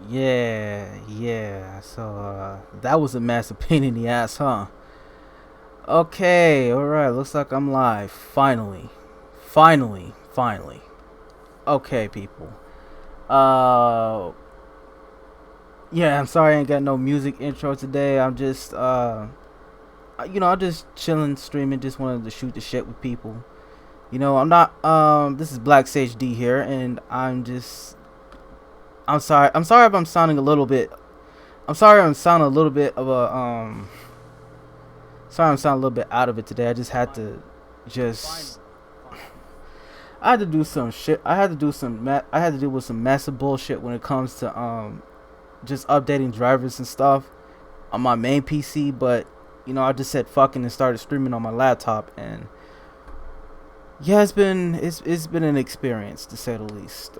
Yeah. So that was a massive pain in the ass, huh? Okay, alright, looks like I'm live. Finally. Okay, people. Uh yeah, I'm sorry I ain't got no music intro today. I'm just I'm just chilling, streaming, just wanted to shoot the shit with people. I'm not this is Black Sage D here and I'm sorry. I'm sorry if I'm sounding a little bit I'm sorry I'm sounding a little bit of a sorry I'm sounding a little bit out of it today. I just had to just I had to do some shit. I had to deal with some massive bullshit when it comes to just updating drivers and stuff on my main PC, but I just said fucking and started streaming on my laptop, and yeah, it's been an experience to say the least.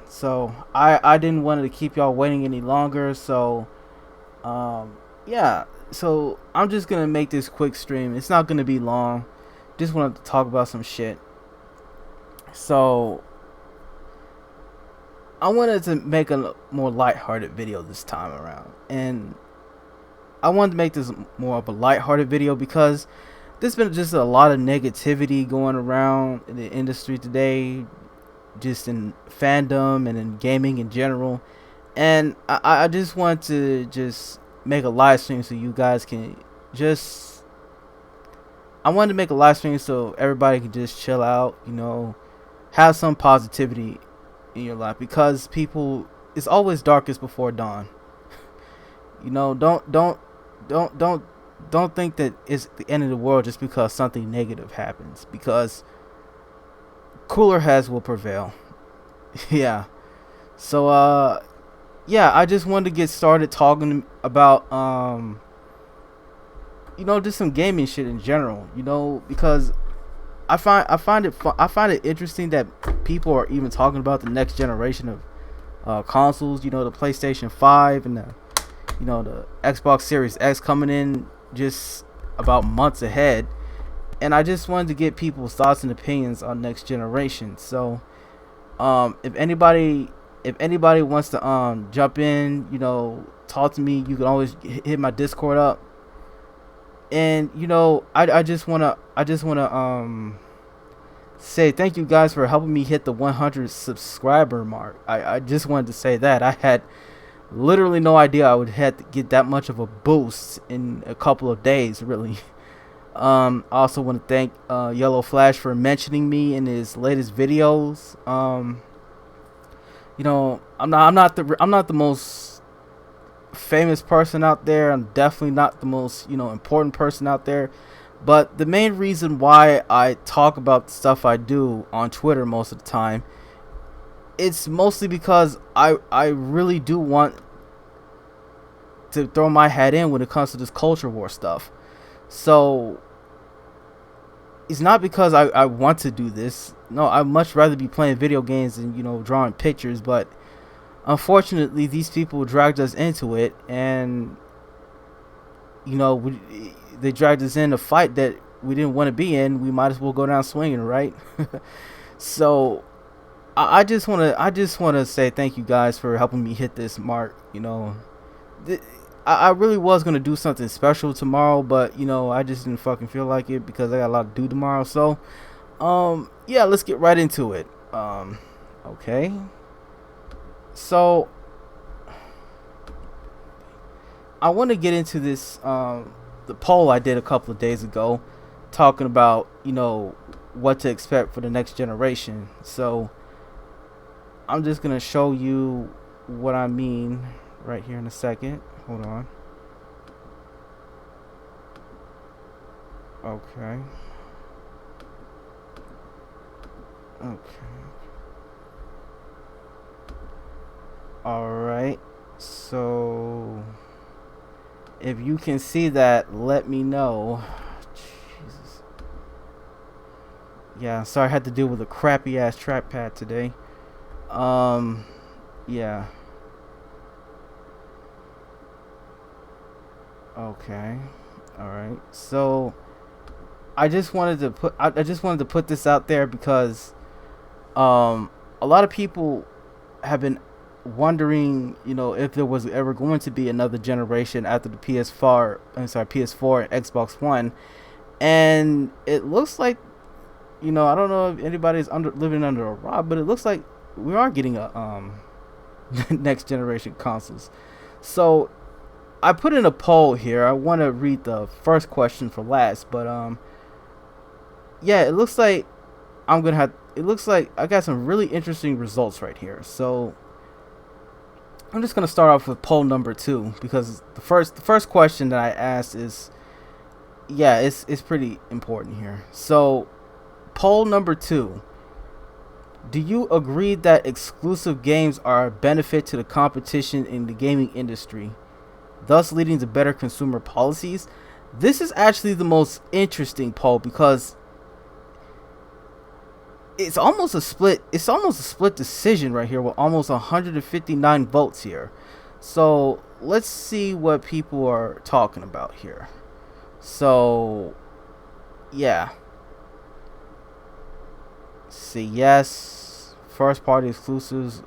So I didn't want to keep y'all waiting any longer, so yeah, so I'm just gonna make this quick stream. It's not gonna be long. Just wanted to talk about some shit. So I wanted to make a more lighthearted video this time around, and I wanted to make this more of a lighthearted video because there's been just a lot of negativity going around in the industry today, just in fandom and in gaming in general. And I just want to just make a live stream so you guys can just. I wanted to make a live stream so everybody can just chill out, have some positivity in your life because people, it's always darkest before dawn. Don't don't think that it's the end of the world just because something negative happens, because cooler heads will prevail. Yeah. So yeah, I just wanted to get started talking about just some gaming shit in general, because I find it interesting that people are even talking about the next generation of consoles. The PlayStation 5 and the Xbox Series X coming in just about months ahead, and I just wanted to get people's thoughts and opinions on next generation. So, if anybody wants to jump in, talk to me, you can always hit my Discord up. And I just wanna say thank you guys for helping me hit the 100 subscriber mark. I just wanted to say that I had literally no idea I would have to get that much of a boost in a couple of days, really. I also want to thank Yellow Flash for mentioning me in his latest videos. I'm not the most famous person out there. I'm definitely not the most important person out there. But the main reason why I talk about the stuff I do on Twitter most of the time, it's mostly because I really do want to throw my hat in when it comes to this culture war stuff. So it's not because I want to do this. No, I'd much rather be playing video games and drawing pictures. But unfortunately, these people dragged us into it, and they dragged us in a fight that we didn't want to be in. We might as well go down swinging, right? So I just want to say thank you guys for helping me hit this mark. I really was gonna do something special tomorrow, but I just didn't fucking feel like it because I got a lot to do tomorrow. So yeah, let's get right into it. Okay. So I want to get into this the poll I did a couple of days ago, talking about what to expect for the next generation. So I'm just gonna show you what I mean right here in a second. Hold on. Okay. Alright. So if you can see that, let me know. Jesus. Yeah, sorry I had to deal with a crappy ass trackpad today. Yeah. Okay. All right. So I just wanted to put this out there because a lot of people have been wondering, if there was ever going to be another generation after the PS4, PS4 and Xbox One, and it looks like, I don't know if anybody's living under a rock, but it looks like we are getting a next generation consoles. So I put in a poll here. I want to read the first question for last, but yeah, it looks like It looks like I got some really interesting results right here. So I'm just gonna start off with poll number 2 because the first question that I asked is, yeah, it's pretty important here. So poll number 2: do you agree that exclusive games are a benefit to the competition in the gaming industry, thus leading to better consumer policies? This is actually the most interesting poll because it's almost a split. It's almost a split decision right here with almost 159 votes here. So let's see what people are talking about here. So yeah, see, yes, first party exclusives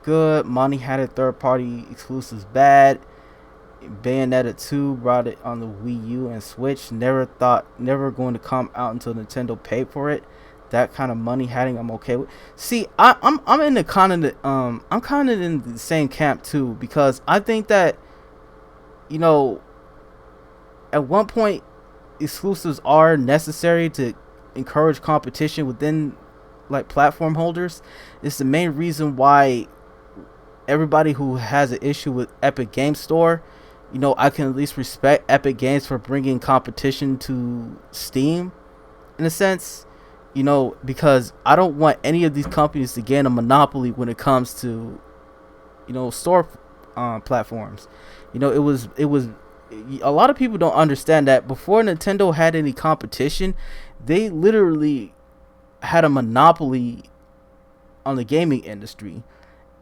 good. Money had it. Third party exclusives bad. Bayonetta 2 brought it on the Wii U and Switch. Never going to come out until Nintendo paid for it. That kind of money having I'm okay with. See, I'm in the kind of I'm kind of in the same camp too, because I think that, at one point exclusives are necessary to encourage competition within like platform holders. It's the main reason why everybody who has an issue with Epic Game Store, I can at least respect Epic Games for bringing competition to Steam in a sense, because I don't want any of these companies to gain a monopoly when it comes to, store platforms. It was a lot of people don't understand that before Nintendo had any competition, they literally had a monopoly on the gaming industry.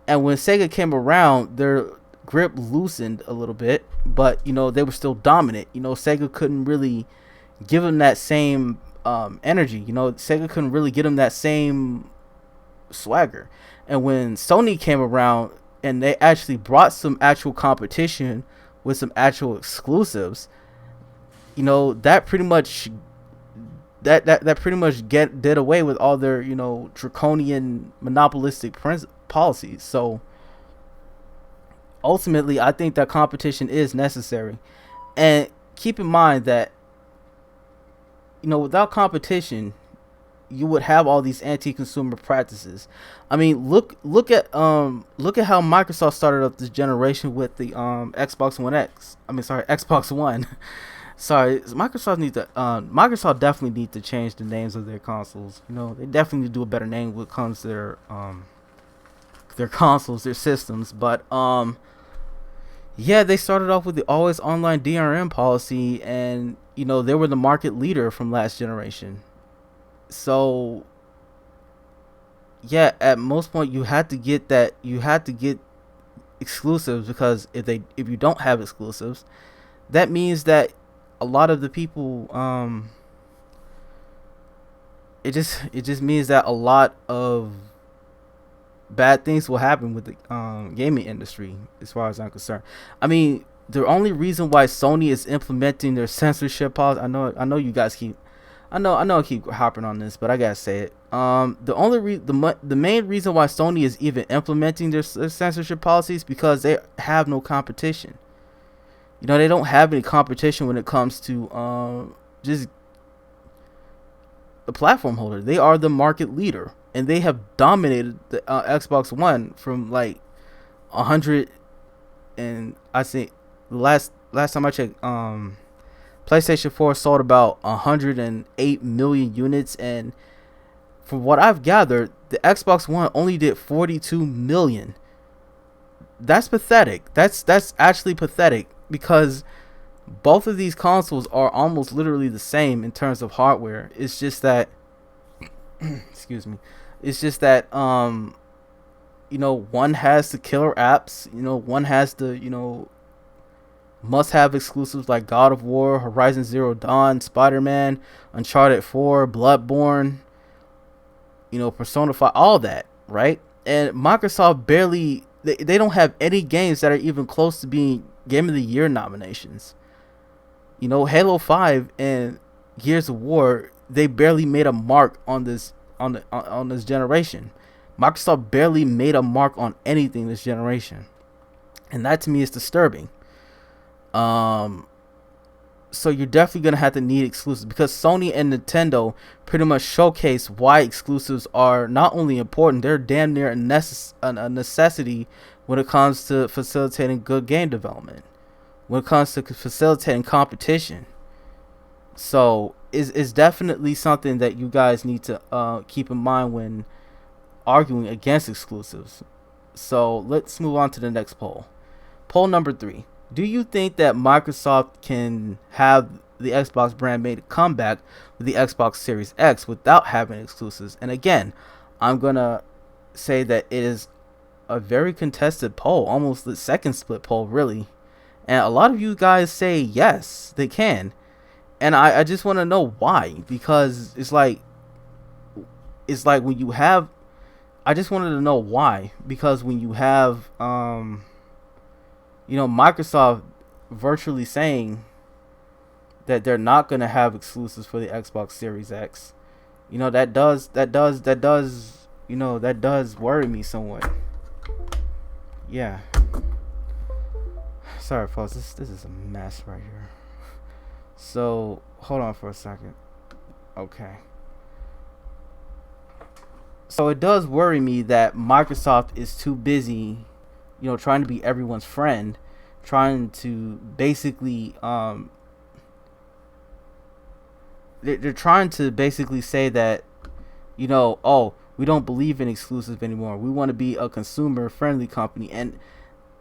And when Sega came around, their grip loosened a little bit, but they were still dominant. Sega couldn't really give them that same energy. Sega couldn't really get them that same swagger. And when Sony came around and they actually brought some actual competition with some actual exclusives, that pretty much did away with all their draconian monopolistic policies. So ultimately, I think that competition is necessary. And keep in mind that, without competition, you would have all these anti-consumer practices. I mean, look at how Microsoft started up this generation with the Xbox One X. Xbox One. Sorry, Microsoft definitely need to change the names of their consoles. They definitely need to do a better name when it comes to their consoles, their systems. But yeah, they started off with the always online DRM policy, and they were the market leader from last generation. So yeah, at most point you had to get exclusives, because if you don't have exclusives, that means that a lot of the people it just means that a lot of bad things will happen with the gaming industry, as far as I'm concerned. I mean, the only reason why Sony is implementing their censorship policy, I know you guys keep, I keep harping on this, but I gotta say it. The main reason why Sony is even implementing their censorship policies because they have no competition. They don't have any competition when it comes to just the platform holder. They are the market leader, and they have dominated the Xbox One from like 100, and I think last time I checked, PlayStation 4 sold about 108 million units, and from what I've gathered, the Xbox One only did 42 million. That's pathetic. That's actually pathetic, because both of these consoles are almost literally the same in terms of hardware. It's just that excuse me. It's just that one has the killer apps, one has the must have exclusives like God of War, Horizon Zero Dawn, Spider-Man, Uncharted 4, Bloodborne, Persona 5, all that, right? And Microsoft barely they don't have any games that are even close to being Game of the Year nominations. You know, Halo 5 and Gears of War, they barely made a mark on this generation. Microsoft barely made a mark on anything this generation, and that to me is disturbing. So you're definitely gonna have to need exclusives, because Sony and Nintendo pretty much showcase why exclusives are not only important, they're damn near a necessity when it comes to facilitating good game development, when it comes to facilitating competition. So it's definitely something that you guys need to keep in mind when arguing against exclusives. So let's move on to the next poll. Poll number 3. Do you think that Microsoft can have the Xbox brand make a comeback with the Xbox Series X without having exclusives? And again, I'm going to say that it is a very contested poll, almost the second split poll, really. And a lot of you guys say yes, they can. And I just want to know why. Because it's like when you have... I just wanted to know why. Because when you have... Microsoft virtually saying that they're not going to have exclusives for the Xbox Series X, that does worry me somewhat. Yeah. Sorry, folks. This is a mess right here. So, hold on for a second. Okay. So it does worry me that Microsoft is too busy, trying to be everyone's friend, trying to basically they're trying to basically say that, oh, we don't believe in exclusive anymore. We want to be a consumer friendly company. And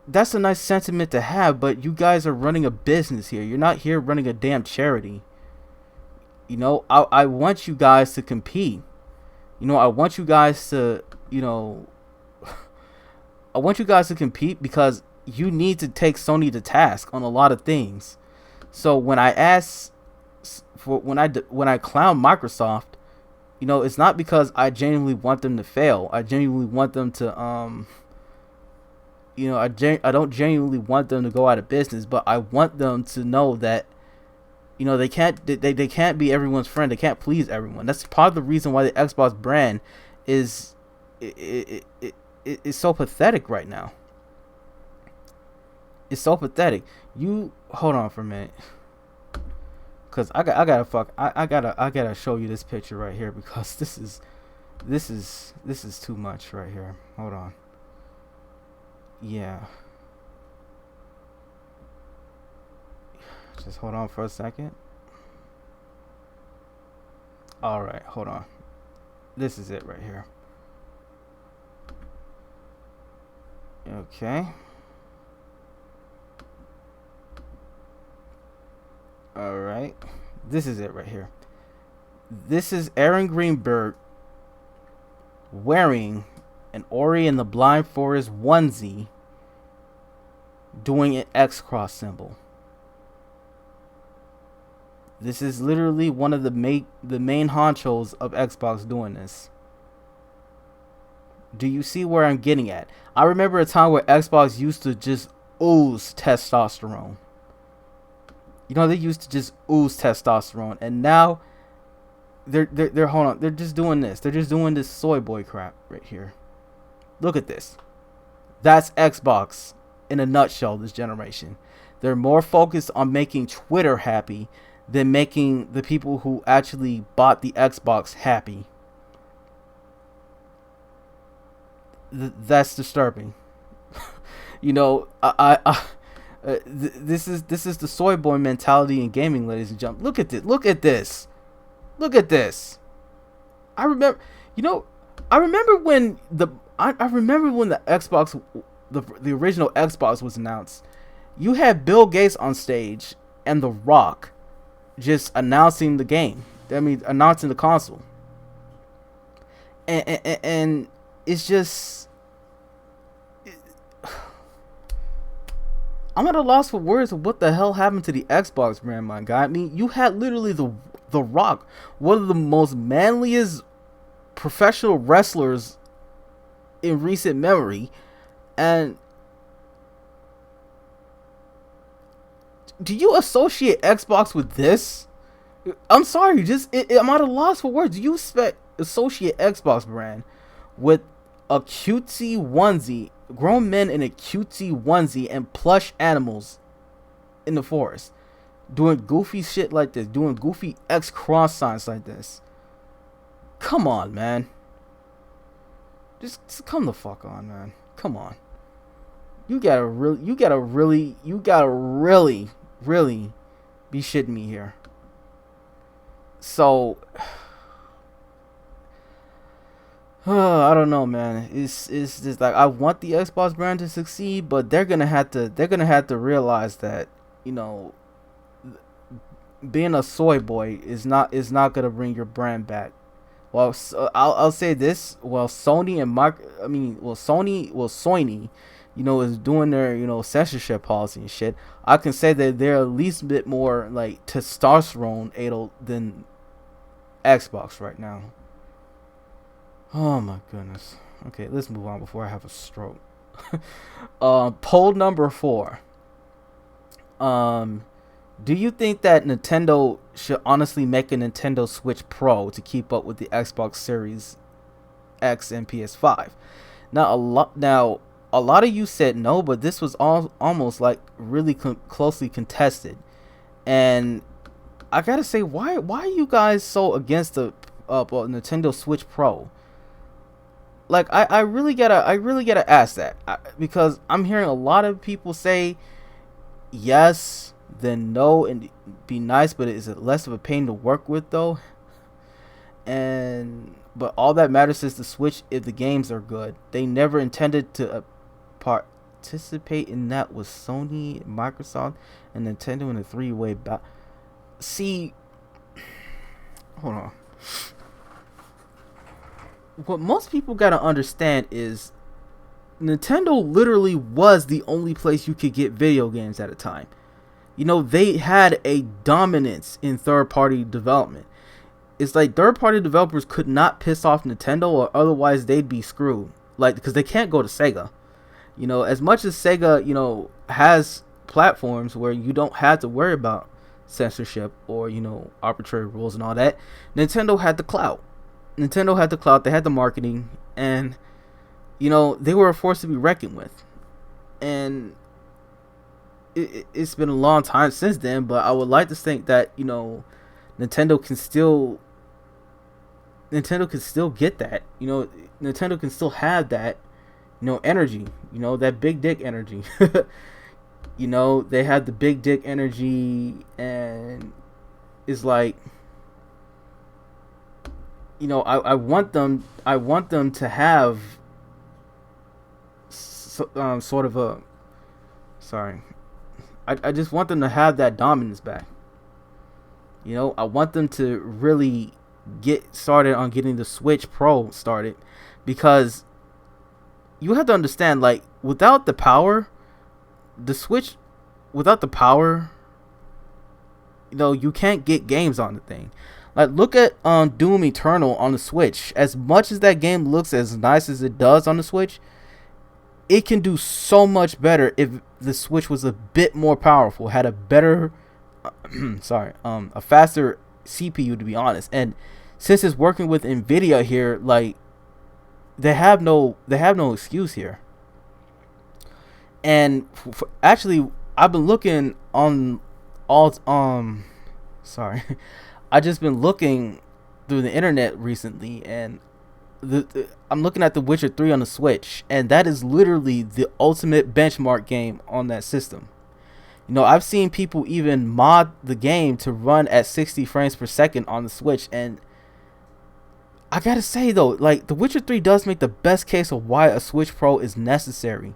that's a nice sentiment to have, but you guys are running a business here. You're not here running a damn charity. I want you guys to compete. I want you guys to, I want you guys to compete, because you need to take Sony to task on a lot of things. So when I when I clown Microsoft, it's not because I genuinely want them to fail. I genuinely want them to I don't genuinely want them to go out of business, but I want them to know that they can't be everyone's friend. They can't please everyone. That's part of the reason why the Xbox brand is it's so pathetic right now. It's so pathetic. You hold on for a minute, cause I gotta show you this picture right here, because this is too much right here. Hold on. Yeah. Just hold on for a second. All right, hold on. This is it right here. Okay. All right. This is it right here. This is Aaron Greenberg wearing an Ori and the Blind Forest onesie, doing an X cross symbol. This is literally one of the main honchos of Xbox doing this. Do you see where I'm getting at? I remember a time where Xbox used to just ooze testosterone. They used to just ooze testosterone, and now they're hold on, they're just doing this. They're just doing this soy boy crap right here. Look at this. That's Xbox in a nutshell this generation. They're more focused on making Twitter happy than making the people who actually bought the Xbox happy. That's disturbing. This is the soy boy mentality in gaming, ladies and gentlemen. Look at this. Look at this. Look at this. I remember, I remember when the Xbox, the original Xbox was announced. You had Bill Gates on stage and The Rock just announcing the game. Announcing the console. And it's just, I'm at a loss for words of what the hell happened to the Xbox brand, my guy. You had literally the Rock, one of the most manliest professional wrestlers in recent memory, And do you associate Xbox with this? I'm sorry, I'm at a loss for words. Do you associate Xbox brand with a cutesy onesie, grown men in a cutesy onesie, and plush animals in the forest, doing goofy shit like this, doing goofy X cross signs like this? Come on, man. Just come the fuck on, man. Come on. You gotta really be shitting me here. So, I don't know, man. It's just like, I want the Xbox brand to succeed, but they're gonna have to realize that, you know, being a soy boy is not gonna bring your brand back. Well, so I'll say this. Well, Sony, you know, is doing their, you know, censorship policy and shit. I can say that they're at least a bit more like testosterone adult than Xbox right now. Oh my goodness. Okay, let's move on before I have a stroke. Poll number 4. Do you think that Nintendo should honestly make a Nintendo Switch Pro to keep up with the Xbox Series X and PS5? Now a lot of you said no, but this was almost like really closely contested. And I gotta say, why are you guys so against the Nintendo Switch Pro? Like, I really gotta ask that, because I'm hearing a lot of people say yes, then no, and be nice, but is it less of a pain to work with though? But all that matters is the Switch if the games are good. They never intended to participate in that with Sony, Microsoft, and Nintendo in a three-way battle. See, hold on. What most people gotta understand is Nintendo literally was the only place you could get video games at a time. You know, they had a dominance in third-party development. It's like third-party developers could not piss off Nintendo, or otherwise they'd be screwed. Like, because they can't go to Sega. You know, as much as Sega, you know, has platforms where you don't have to worry about censorship or, you know, arbitrary rules and all that, Nintendo had the clout. They had the marketing, and, you know, they were a force to be reckoned with. And it's been a long time since then, but I would like to think that, you know, Nintendo can still get that. You know, Nintendo can still have that, you know, energy, you know, that big dick energy. You know, they have the big dick energy, and it's like, you know, I want them to have sort of a, sorry, I just want them to have that dominance back. You know, I want them to really get started on getting the Switch Pro started, because you have to understand, like, without the power, you know, you can't get games on the thing. Like, look at Doom Eternal on the Switch. As much as that game looks as nice as it does on the Switch, it can do so much better if the Switch was a bit more powerful, had a better a faster CPU, to be honest. And since it's working with Nvidia here, like, they have no excuse here. And actually, I've been looking on all I just been looking through the internet recently, and I'm looking at The Witcher 3 on the Switch, and that is literally the ultimate benchmark game on that system. You know, I've seen people even mod the game to run at 60 frames per second on the Switch, and I gotta say though, like, The Witcher 3 does make the best case of why a Switch Pro is necessary,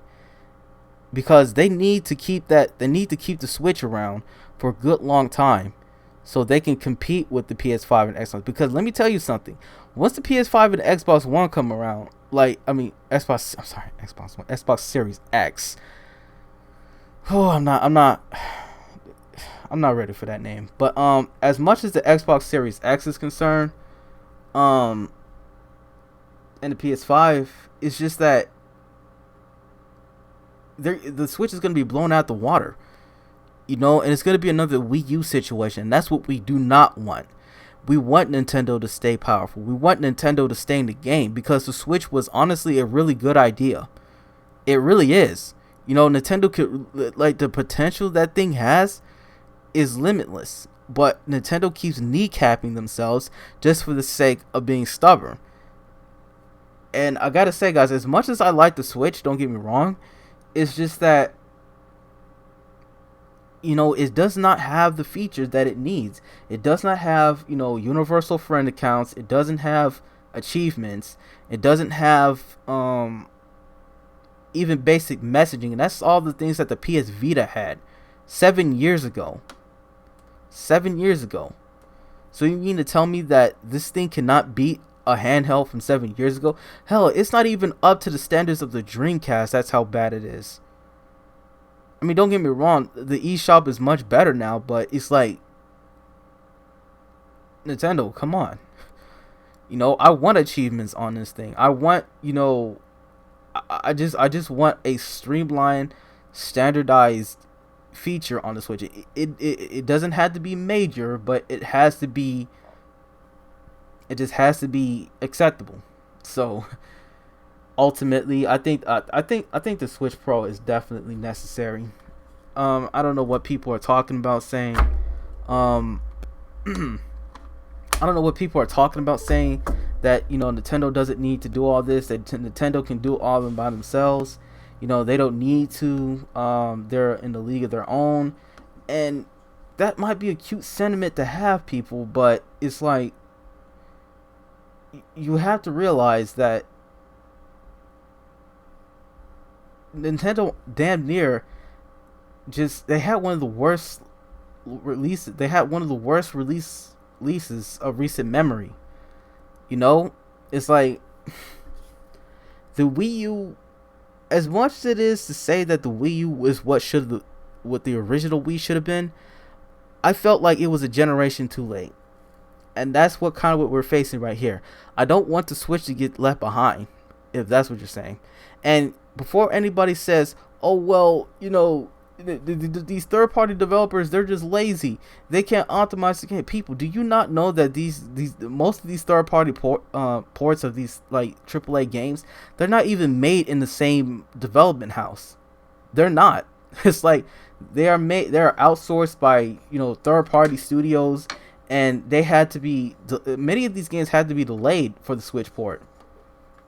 because they need to keep the Switch around for a good long time, so they can compete with the PS5 and Xbox. Because let me tell you something, once the PS5 and the Xbox One come around, Xbox Series X. Oh, I'm not ready for that name. But as much as the Xbox Series X is concerned, and the PS5, it's just that the Switch is going to be blown out the water, you know, and it's going to be another Wii U situation. That's what we do not want. We want Nintendo to stay powerful. We want Nintendo to stay in the game, because the Switch was honestly a really good idea. It really is. You know, Nintendo could, like, the potential that thing has is limitless. But Nintendo keeps kneecapping themselves just for the sake of being stubborn. And I gotta say, guys, as much as I like the Switch, don't get me wrong, it's just that, you know, it does not have the features that it needs. It does not have, you know, universal friend accounts. It doesn't have achievements. It doesn't have even basic messaging. And that's all the things that the PS Vita had 7 years ago. 7 years ago. So you mean to tell me that this thing cannot beat a handheld from 7 years ago? Hell, it's not even up to the standards of the Dreamcast. That's how bad it is. I mean, don't get me wrong, the eShop is much better now, but it's like, Nintendo, come on. You know, I want achievements on this thing. I want, you know, I just want a streamlined, standardized feature on the Switch. It doesn't have to be major, but it has to be, it just has to be acceptable. So ultimately, I think the Switch Pro is definitely necessary. I don't know what people are talking about saying. I don't know what people are talking about saying that, you know, Nintendo doesn't need to do all this. That Nintendo can do all of them by themselves. You know, they don't need to. They're in the league of their own, and that might be a cute sentiment to have, people. But it's like, you have to realize that Nintendo damn near just, they had one of the worst releases. They had one of the worst releases of recent memory. You know, it's like the Wii U, as much as it is to say that the Wii U is what the original Wii should have been, I felt like it was a generation too late. And that's what we're facing right here. I don't want the Switch to get left behind, if that's what you're saying. And before anybody says, oh, well, you know, these third-party developers, they're just lazy, they can't optimize the game. People, do you not know that most of these third-party ports of these, like, AAA games, they're not even made in the same development house? They're not. It's like they're outsourced by, you know, third-party studios, and they had to be, many of these games had to be delayed for the Switch port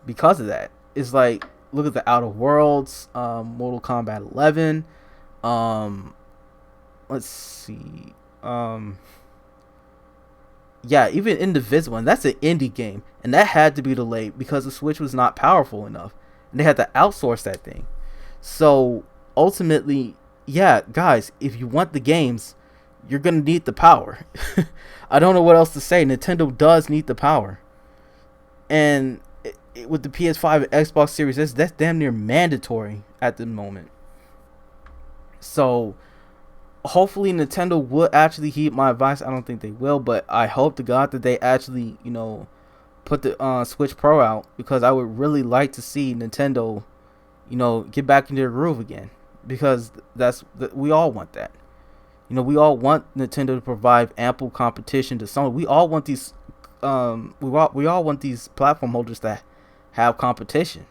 because of that. It's like, look at the Outer Worlds, Mortal Kombat 11. Let's see. Yeah, even Indivisible, and that's an indie game, and that had to be delayed because the Switch was not powerful enough, and they had to outsource that thing. So ultimately, yeah, guys, if you want the games, you're gonna need the power. I don't know what else to say. Nintendo does need the power, and with the PS5 and Xbox Series S, that's damn near mandatory at the moment. So hopefully Nintendo will actually heed my advice. I don't think they will, but I hope to God that they actually, you know, put the Switch Pro out, because I would really like to see Nintendo, you know, get back into their groove again, because we all want that. You know, we all want Nintendo to provide ample competition to Sony. We all want these we all want these platform holders that have competition.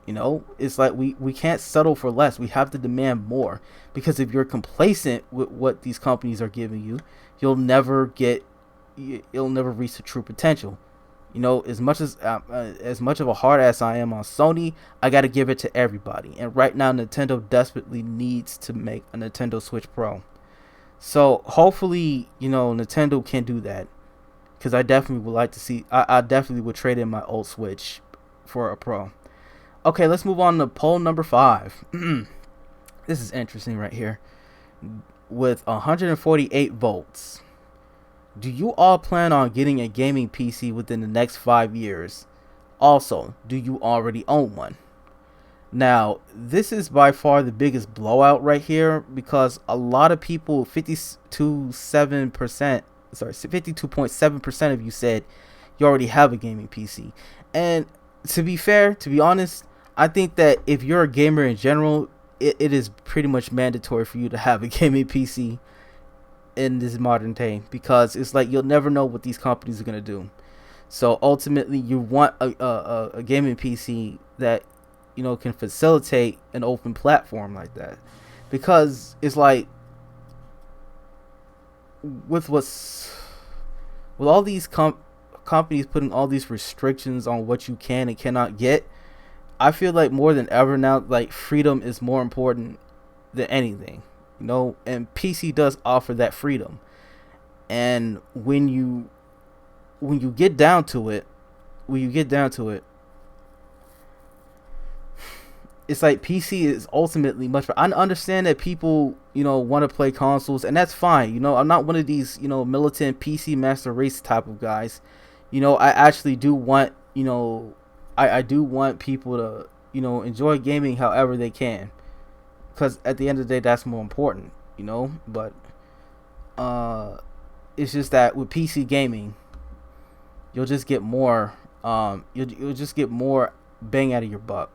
You know, it's like we can't settle for less. We have to demand more, because if you're complacent with what these companies are giving you, you'll never reach the true potential. You know, as much of a hard ass I am on Sony, I got to give it to everybody. And right now, Nintendo desperately needs to make a Nintendo Switch Pro. So hopefully, you know, Nintendo can do that, because I definitely would like to see. I definitely would trade in my old Switch for a Pro. Okay, let's move on to poll number 5. This is interesting right here. With 148 votes, do you all plan on getting a gaming PC within the next 5 years? Also, do you already own one? Now, this is by far the biggest blowout right here, because a lot of people, 52.7% of you said you already have a gaming PC. And to be fair, to be honest, I think that if you're a gamer in general, it is pretty much mandatory for you to have a gaming PC in this modern day, because it's like you'll never know what these companies are gonna do. So ultimately, you want a gaming PC that can facilitate an open platform like that, because it's like with what's with all these companies putting all these restrictions on what you can and cannot get. I feel like more than ever now, like freedom is more important than anything, and PC does offer that freedom. And when you get down to it, when you get down to it, it's like PC is ultimately much. I understand that people, want to play consoles, and that's fine. I'm not one of these, militant PC master race type of guys. I actually do want, I do want people to, enjoy gaming however they can, because at the end of the day, that's more important, But it's just that with PC gaming, you'll just get more, you'll just get more bang out of your buck,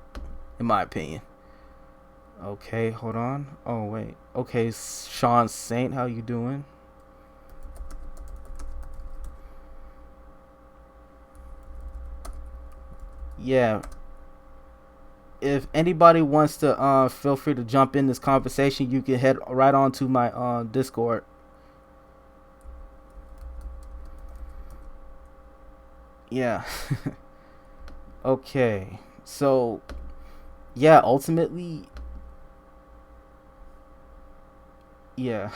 in my opinion. Okay, hold on. Oh wait. Okay, Sean Saint, how you doing? Yeah. If anybody wants to, feel free to jump in this conversation. You can head right on to my Discord. Yeah. Okay. So yeah, ultimately, yeah.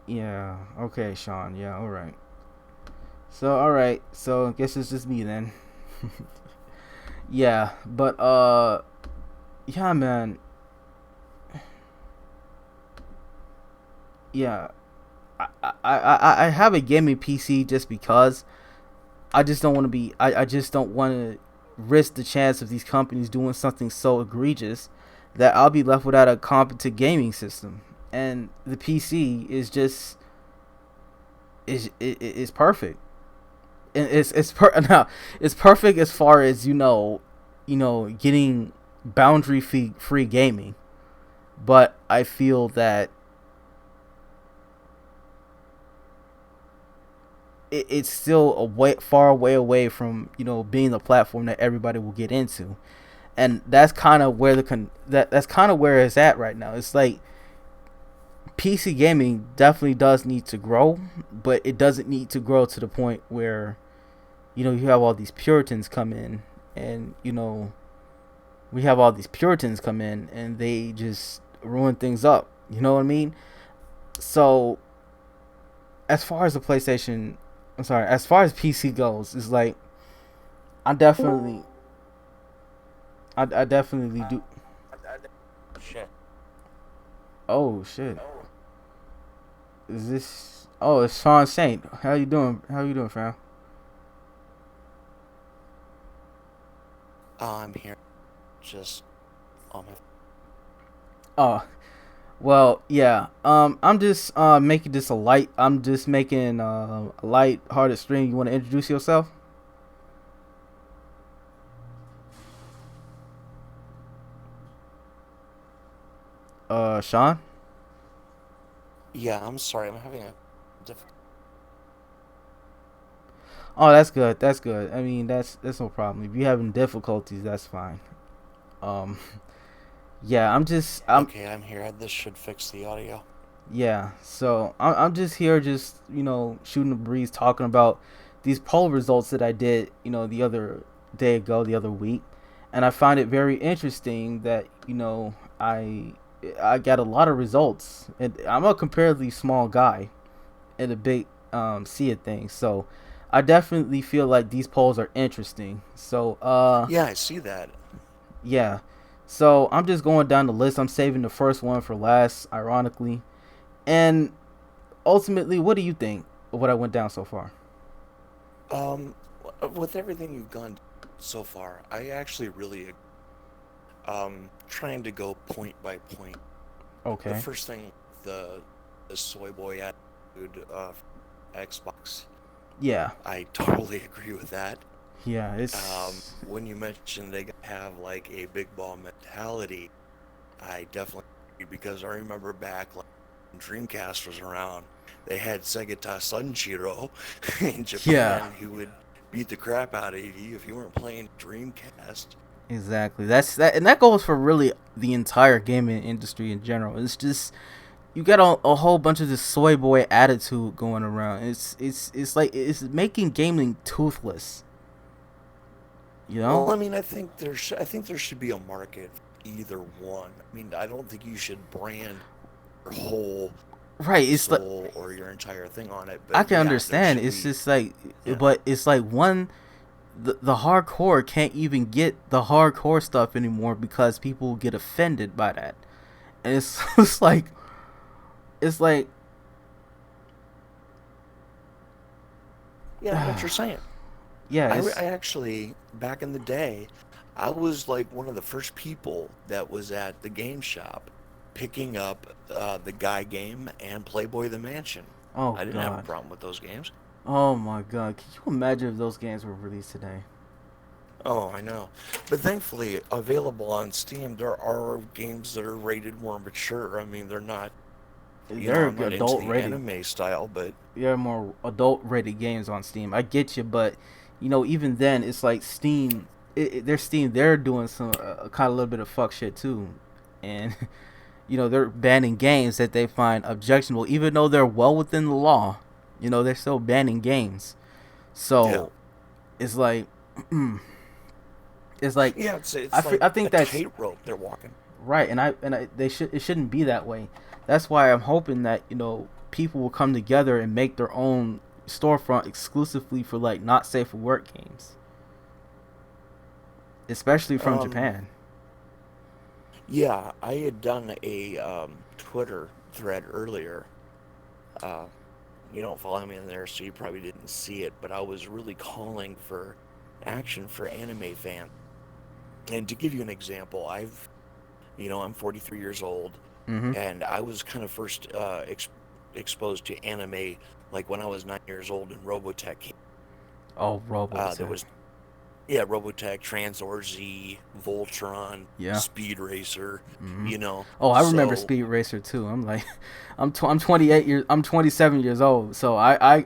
Yeah. Okay, Sean. Yeah. All right. So all right. So I guess it's just me then. Yeah. But yeah, man. Yeah. I have a gaming PC just because I just don't want to be. I just don't want to risk the chance of these companies doing something so egregious that I'll be left without a competent gaming system. And the PC is just is perfect. And now it's perfect as far as getting boundary free gaming. But I feel that it's still a way far way away from being the platform that everybody will get into. And that's kind of where that's kind of where it's at right now. It's like PC gaming definitely does need to grow, but it doesn't need to grow to the point where you have all these Puritans come in, and we have all these Puritans come in and they just ruin things up. You know what I mean? So as far as the PlayStation, I'm sorry, as far as PC goes, it's like I definitely, I definitely do. Shit. Oh shit! Is this? Oh, it's Sean Saint. How you doing? How you doing, fam? I'm here. Just on my. Oh, well, yeah. I'm just making this a light. I'm just making a light-hearted stream. You want to introduce yourself? Sean. Yeah, I'm sorry. I'm having a difficult. Oh, that's good. That's good. I mean, that's no problem. If you're having difficulties, that's fine. Um, yeah. I'm Okay, I'm here. This should fix the audio. Yeah, so I'm just here, just shooting the breeze, talking about these poll results that I did, the other day ago, the other week, and I find it very interesting that I got a lot of results, and I'm a comparatively small guy in a big sea of things, so I definitely feel like these polls are interesting. So Yeah, I see that. yeah, so I'm just going down the list. I'm saving the first one for last, ironically, and ultimately, what do you think of what I went down so far? With everything you've gone so far, I actually really trying to go point by point. The Okay. first thing, the soy boy attitude of Xbox. Yeah. I totally agree with that. Yeah, it's When you mentioned they have like a big ball mentality, I definitely agree because I remember back like when Dreamcast was around, they had Segata Sunshiro in yeah, Japan who would beat the crap out of you if you weren't playing Dreamcast. exactly. That's that, and that goes for really the entire gaming industry in general. It's just you got a whole bunch of this soy boy attitude going around. It's like it's making gaming toothless. You know? Well, I mean, I think there should be a market for either one. I mean, I don't think you should brand your whole Right. It's like soul or your entire thing on it, I but can yeah, there understand. should It's be. just like, Yeah. but it's like one the hardcore can't even get the hardcore stuff anymore because people get offended by that, and it's it's like Yeah, I know what you're saying. yeah, I it's actually, back in the day, I was like one of the first people that was at the game shop picking up the Guy game and Playboy the Mansion. oh I didn't have a god, problem with those games. oh my god, can you imagine if those games were released today? Oh, I know. But thankfully, available on Steam, there are games that are rated more mature. I mean, they're not, They're I'm not into adult the rated. anime style, but There are more adult rated games on Steam. I get you, but even then, it's like Steam. They're Steam. They're doing some kind of little bit of fuck shit too, and they're banning games that they find objectionable, even though they're well within the law. They're still banning games. yeah. So it's like, it's like, Yeah, it's like I a think that's tightrope they're walking. right, and they should it shouldn't be that way. That's why I'm hoping that people will come together and make their own storefront exclusively for like not safe for work games, especially from Um, Japan. Yeah, I had done a Twitter thread earlier. Uh, you don't follow me in there, so you probably didn't see it, but I was really calling for action for anime fans. And to give you an example, I'm 43 years old, Mm-hmm. and I was kind of first exposed to anime like when I was 9 years old in Robotech. Oh, There Robotech. was Yeah, Robotech, Tranzor Z, Voltron, Yeah. Speed Racer, Mm-hmm. you know. Oh, I remember So, Speed Racer too. I'm like, I'm 28 years. I'm 27 years old. So I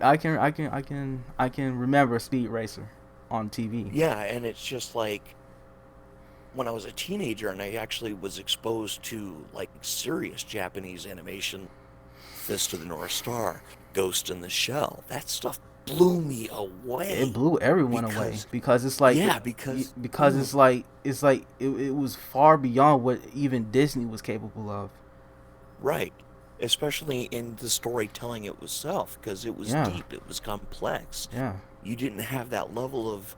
can remember Speed Racer on TV. yeah, and it's just like when I was a teenager and I actually was exposed to like serious Japanese animation, Fist of the North Star, Ghost in the Shell. That stuff blew me It away blew everyone away because because it's like yeah, because because it was far beyond what even Disney was capable of. right, especially in the storytelling itself because it was Yeah, deep, it was complex. yeah, You didn't have that level of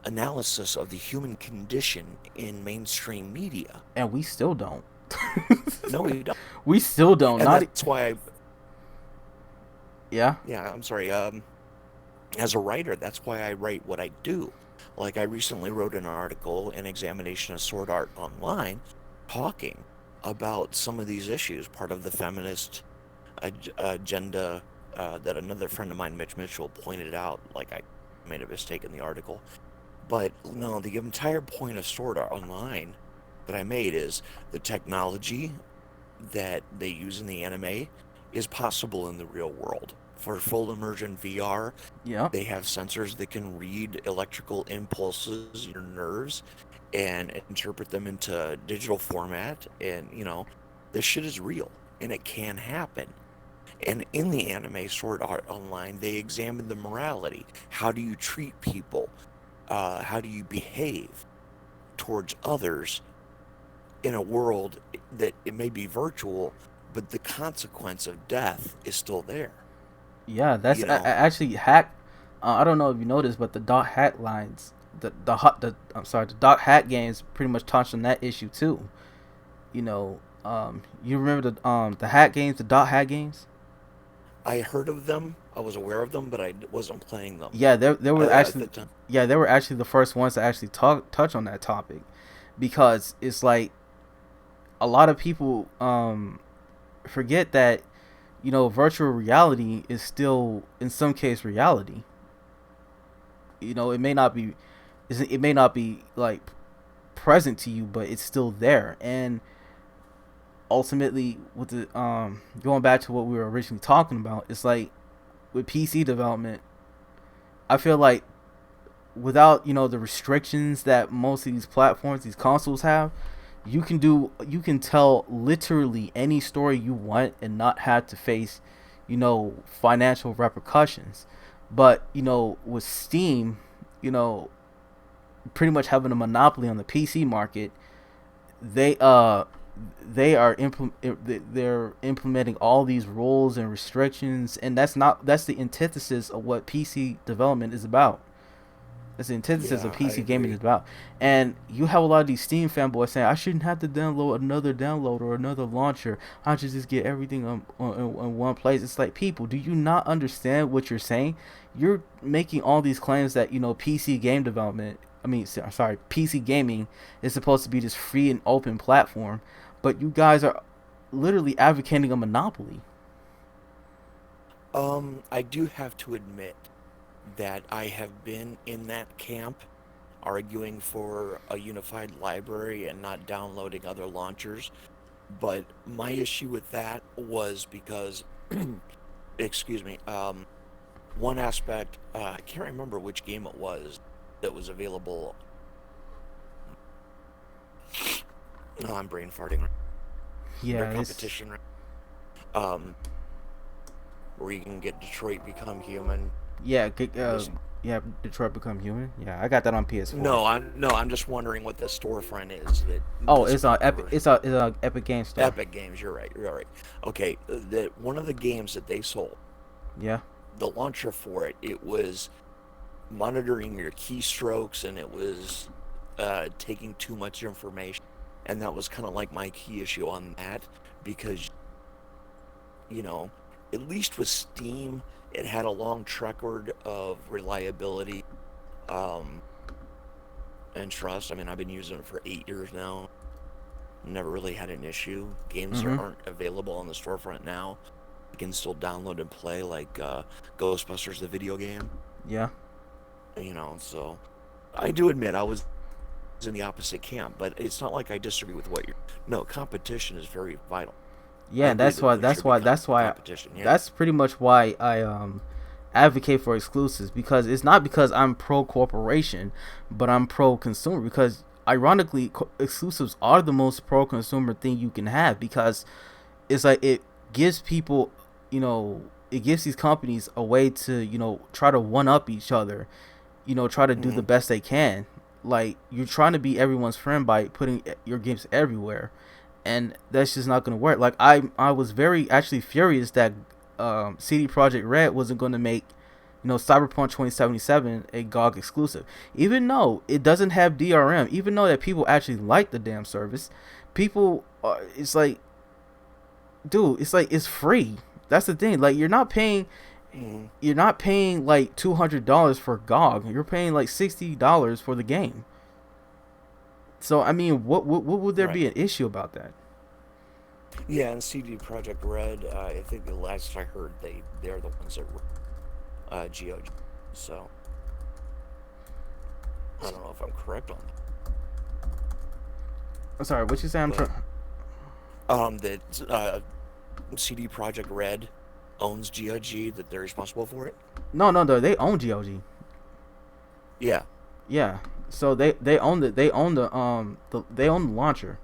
analysis of the human condition in mainstream media. and we still don't. No, you don't. We still don't. And Not that's why yeah. yeah, I'm sorry. As a writer, that's why I write what I do. Like I recently wrote an article, an examination of Sword Art Online, talking about some of these issues, part of the feminist agenda that another friend of mine, Mitch Mitchell, pointed out. Like I made a mistake in the article. But no, the entire point of Sword Art Online that I made is the technology that they use in the anime is possible in the real world. For full immersion VR, Yeah. they have sensors that can read electrical impulses in your nerves and interpret them into digital format. And, this shit is real and it can happen. And in the anime Sword Art Online, they examine the morality. How do you treat people? How do you behave towards others in a world that it may be virtual, but the consequence of death is still there? Yeah, that's You know, actually hack. I don't know if you noticed, but the dot hack lines, the I'm sorry, the dot hack games pretty much touched on that issue too. You remember the hack games, the dot hack games? I heard of them, I was aware of them, but I wasn't playing them Yeah, there were at actually the time. they were actually the first ones to actually touch on that topic, because it's like a lot of people forget that virtual reality is still in some case reality. You know, it may not be like present to you, but it's still there. And ultimately, with the going back to what we were originally talking about, it's like with PC development, I feel like without the restrictions that most of these platforms, these consoles have, you can tell literally any story you want and not have to face financial repercussions. But with Steam, you know pretty much having a monopoly on the PC market, they they're implementing all these rules and restrictions, and that's the antithesis of what PC development is about. That's the antithesis of Yeah, I PC gaming is agree. about. And you have a lot of these Steam fanboys saying, I shouldn't have to download another downloader or another launcher. I should just get everything on one place. It's like, people, do you not understand what you're saying? You're making all these claims that, PC game development, sorry, PC gaming is supposed to be this free and open platform, but you guys are literally advocating a monopoly. I do have to admit that I have been in that camp arguing for a unified library and not downloading other launchers. But my issue with that was because, excuse me, one aspect, I can't remember which game it was that was available. No, I'm brain farting. Their Yeah, it's competition, right? um, where you can get Detroit Become Human. yeah, This yeah, Detroit Become Human. Yeah, I got that on PS4. no, I'm just wondering what the storefront is that Oh, this it's on particular Epic. It's a Epic Game Store. Epic Games. You're right. You're right. Okay, that one of the games that they sold, Yeah. the launcher for it, it was monitoring your keystrokes and it was taking too much information, and that was kind of like my key issue on that because you know, at least with Steam, it had a long track record of reliability um, and trust. I mean, I've been using it for 8 years now. Never really had an issue. Games that Mhm. aren't available on the storefront now, you can still download and play, like Ghostbusters, the video game. Yeah. So I do admit I was in the opposite camp, but it's not like I disagree with what you're. No, competition is very vital. I Yeah, and agree that's that why there should be competition. Yeah. that's pretty much why I advocate for exclusives, because it's not because I'm pro corporation, but I'm pro consumer, because ironically exclusives are the most pro consumer thing you can have, because it's like it gives people, it gives these companies a way to, try to one up each other, try to do the Hmm. best they can. Like, you're trying to be everyone's friend by putting your games everywhere, and that's just not going to work. Like, I was very actually furious that CD Projekt Red wasn't going to make Cyberpunk 2077 a GOG exclusive, even though it doesn't have DRM, even though that people actually like the damn service. People, it's like, dude, it's like, it's free. That's the thing. Like, Hmm. you're not paying like $200 for GOG. You're paying like $60 for the game. So I mean, what would there Right. be an issue about that? Yeah, and CD Project Red, I think the last I heard, they're the ones that were GOG. So I don't know if I'm correct on I'm sorry, what you say? I'm that, trying. but that CD Project Red owns GOG, that they're responsible for it. No, no, no. They own GOG. Yeah, Yeah. So they own they own the launcher.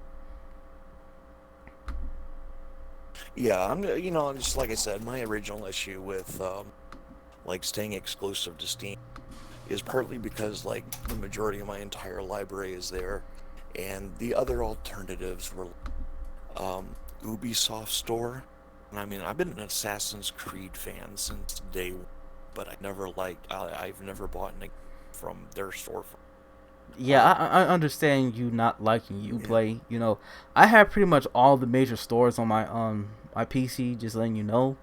yeah. Just like I said, my original issue with like staying exclusive to Steam is partly because like the majority of my entire library is there, and the other alternatives were Ubisoft Store. And I mean, I've been an Assassin's Creed fan since day one, but I've never bought anything from their store. Yeah, Um, I understand you not liking yeah, Uplay. I have pretty much all the major stores on my PC. Just letting you know.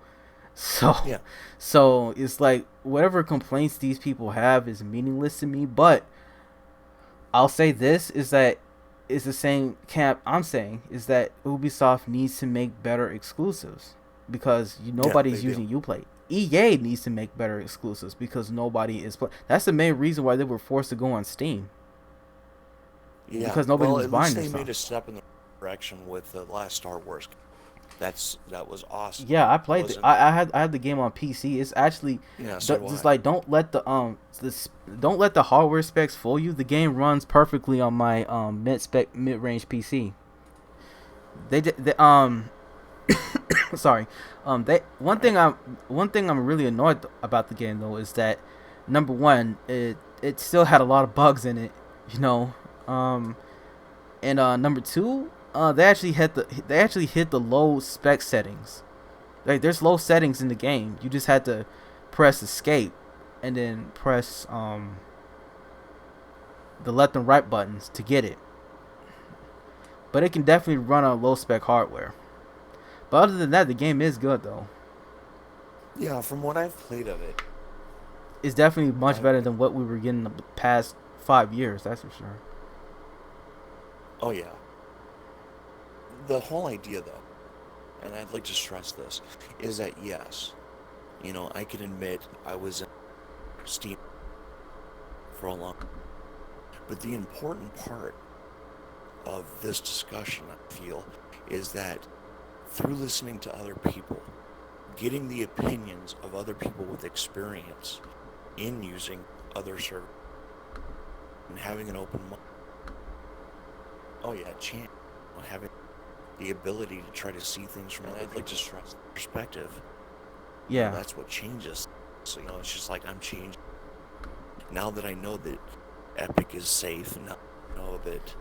So, yeah, so it's like whatever complaints these people have is meaningless to me. But I'll say this is that it's the same camp I'm saying, is that Ubisoft needs to make better exclusives, because yeah, they nobody's do. using Uplay. EA needs to make better exclusives because nobody is. That's the main reason why they were forced to go on Steam Yeah, because nobody well, was at least buying their they made stuff. a step in the direction with the last Star Wars. That was awesome. Yeah, I It played it. wasn't. I had the game on PC. It's actually Yeah, so do just I. like don't let the hardware specs fool you. The game runs perfectly on my mid range PC. They sorry. They All right. one thing I'm really annoyed about the game though is that number one, it still had a lot of bugs in it, you know. And number two, they actually hit the low spec settings. Like there's low settings in the game. You just had to press escape and then press the left and right buttons to get it. But it can definitely run on low spec hardware. But other than that, the game is good though. Yeah, from what I've played of it, It's definitely much I better than what we were getting the past 5 years. That's for sure. oh yeah, the whole idea though, and I'd like to stress this, is that yes, I can admit I was in Steam for a long, but the important part of this discussion, I feel, is that through listening to other people, getting the opinions of other people with experience in using other servers, and having an open mind. Oh yeah, chance. Having the ability to try to see things from I'd like to stress perspective. Yeah. That's what changes. So it's just like I'm changing now that I know that Epic is safe, and now I know that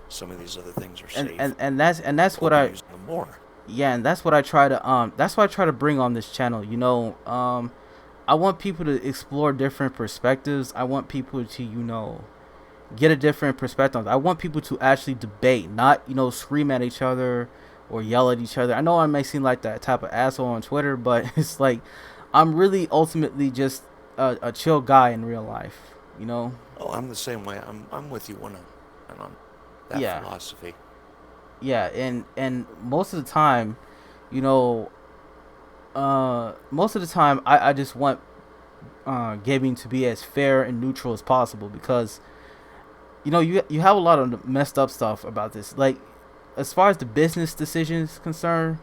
some of these other things are and safe. That's We'll what be I using them more. yeah, and that's what I try to bring on this channel. I want people to explore different perspectives. I want people to get a different perspective. I want people to actually debate, not scream at each other or yell at each other. I know I may seem like that type of asshole on Twitter, but it's like I'm really ultimately just a chill guy in real life. You know? Oh, I'm the same way. I'm with you on that Yeah, philosophy. yeah, and most of the time, you know, most of the time I just want gaming to be as fair and neutral as possible because you have a lot of messed up stuff about this. Like as far as the business decisions concerned,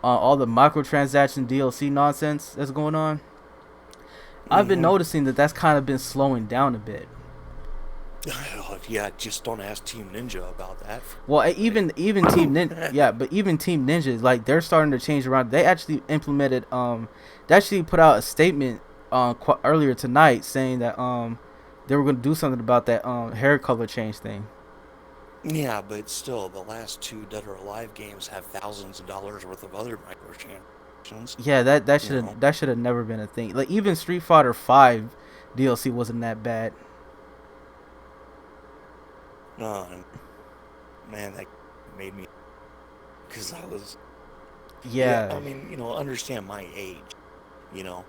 all the microtransaction DLC nonsense that's going on. I've been Mm-hmm. noticing that that's kind of been slowing down a bit. Yeah, just don't ask Team Ninja about that. Well, Like, even Team yeah, but even Team Ninja, like they're starting to change around. They actually they actually put out a statement earlier tonight saying that they were going to do something about that hair color change thing. yeah, but still, the last two Dead or Alive games have thousands of dollars worth of other microtransactions. Yeah, that You know, should have never been a thing. Like even Street Fighter 5 DLC wasn't that bad. and man, that made me because I was yeah. Yeah. I mean, understand my age. You know,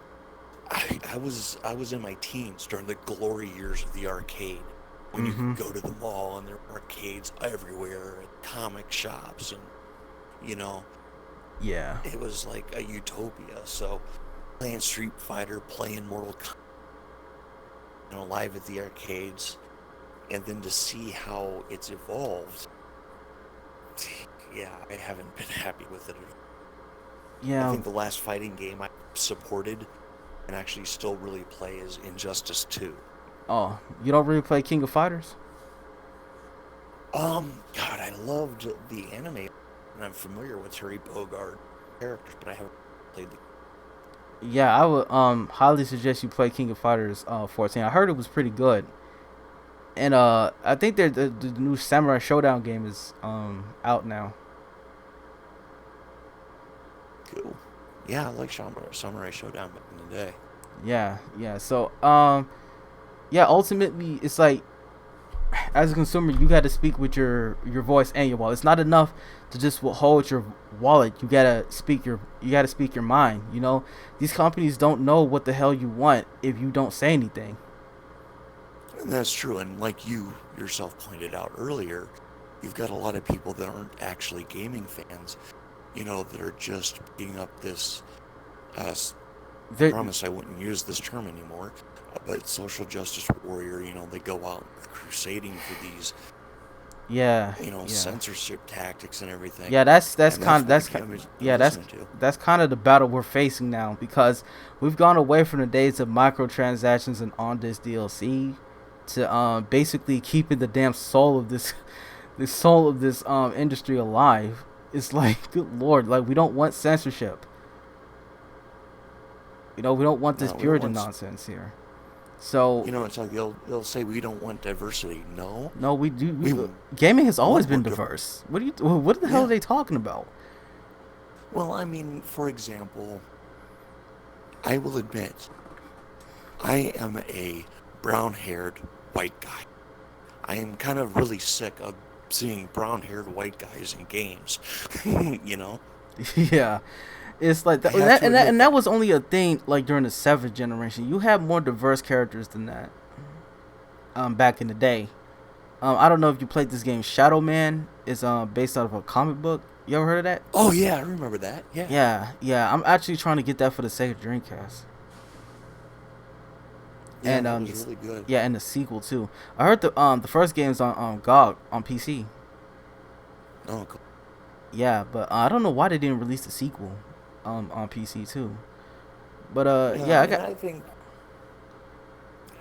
I was in my teens during the glory years of the arcade. When you could Mhm. go to the mall and there were arcades everywhere and comic shops and you know Yeah. it was like a utopia. So playing Street Fighter, playing Mortal Kombat, live at the arcades, and then to see how it's evolved, yeah, I haven't been happy with it at all. I Yeah. think the last fighting game I supported and actually still really play is Injustice 2. Oh, you don't really play King of Fighters? God, I loved the anime, and I'm familiar with Terry Bogard characters, but I haven't played the. Yeah, I would highly suggest you play King of Fighters 14. I heard it was pretty good. And I think the new Samurai Showdown game is out now. Cool. Yeah, I like Samurai Showdown back in the day. Yeah, yeah. So yeah, ultimately it's like as a consumer you got to speak with your voice and your wallet. It's not enough to just hold your wallet. You got to speak your mind, These companies don't know what the hell you want if you don't say anything. And that's true, and like you yourself pointed out earlier, you've got a lot of people that aren't actually gaming fans, that are just beating up this There, Promise I wouldn't use this term anymore, but social justice warrior, they go out crusading for these, yeah, yeah. censorship tactics and everything. Yeah, that's And that's kind of what the gamers are yeah, listening to. that's kind of the battle we're facing now, because we've gone away from the days of microtransactions and on this DLC to basically keeping the damn soul of this the soul of this industry alive. It's like, good lord, like we don't want censorship. We don't want this No, we don't Puritan want. nonsense here. So It's like they'll say we don't want diversity. No, no, we do. we Gaming has always want more been diverse. What do you? What the hell are Yeah. they talking about? Well, I mean, for example, I will admit, I am a brown-haired white guy. I am kind of really sick of seeing brown-haired white guys in games. you know, Yeah, it's like I that, and have that, to and that, admit and that that. was only a thing like during the seventh generation. You had more diverse characters than that. Back in the day. I don't know if you played this game. Shadow Man is based out of a comic book. You ever heard of that? Oh yeah, I remember that. Yeah, Yeah, yeah. I'm actually trying to get that for the Sega Dreamcast. yeah, And that was really good. yeah, and the sequel too. I heard the first game's on GOG on PC. Oh, cool. Yeah, but I don't know why they didn't release the sequel on PC too. But Yeah, yeah, I I mean, got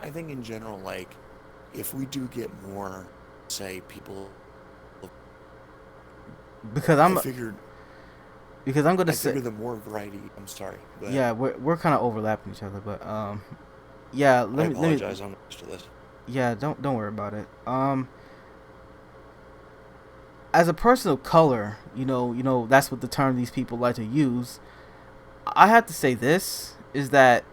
I think in general, like, if we do get more, say, people, because I I'm figured, because I'm gonna I say, figured the more variety. I'm sorry, go ahead. yeah, we're kind of overlapping each other, but yeah, I let me apologize. I'm not used to this. yeah, don't worry about it. As a person of color, that's what the term these people like to use. I have to say this is that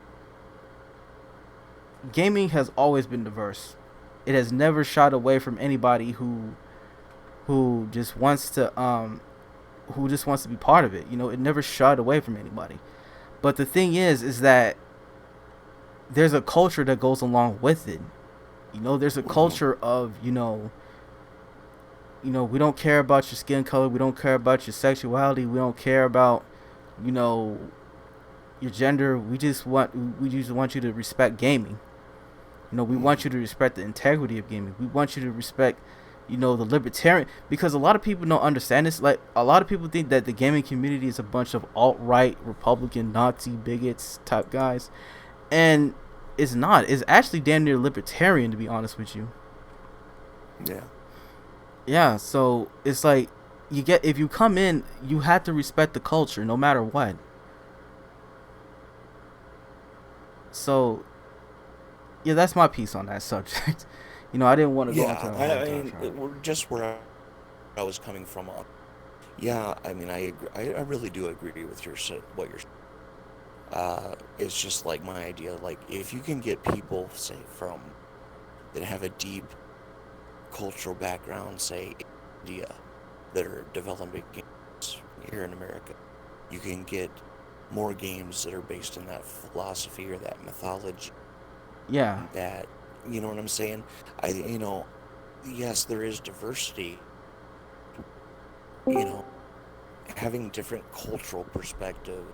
gaming has always been diverse. It has never shied away from anybody who just wants to be part of it. It never shied away from anybody. But the thing is that there's a culture that goes along with it. There's a Hmm. culture of we don't care about your skin color, we don't care about your sexuality, we don't care about you know your gender. We just want you to respect gaming. We want Hmm. you to respect the integrity of gaming. We want you to respect the libertarian, because a lot of people don't understand this. Like, a lot of people think that the gaming community is a bunch of alt-right Republican Nazi bigots type guys, and it's not. It's actually damn near libertarian, to be honest with you. Yeah. Yeah, so it's like, if you come in, you have to respect the culture no matter what. So yeah, that's my piece on that subject. I didn't want to go into Yeah. a whole I mean, diatribe. we're just where I was coming from on. Yeah. I mean, I agree. I really do agree with what you're. It's just like my idea. Like, if you can get people, say, from that have a deep cultural background, say, India, that are developing games here in America, you can get more games that are based in that philosophy or that mythology. Yeah, That, you know what I'm saying? Yes, there is diversity. You know, having different cultural perspective,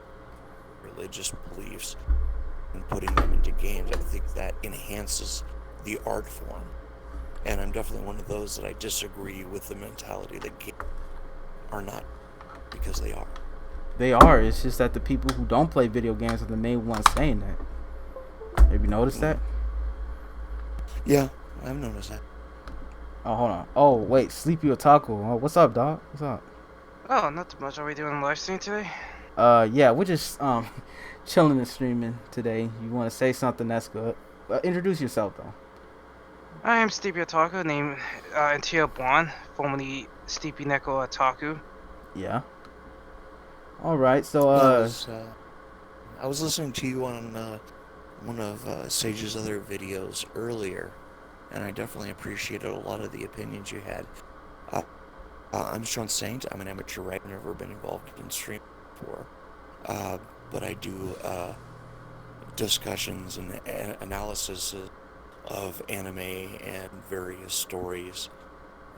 religious beliefs, and putting them into games, I think that enhances the art form. And I'm definitely one of those that I disagree with the mentality that games are not because they are. they are. It's just that the people who don't play video games are the main ones saying that. Have you noticed that? Hmm. Yeah, I've noticed that. Oh, hold on. Oh, wait, Sleepy Otaku. Oh, what's up, dog? What's up? Oh, not too much. Are we doing a live stream today? Yeah, we're just chilling and streaming today. You want to say something? That's good. Introduce yourself though. I am Sleepy Otaku, named Antio Buon, formerly Sleepy Neko Otaku. Yeah. All right. So Yeah, I was listening to you on one of Sage's other videos earlier, and I definitely appreciated a lot of the opinions you had. Uh, I'm Sean Saint. I'm an amateur writer. I've never been involved in streaming before, uh, but I do discussions and analysis of anime and various stories.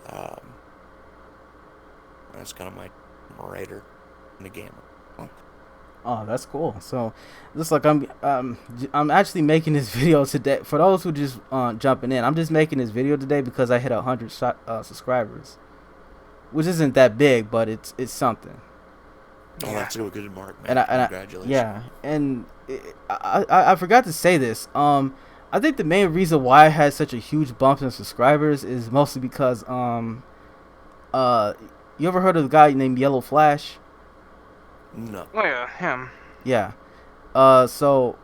Um, that's kind of my writer in the game. Oh, that's cool. So, just like I'm actually making this video today. For those who just jumping in, I'm just making this video today because I hit 100 subscribers, which isn't that big, but it's something. Oh, Yeah. that's a good mark, man. And Congratulations. yeah, and I forgot to say this. I think the main reason why I had such a huge bump in subscribers is mostly because uh, you ever heard of the guy named Yellow Flash? No. Oh yeah, him. Yeah. So,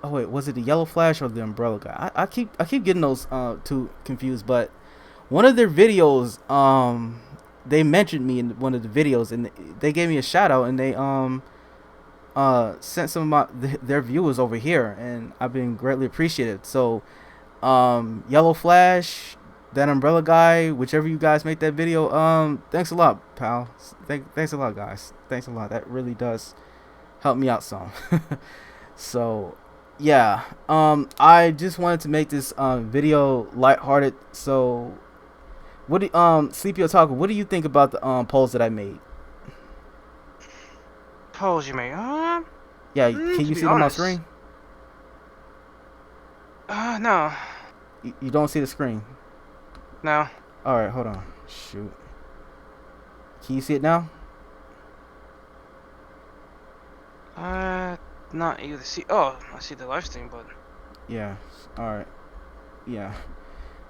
oh wait, was it the Yellow Flash or the Umbrella guy? I keep getting those two confused. But one of their videos, they mentioned me in one of the videos, and they gave me a shout out, and they sent some of their viewers over here, and I've been greatly appreciated. So, Yellow Flash, that Umbrella guy, whichever you guys make that video, thanks a lot, pal. Thanks a lot, guys. Thanks a lot. That really does help me out some. So, yeah, I just wanted to make this video lighthearted. So, what do Sleepy Otaku, what do you think about the polls that I made? Polls you made? Yeah, to can you be see them on honest, screen? No, You don't see the screen. no. All right, hold on. Shoot. Can you see it now? Not able to see. Oh, I see the live stream, but Yeah. All right. Yeah.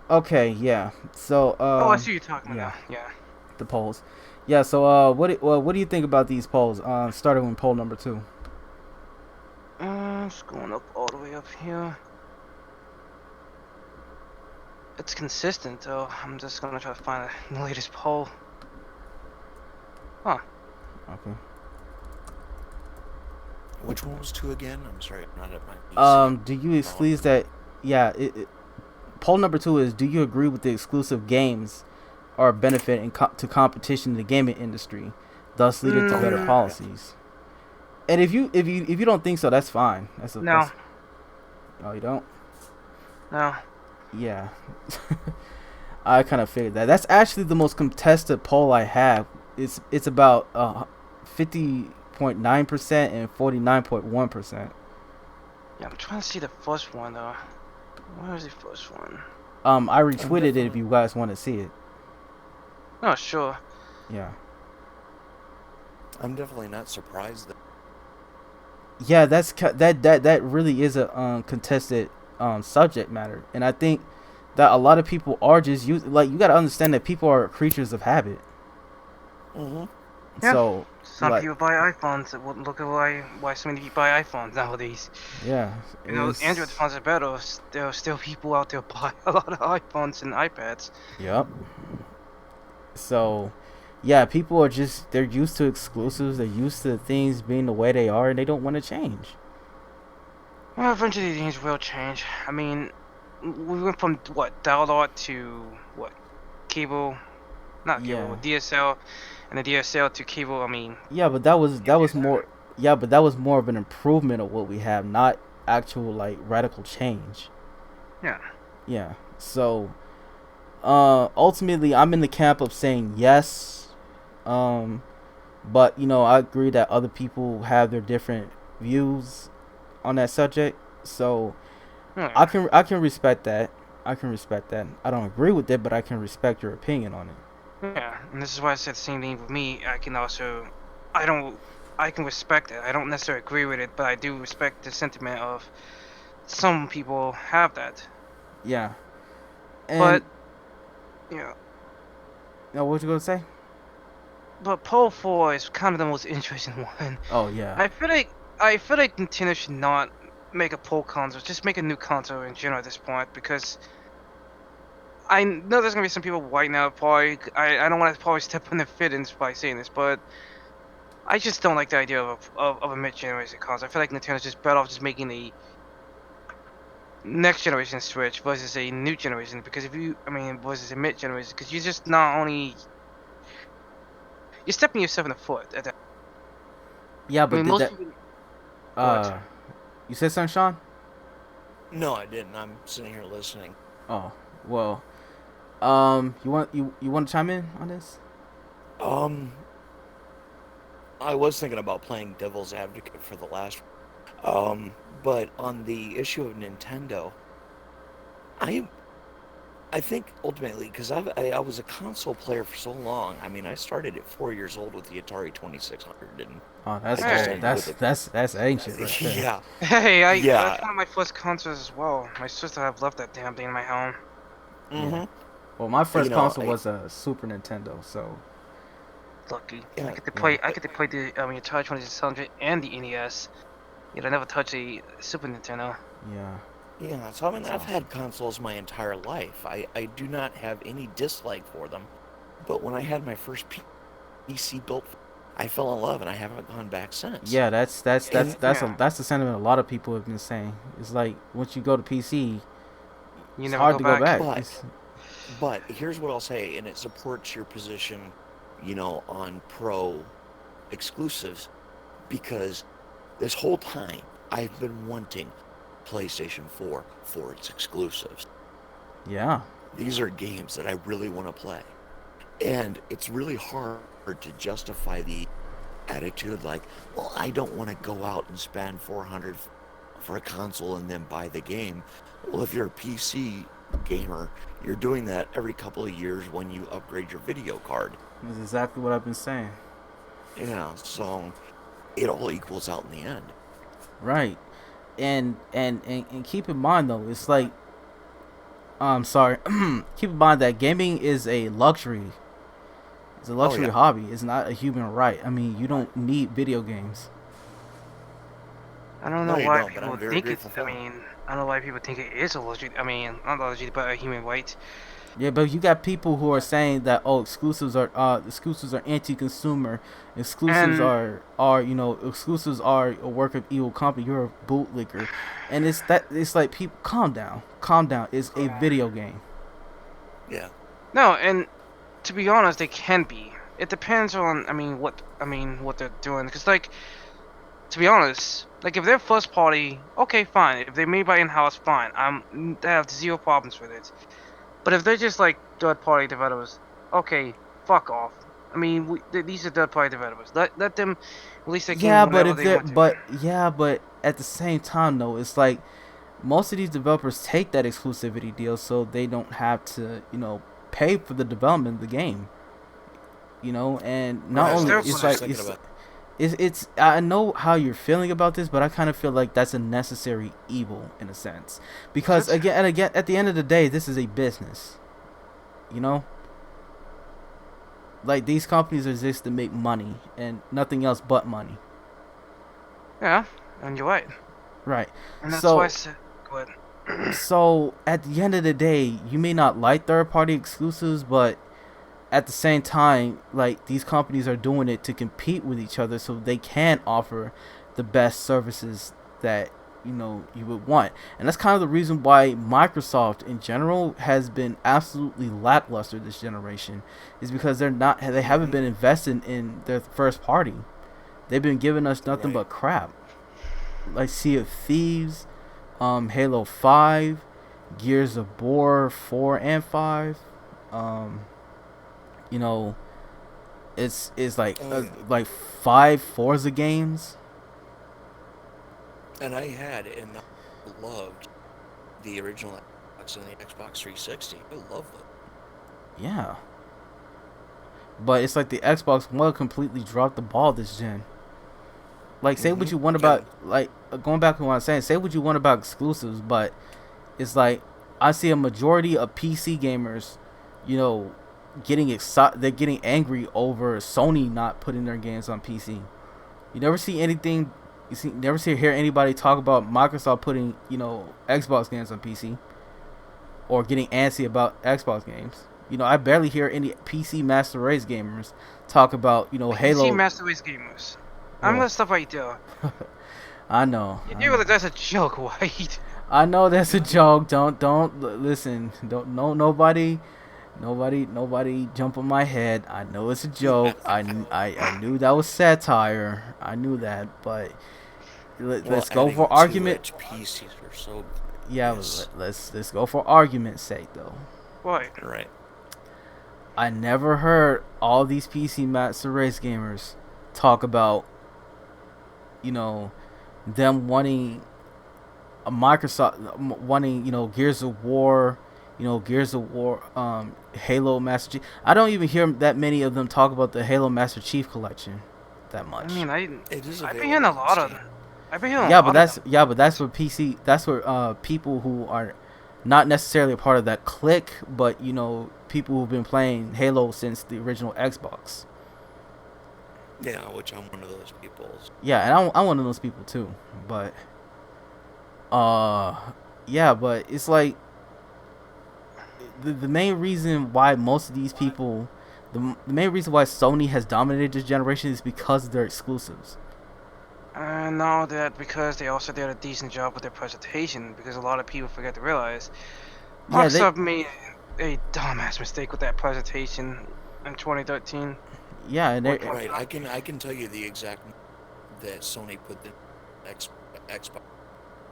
Okay. Yeah. So. oh, I see you talking yeah. about. Yeah. The polls. Yeah. So. What do you think about these polls? Starting with poll number 2. Just going up all the way up here. It's consistent though. I'm just gonna try to find the latest poll. Huh. Okay. Which one was 2 again? I'm sorry, I'm not at my PC. Do you exclude that? Yeah. Poll number 2 is: do you agree with the exclusive games are a benefit to competition in the gaming industry, thus leading to better Mm. policies? And if you don't think so, that's fine. No. Oh, you don't? No. Yeah. I kind of figured that. That's actually the most contested poll I have. It's about 50.9% and 49.1%. Yeah, I'm trying to see the first one though. Where is the first one? I retweeted it if you guys want to see it. Oh, sure. Yeah. I'm definitely not surprised that. Yeah, that really is a contested subject matter, and I think that a lot of people are just you got to understand that people are creatures of habit. Mm-hmm. Yeah. So Some like, people buy iPhones. Look at why so many people buy iPhones nowadays. yeah, You know, it's- Android phones are better. There are still people out there buy a lot of iPhones and iPads. Yep. So, yeah, people are they're used to exclusives. They're used to things being the way they are, and they don't want to change. Well, eventually things will change. I mean, we went from what dial-up to what cable, not cable, Yeah. DSL, and the DSL to cable. I mean, Yeah, but that was more. Yeah, but that was more of an improvement of what we have, not actual like radical change. yeah. Yeah. So, ultimately, I'm in the camp of saying yes. But I agree that other people have their different views on that subject. So Hmm. I can respect that. I can respect that. I don't agree with it, but I can respect your opinion on it. Yeah, and this is why I said the same thing with me. I can respect it. I don't necessarily agree with it, but I do respect the sentiment of some people have that. Yeah. And, But, yeah. what was you gonna say? But Poll 4 is kind of the most interesting one. Oh yeah. I feel like Nintendo should not make a poll console. Just make a new console in general at this point, because I know there's gonna be some people right now probably. I don't want to probably step on their feelings by saying this, but I just don't like the idea of a mid-generation console. I feel like Nintendo's just better off just making a next generation Switch versus a new generation. Because versus a mid-generation, because you just not only you're stepping yourself in the foot at that. Yeah, I but mean, did most that? people. You said something, Sean? No, I didn't. I'm sitting here listening. Oh well. You want to chime in on this? I was thinking about playing devil's advocate for the last, but on the issue of Nintendo, I I think ultimately because I was a console player for so long. I mean, I started at 4 years old with the Atari 2600, and Oh, I that's just Hey. old. ended with it. That's ancient right there. Yeah, Hey, that's yeah. one of my first consoles as well. My sister have left that damn thing in my home. Yeah. Hmm. Well, my You first know, console was a Super Nintendo, so Lucky. I yeah, get to yeah. play. I get to play the Atari 2600 and the NES. Yet I never touched a Super Nintendo. Yeah, yeah. So I mean, that's I've awesome. had consoles my entire life. I do not have any dislike for them. But when I had my first PC built, I fell in love, and I haven't gone back since. Yeah, And Yeah. that's the sentiment a lot of people have been saying. It's like once you go to PC, You it's never hard go to go back. back. but It's here's what I'll say, and it supports your position, on pro exclusives, because this whole time I've been wanting PlayStation 4 for its exclusives. yeah, These are games that I really want to play. And it's really hard to justify the attitude like, well, I don't want to go out and spend 400 for a console and then buy the game. Well, if you're a PC gamer, you're doing that every couple of years when you upgrade your video card. that's exactly what I've been saying. Yeah, so it all equals out in the end. Right, and keep in mind though, it's like sorry, keep in mind that gaming is a luxury. It's a Oh luxury yeah. hobby. It's not a human right. I mean, you don't need video games. I don't No, know you why don't, but people I'm very think it's. grateful I for them. mean, I don't know why people think it is a legit. I mean, not a legit, but a human right. Yeah, but you got people who are saying that exclusives are anti-consumer, And exclusives are a work of evil company. You're a bootlicker, and it's like people calm down. It's a video game. Yeah. no, and to be honest, they can be. It depends on. What they're doing. Because to be honest, like if they're first party, okay, fine. If they're made by in-house, fine. I have zero problems with it. But if they're just like third-party developers, okay, fuck off. I mean, these are third-party developers. Let them release their game Yeah, but whenever if they they're want to. but yeah, but at the same time though, it's like most of these developers take that exclusivity deal so they don't have to pay for the development of the game. And not That's Right. I only their was it's just like plan. thinking about. it's I know how you're feeling about this, but I kind of feel like that's a necessary evil in a sense, because That's again at the end of the day, this is a business. You know, like these companies exist to make money and nothing else but money, yeah, and you're right. right? And that's why I So said, go ahead. so at the end of the day, you may not like third party exclusives, but at the same time, like these companies are doing it to compete with each other so they can offer the best services that you would want. And that's kind of the reason why Microsoft in general has been absolutely lackluster this generation, is because they haven't Hmm. been investing in their first party. They've been giving us nothing Right. but crap, like Sea of Thieves, Halo 5, Gears of War 4 and 5. um you know it's Oh yeah. like 5 Forza games. And I had and I loved the original Xbox and the Xbox 360. I love them. Yeah, but it's like the Xbox One completely dropped the ball this gen. Like, say what Hmm. you want about, And like, going back to what I'm saying, say what you want about exclusives, but it's like I see a majority of PC gamers, you know, getting excited. They're getting angry over Sony not putting their games on PC. You never see anything. Never see or hear anybody talk about Microsoft putting Xbox games on PC, or getting antsy about Xbox games. I barely hear any PC Master Race gamers talk about PC Halo. Master Race gamers. I'm Well, gonna stop right there. I know, You I do know. realize that's a joke, right? I know that's a joke. Don't listen. Don't no nobody jump on my head. I know it's a joke. I knew that was satire. I knew that, but well, let's go adding for to argument. it, PCs are so. Yeah, Yes. let's go for argument's sake though. Right. Right. I never heard all these PC Master Race gamers talk about, you know, them wanting a Microsoft wanting, Gears of War, Halo Master Chief. I don't even hear that many of them talk about the Halo Master Chief collection that much. I mean, It is I've been available hearing a on lot of Steam. them. I've been hearing a Yeah, lot but of them. that's where PC. That's where people who are not necessarily a part of that clique, but people who've been playing Halo since the original Xbox. Yeah, which I'm one of those people. Yeah, and I'm one of those people too. But uh, yeah, but it's like the main reason why most of these people, the main reason why Sony has dominated this generation is because of their exclusives. No, that because they also did a decent job with their presentation. Because a lot of people forget to realize Yeah, they Microsoft made a dumbass mistake with that presentation in 2013. yeah, and they Right, I can tell you the exact that Sony put the Xbox.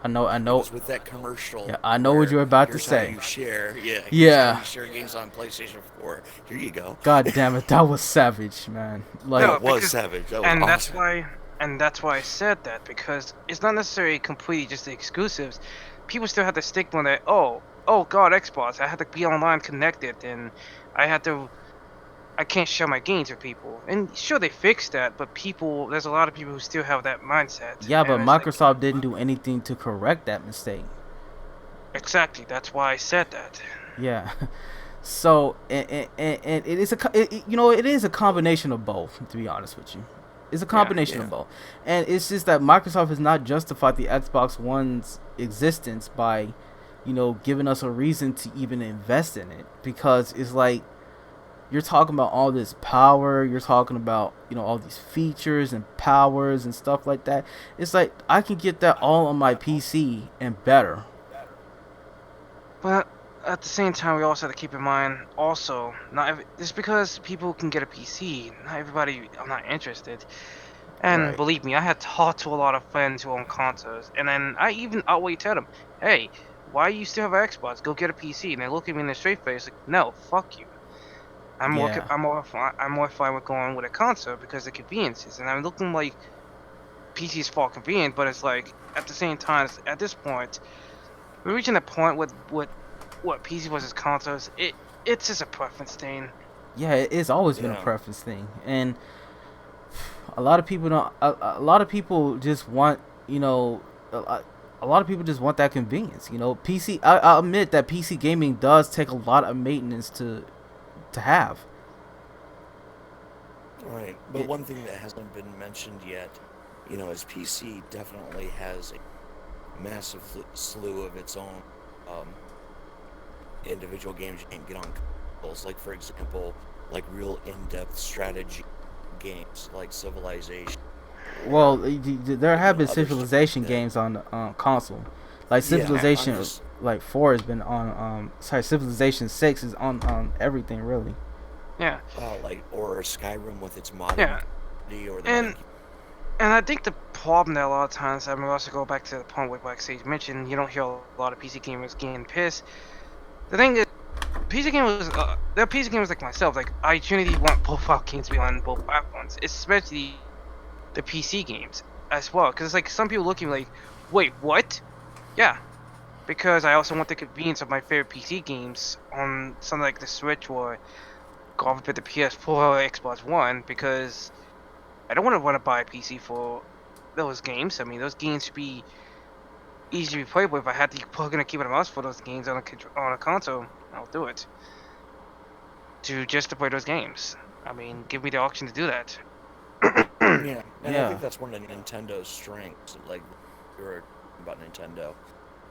I It know. was with that commercial. Yeah, I know what where you're about to here's say. How you share, yeah. Here's Yeah. How you share games on PlayStation 4. Here you go. God damn it, that was savage, man. Like, No, That was because- savage. That was And awesome. that's why I said that, because it's not necessarily completely just the exclusives. People still have the stigma that oh god, Xbox, I had to be online connected and I can't share my games with people. And sure, they fixed that, but there's a lot of people who still have that mindset. yeah, but And it's like, Microsoft didn't do anything to correct that mistake. exactly, that's why I said that. Yeah. So, and it is it is a combination of both, to be honest with you. It's a combination yeah. of both. And it's just that Microsoft has not justified the Xbox One's existence by, giving us a reason to even invest in it. Because it's like, you're talking about all this power, you're talking about, all these features and powers and stuff like that. It's like, I can get that all on my PC and better. But at the same time, we also have to keep in mind, also, just because people can get a PC, not everybody are not interested. And Right. believe me, I had talked to a lot of friends who own consoles, and then I even outright tell them, "Hey, why you still have an Xbox? Go get a PC." And they look at me in the straight face like, "No, fuck you. Yeah. I'm more fine with going with a console because of the conveniences." And I'm looking like PC's far convenient, but it's like at the same time, at this point, we're reaching a point with what PC versus consoles. It's just a preference thing. Yeah, it's always been a Yeah. preference thing, and a lot of people don't. A lot of people just want, a lot of people just want that convenience. PC. I admit that PC gaming does take a lot of maintenance to have. Right. But It- one thing that hasn't been mentioned yet, is PC definitely has a massive slew of its own individual games you can get on consoles. Like, for example, like real in-depth strategy games like Civilization. Well, there have been other stuff Civilization like that. games on console, like Yeah, I'm Civilization, just- like 4 has been on. Civilization 6 is on everything really. Yeah, Or Skyrim with its modern Yeah. community, or the And- modern- and I think the problem that a lot of times, I mean, we also go back to the point where, like Sage mentioned, you don't hear a lot of PC gamers getting pissed. The thing is, PC gamers, there are PC gamers like myself, like, I genuinely want both our games to be on both platforms, especially the PC games as well. Because it's like, some people look at me like, wait, what? Yeah, because I also want the convenience of my favorite PC games on something like the Switch or God forbid the PS4 or Xbox One, because I don't want to buy a PC for those games. I mean, those games should be easy to be played with. If I had to plug in a keyboard and mouse for those games on a console, I'll do it. To play those games. I mean, give me the option to do that. Yeah, and Yeah. I think that's one of Nintendo's strengths. Like, we were about Nintendo,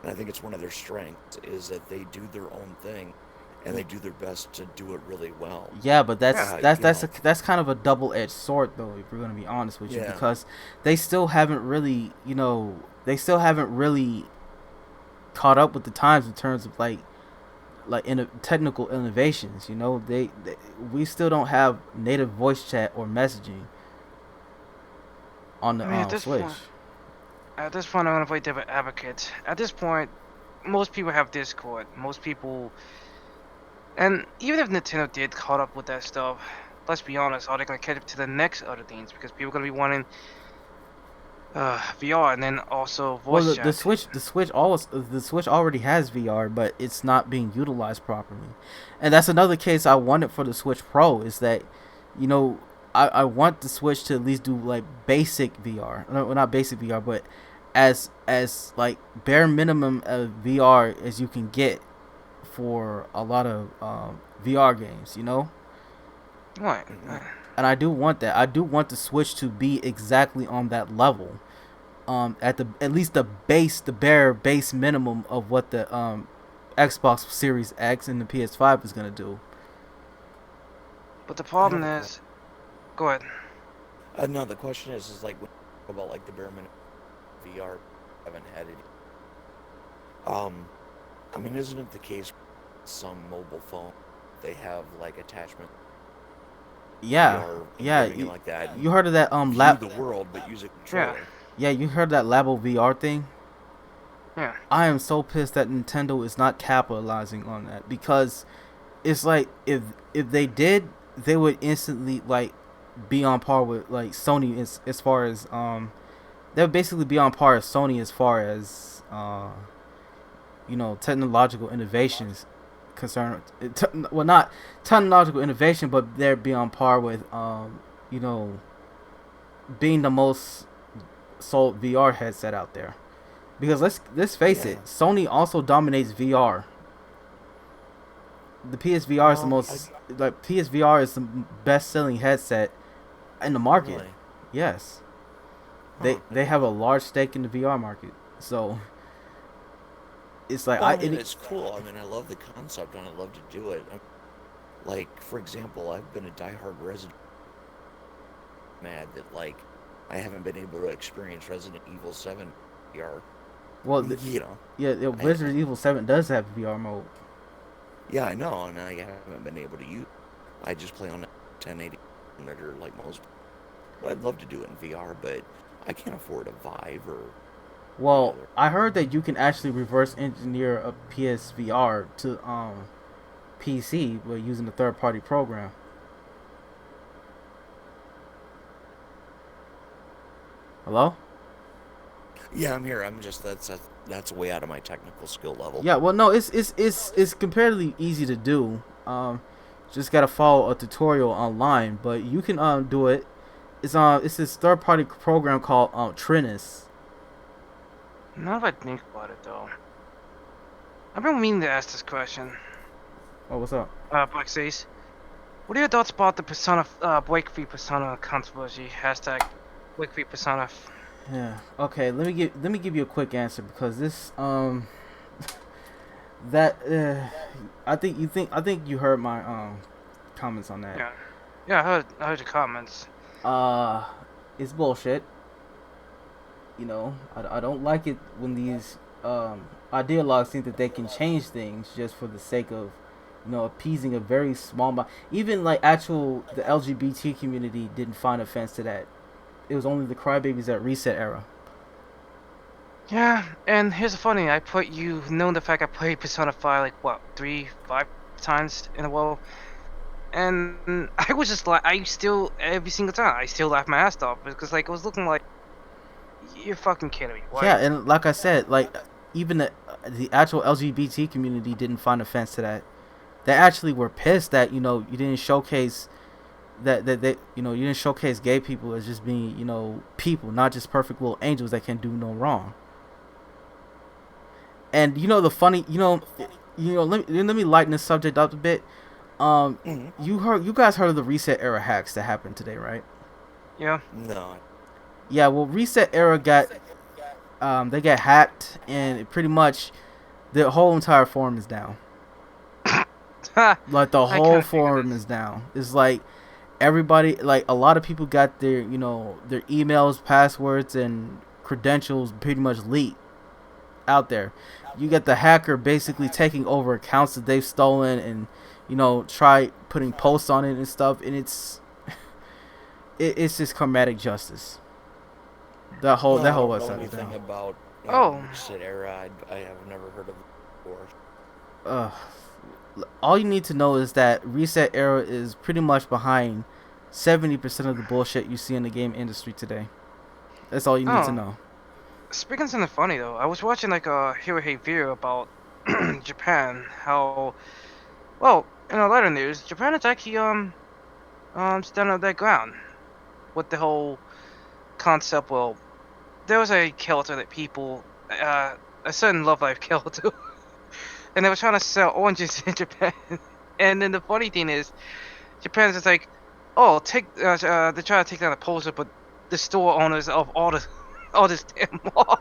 and I think it's one of their strengths is that they do their own thing, and they do their best to do it really well. Yeah, but Yeah, that's kind of a double-edged sword, though. If we're gonna be honest with you, Yeah. because they still haven't really, caught up with the times in terms of like technical innovations. We still don't have native voice chat or messaging on the I mean, at this Switch. point- At this point, I'm gonna play devil advocate. At this point, most people have Discord. Most people, and even if Nintendo did caught up with that stuff, let's be honest, are they gonna catch up to the next other things? Because people are gonna be wanting VR and then also Well, voice chat. the Switch already has VR, but it's not being utilized properly, and that's another case I wanted for the Switch Pro is that, you know, I want the Switch to at least do like basic VR, no, well, not basic VR, but as like bare minimum of VR as you can get for a lot of VR games, you know. Right. And I do want that. I do want the Switch to be exactly on that level. At least the bare base minimum of what the Xbox Series X and the PS5 is gonna do. But the problem I have a is, go ahead. No, the question is like when you talk about like the bare minimum VR, haven't had it. I mean, isn't it the case some mobile phone they have like attachment Yeah, VR and yeah. everything like that? You heard of that View lab? the world, but use a controller. Yeah, you heard that Labo VR thing. Yeah. I am so pissed that Nintendo is not capitalizing on that, because it's like if they did, they would instantly like be on par with like Sony as far as they would basically be on par with Sony as far as you know, technological innovations concerned. Well, not technological innovation, but they'd be on par with you know, being the most sold VR headset out there. Because let's face it, Sony also dominates VR. The PSVR is the most like PSVR is the best selling headset in the market. Really? Yes, Huh. they have a large stake in the VR market. So it's like Well, I mean, it's cool. I mean, I love the concept and I love to do it. Like, for example, I've been a diehard Resident mad that like I haven't been able to experience Resident Evil 7 VR. well, You know. yeah, Resident Evil 7 does have VR mode. Yeah, I know, and I haven't been able to use. I just play on a 1080 monitor like most. Well, I'd love to do it in VR, but I can't afford a Vive or. Well, I heard that you can actually reverse engineer a PSVR to PC by using a third party program. Hello? Yeah, I'm here. I'm just that's way out of my technical skill level. Yeah, well, no, it's comparatively easy to do. Just gotta follow a tutorial online, but you can do it. It's this third party program called Trinus. Now that I think about it, though, I've been meaning to ask this question. Oh, what's up? Black Says, what are your thoughts about the Persona, Break Free Persona controversy? Hashtag Break Free Persona. Yeah. Okay. Let me give you a quick answer, because this that I think you heard my comments on that. Yeah. Yeah, I heard your comments. It's bullshit. You know, I don't like it when these ideologues think that they can change things just for the sake of, you know, appeasing a very small even like the LGBT community didn't find offense to that. It was only the crybabies at Reset Era. Yeah, and here's the funny, you know the fact I played Persona 5 like what, 5 times in a row? And I was just like, every single time, I still laughed my ass off, because like, it was looking like, you're fucking kidding me. Why? Yeah, and like I said, like even the actual LGBT community didn't find offense to that. They actually were pissed that, you know, you didn't showcase that they, you know, you didn't showcase gay people as just being, you know, people, not just perfect little angels that can do no wrong. And you know the funny, let me lighten this subject up a bit. You guys heard of the Reset Era hacks that happened today, right? Yeah. No. Yeah, well, Reset Era got hacked, and pretty much the whole entire forum is down. Like the whole forum is down. It's like everybody, like a lot of people got their, you know, their emails, passwords, and credentials pretty much leaked out there. You get the hacker basically taking over accounts that they've stolen, and, you know, try putting posts on it and stuff, and it's just karmatic justice. That whole website is down. About Reset Era, I have never heard of it before. All you need to know is that Reset Era is pretty much behind 70% of the bullshit you see in the game industry today. That's all you need to Oh, know. speaking of something funny though, I was watching like a Hero Hate video about Japan. How well, in a lighter news, Japan is actually standing on their ground with the whole concept. Well, there was a character that people, a certain Love Life character, and they were trying to sell oranges in Japan. And then the funny thing is, Japan's just like, oh, they try to take down the poster, but the store owners of all this damn mall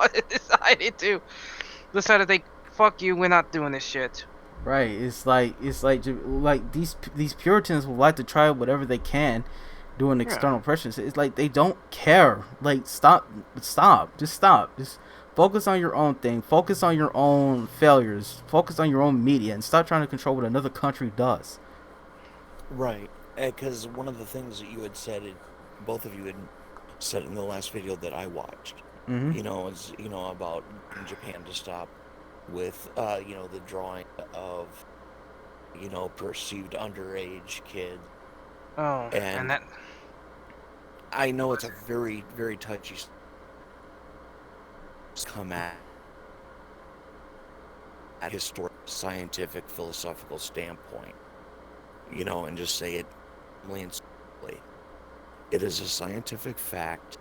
decided they, fuck you, we're not doing this shit. Right? Like these Puritans would like to try whatever they can, doing Yeah. external pressures. It's like they don't care. Like just stop. Just focus on your own thing. Focus on your own failures. Focus on your own media, and stop trying to control what another country does. Right. Because one of the things that you had said, both of you had said in the last video that I watched, Mm-hmm. is, about Japan to stop with, the drawing of, perceived underage kids. Oh, and And that, I know it's a very, very touchy come at historic, scientific, philosophical standpoint, and just say it plainly and simply. It is a scientific fact,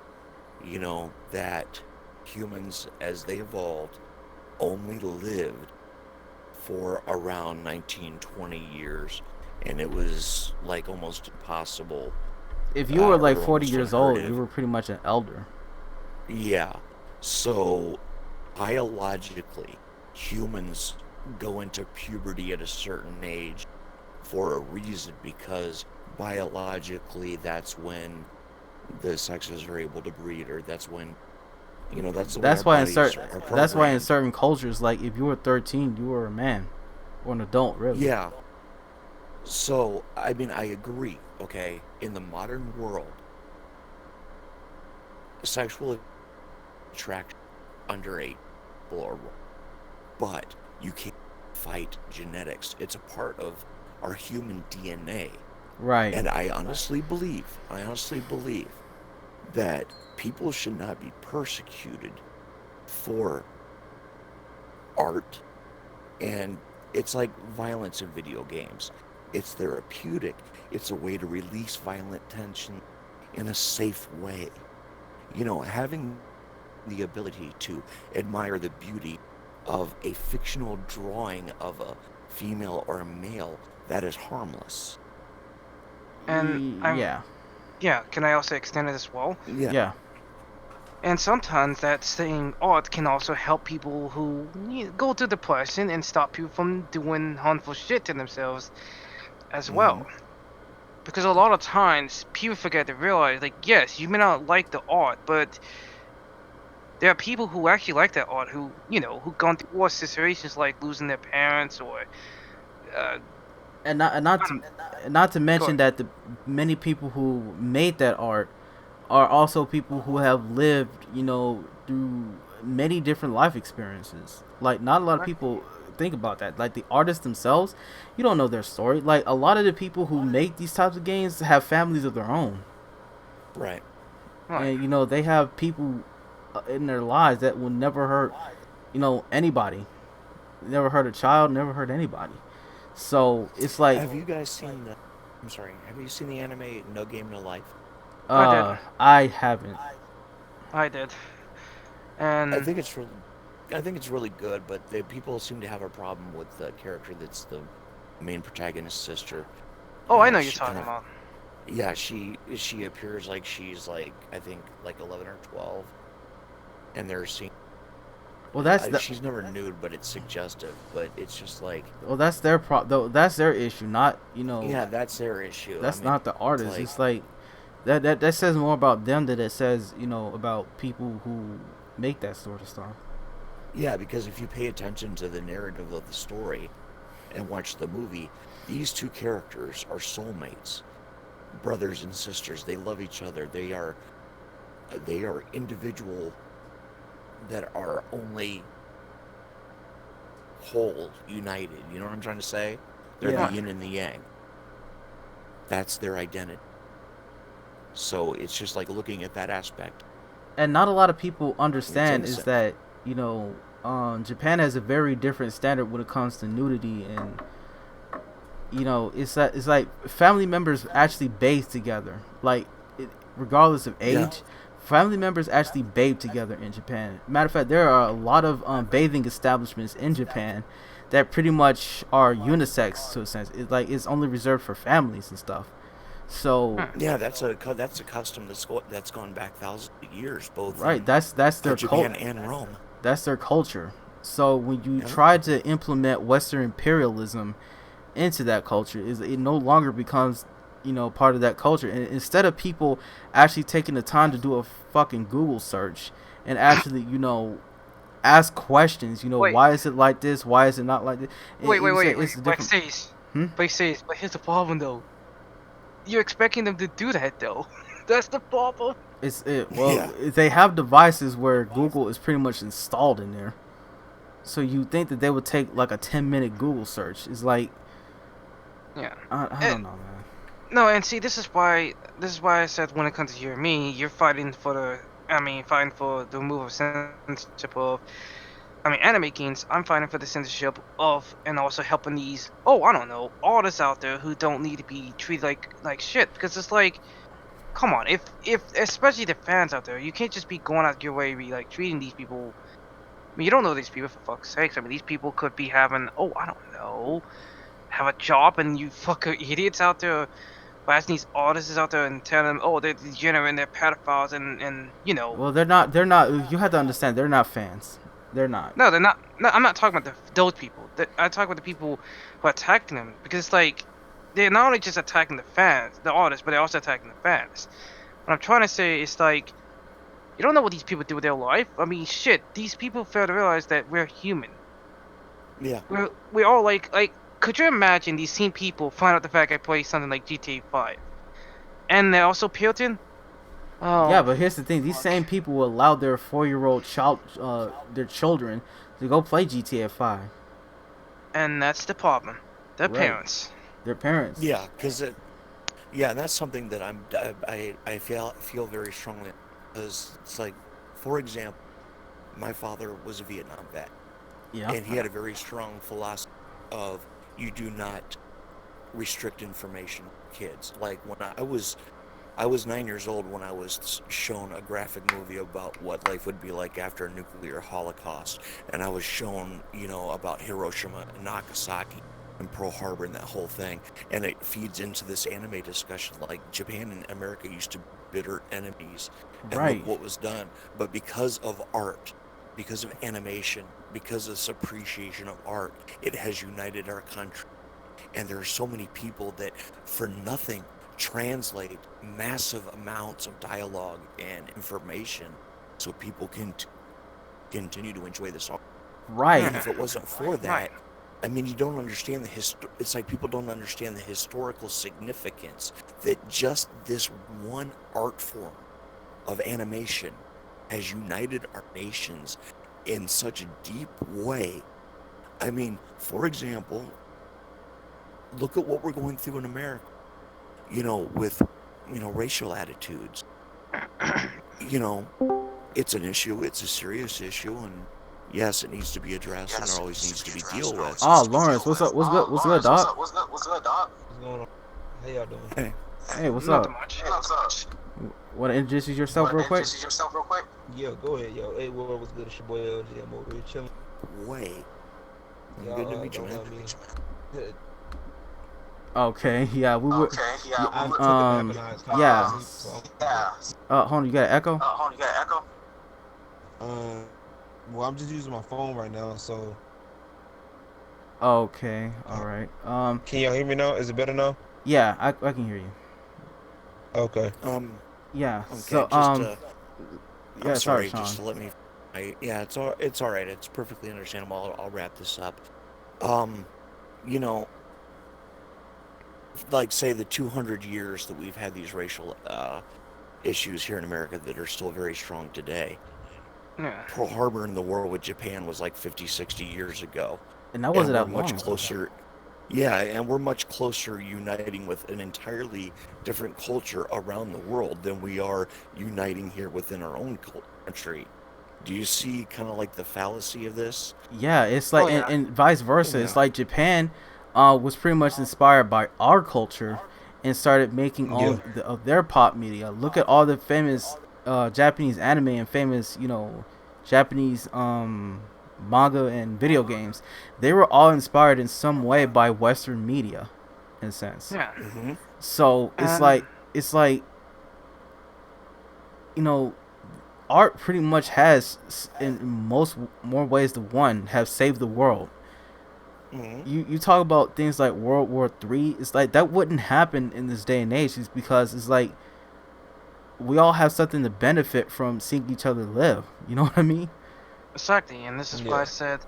that humans, as they evolved, only lived for around 19, 20 years. And it was like almost impossible, If you were like or 40 almost years unheard old, you of. were pretty much an elder. Yeah. So, biologically, humans go into puberty at a certain age for a reason, because biologically that's when the sexes are able to breed, or that's when, that's the way our That's why in bodies certain are that's why in programmed. certain cultures, like if you were 13, you were a man or an adult, really. Yeah. So, I mean, I agree, okay? In the modern world, sexual attraction under 8 people are wrong. But you can't fight genetics. It's a part of our human DNA. Right. And I honestly believe that people should not be persecuted for art. And it's like violence in video games. It's therapeutic. It's a way to release violent tension in a safe way. Having the ability to admire the beauty of a fictional drawing of a female or a male that is harmless. and I'm, Yeah. yeah, can I also extend it as well? Yeah. Yeah. And sometimes that same art can also help people who go through depression and stop people from doing harmful shit to themselves as well. Hmm. Because a lot of times people forget to realize, like, yes, you may not like the art, but there are people who actually like that art who, who gone through worse situations like losing their parents or, uh, And I don't- not to go mention ahead. that the many people who made that art are also people who have lived, through many different life experiences. Like not a lot of people think about that. Like the artists themselves, you don't know their story. Like a lot of the people who make these types of games have families of their own, Right. Right. and they have people in their lives that will never hurt, anybody. Never hurt a child, never hurt anybody. So it's like, Have you guys seen the? I'm sorry. Have you seen the anime No Game No Life? I did. I haven't. I did. I And, think it's really, I think it's really good, but people seem to have a problem with the character that's the main protagonist's sister. oh, I know you're She kind talking of, about. yeah, she appears like she's like, I think like 11 or 12, and they're seeing. Well, that's She's never nude, but it's suggestive. But it's just like, that's their though. That's their issue, not yeah, that's their issue. That's I mean, not the artist. like, It's like that says more about them than it says about people who make that sort of stuff. yeah, because if you pay attention to the narrative of the story and watch the movie, these two characters are soulmates, brothers and sisters. They love each other. They are individual that are only whole, united. You know what I'm trying to say? They're Yeah. the yin and the yang. That's their identity. So it's just like looking at that aspect. And not a lot of people It's understand is innocent. that you know Japan has a very different standard when it comes to nudity, and it's like family members actually bathe together, like regardless of Yeah. age. Family members actually bathe together in Japan. Matter of fact, there are a lot of bathing establishments in Japan that pretty much are unisex to a sense. It's only reserved for families and stuff. So Hmm. Yeah, that's a custom that's gone back thousands of years, both right, in that's their Japan and Rome. that's their culture. So when you Yeah. try to implement Western imperialism into that culture, is it no longer becomes part of that culture. And instead of people actually taking the time to do a fucking Google search and actually ask questions, Wait, why is it like this, why is it not like this, wait, and wait, you say wait, wait. it's a But different. says, Hmm? but here's the problem though. You're expecting them to do that though. That's the problem. Well, Yeah. they have devices where Google is pretty much installed in there, so you think that they would take like a 10-minute Google search. It's like Yeah. I Eh, don't know, man. No, and see, this is why I said when it comes to you and me, you're fighting for fighting for the removal of censorship of, anime games. I'm fighting for the censorship of, and also helping these, I don't know, artists out there who don't need to be treated like shit. Because it's like, come on, if especially the fans out there, you can't just be going out your way, be like treating these people. You don't know these people for fuck's sakes. These people could be having, I don't know, have a job, and you fucking idiots out there blasting these artists out there and telling them, they're degenerate and they're pedophiles and Well, they're not. You have to understand, they're not fans. They're not. no, they're not. No, I'm not talking about those people. I talk about the people who are attacking them, because it's like they're not only just attacking the fans, the artists, but they're also attacking the fans. What I'm trying to say is like, you don't know what these people do with their life. Shit, these people fail to realize that we're human. Yeah. We're all like. Could you imagine these same people find out the fact I play something like GTA 5, and they're also Puritan? Yeah, Oh, but here's the thing: these same people will allow their 4-year-old child, their children, to go play GTA 5. and that's the problem. Their Right. parents. Their parents. Yeah, yeah, and that's something that I feel very strongly, because it's like, for example, my father was a Vietnam vet, Yeah. and he had a very strong philosophy of, you do not restrict information to kids. Like when I was 9 years old when I was shown a graphic movie about what life would be like after a nuclear holocaust, and I was shown, about Hiroshima and Nagasaki and Pearl Harbor and that whole thing, and it feeds into this anime discussion like Japan and America used to be bitter enemies, and look Right. what was done. But because of art, because of animation, because of this appreciation of art, it has united our country. And there are so many people that, for nothing, translate massive amounts of dialogue and information so people can continue to enjoy this art. Right. And if it wasn't for Right. that, you don't understand it's like people don't understand the historical significance that just this one art form of animation has united our nations in such a deep way. For example, look at what we're going through in America, with, racial attitudes. You know, it's an issue, it's a serious issue, and yes, it needs to be addressed, and there always needs to be dealt with. Oh, Lawrence, what's up? What's good, dog? What's good, dog? What's going on? How y'all doing? Hey, Hey, what's Not too up? much. Hey, what's up? Want to introduce yourself real quick? Introduce yourself real quick? Yeah, go ahead, yo. Hey, what's good? It's your boy LG. I'm over here chilling. way. Y'all, Good to meet you, don't man. know me. Okay. Yeah, we were. Okay, yeah. I we- took Yeah. so, yeah. Hold on, you got an echo? Hold on, you got an echo? Well, I'm just using my phone right now, so Okay. All right. can y'all hear me now? Is it better now? Yeah, I can hear you. Okay. Yeah. Okay, So I'm yeah, sorry, sorry, just Sean. to let me. Yeah, it's all right. It's perfectly understandable. I'll wrap this up. You know, like say the 200 years that we've had these racial issues here in America that are still very strong today. Yeah. Pearl Harbor in the war with Japan was like 50, 60 years ago. And that wasn't we're that long much ago. closer. Yeah, and we're much closer uniting with an entirely different culture around the world than we are uniting here within our own country. Do you see kind of like the fallacy of this? Yeah, it's Oh like, yeah. and vice versa. It's Yeah. like Japan was pretty much inspired by our culture and started making all Yeah. of their pop media. Look at all the famous Japanese anime and famous, Japanese manga and video games. They were all inspired in some way by Western media, in a sense. Yeah. Hmm. So And it's like, you know, art pretty much has, in most more ways than one, have saved the world. Hmm. You talk about things like World War III. It's like that wouldn't happen in this day and age. It's because it's like we all have something to benefit from seeing each other live. You know what I mean? exactly, and this is why I Yeah. said,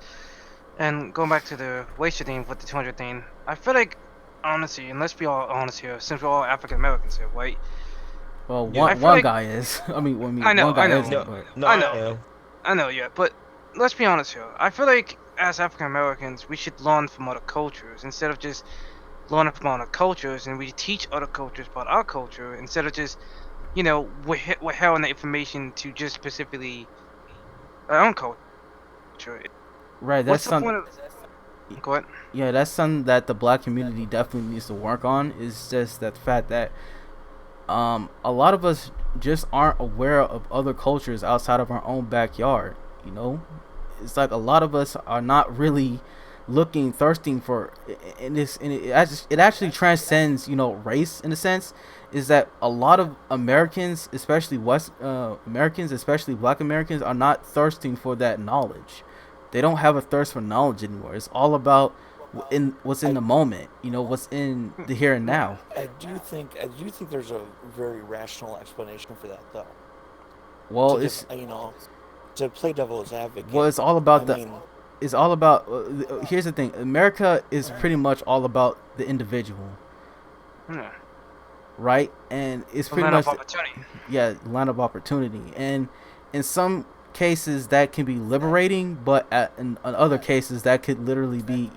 and going back to the wager thing with the 200 thing, I feel like, honestly, and let's be all honest here, since we're all African Americans here, right? Well, Yeah. I one feel one like, guy is. I know, one guy I know. isn't. No, But no, I I know. am. I know, yeah, but let's be honest here. I feel like as African Americans, we should learn from other cultures instead of just learning from other cultures, and we teach other cultures about our culture instead of just, we're having the information to just specifically our own culture. right, What's the point of? Go ahead. yeah, that's something that the black community definitely needs to work on. Is just that fact that a lot of us just aren't aware of other cultures outside of our own backyard. You know, it's like a lot of us are not really looking, thirsting for, and it actually transcends, race in a sense. Is that a lot of Americans, especially West Americans, especially Black Americans, are not thirsting for that knowledge. They don't have a thirst for knowledge anymore. It's all about in what's in I the moment. What's in the here and now. I do think there's a very rational explanation for that, though. Well, To it's to play devil's well, advocate, it's all I about the. mean, It's all about. Here's the thing. America is pretty much all about the individual, Yeah. right? And it's The pretty land much of opportunity. yeah, land of opportunity. And in some cases that can be liberating, but in other cases that could literally be,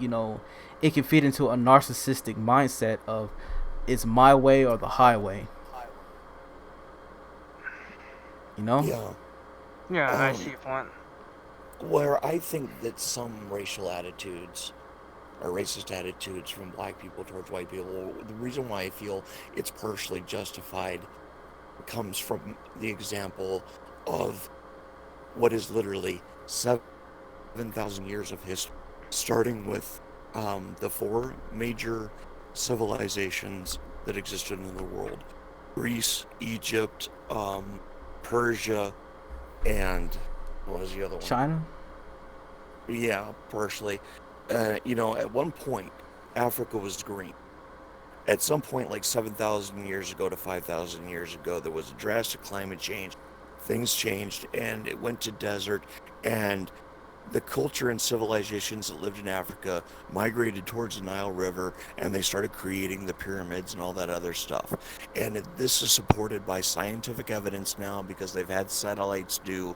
it can feed into a narcissistic mindset of it's my way or the highway. You know? yeah. Yeah, I see Um, your point. where I think that some racial attitudes or racist attitudes from black people towards white people, the reason why I feel it's partially justified comes from the example of what is literally 7,000 years of history, starting with the four major civilizations that existed in the world: Greece, Egypt, Persia, and what was the other one? China? Yeah, partially. At one point, Africa was green. At some point, like 7,000 years ago to 5,000 years ago, there was a drastic climate change. Things changed, and it went to desert, and the culture and civilizations that lived in Africa migrated towards the Nile River, and they started creating the pyramids and all that other stuff. And this is supported by scientific evidence now because they've had satellites do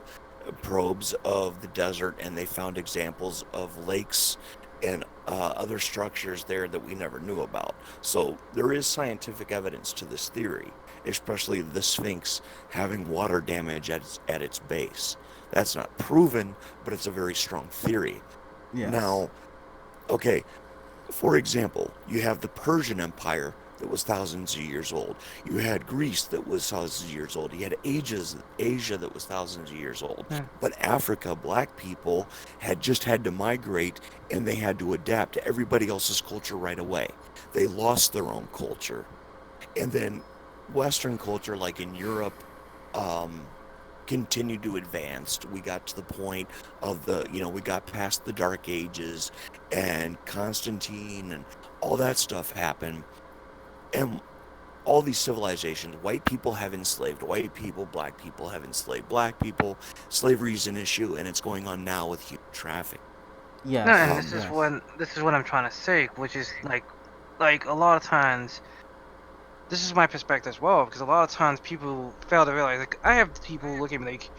probes of the desert, and they found examples of lakes and other structures there that we never knew about. So there is scientific evidence to this theory, especially the Sphinx having water damage at its base. That's not proven, but it's a very strong theory. Yes. Now, okay, for example, you have the Persian Empire that was thousands of years old. You had Greece that was thousands of years old. You had Asia that was thousands of years old. Yeah. But Africa, black people had just had to migrate, and they had to adapt to everybody else's culture right away. They lost their own culture. And then Western culture, like in Europe, um, continued to advance. We got to the point of we got past the Dark Ages, and Constantine and all that stuff happened. And all these civilizations, white people have enslaved white people, black people have enslaved black people. Slavery is an issue, and it's going on now with human trafficking. No, Yes. and Um, this is what I'm trying to say, which is like a lot of times, this is my perspective as well, because a lot of times people fail to realize. Like I have people look at me like,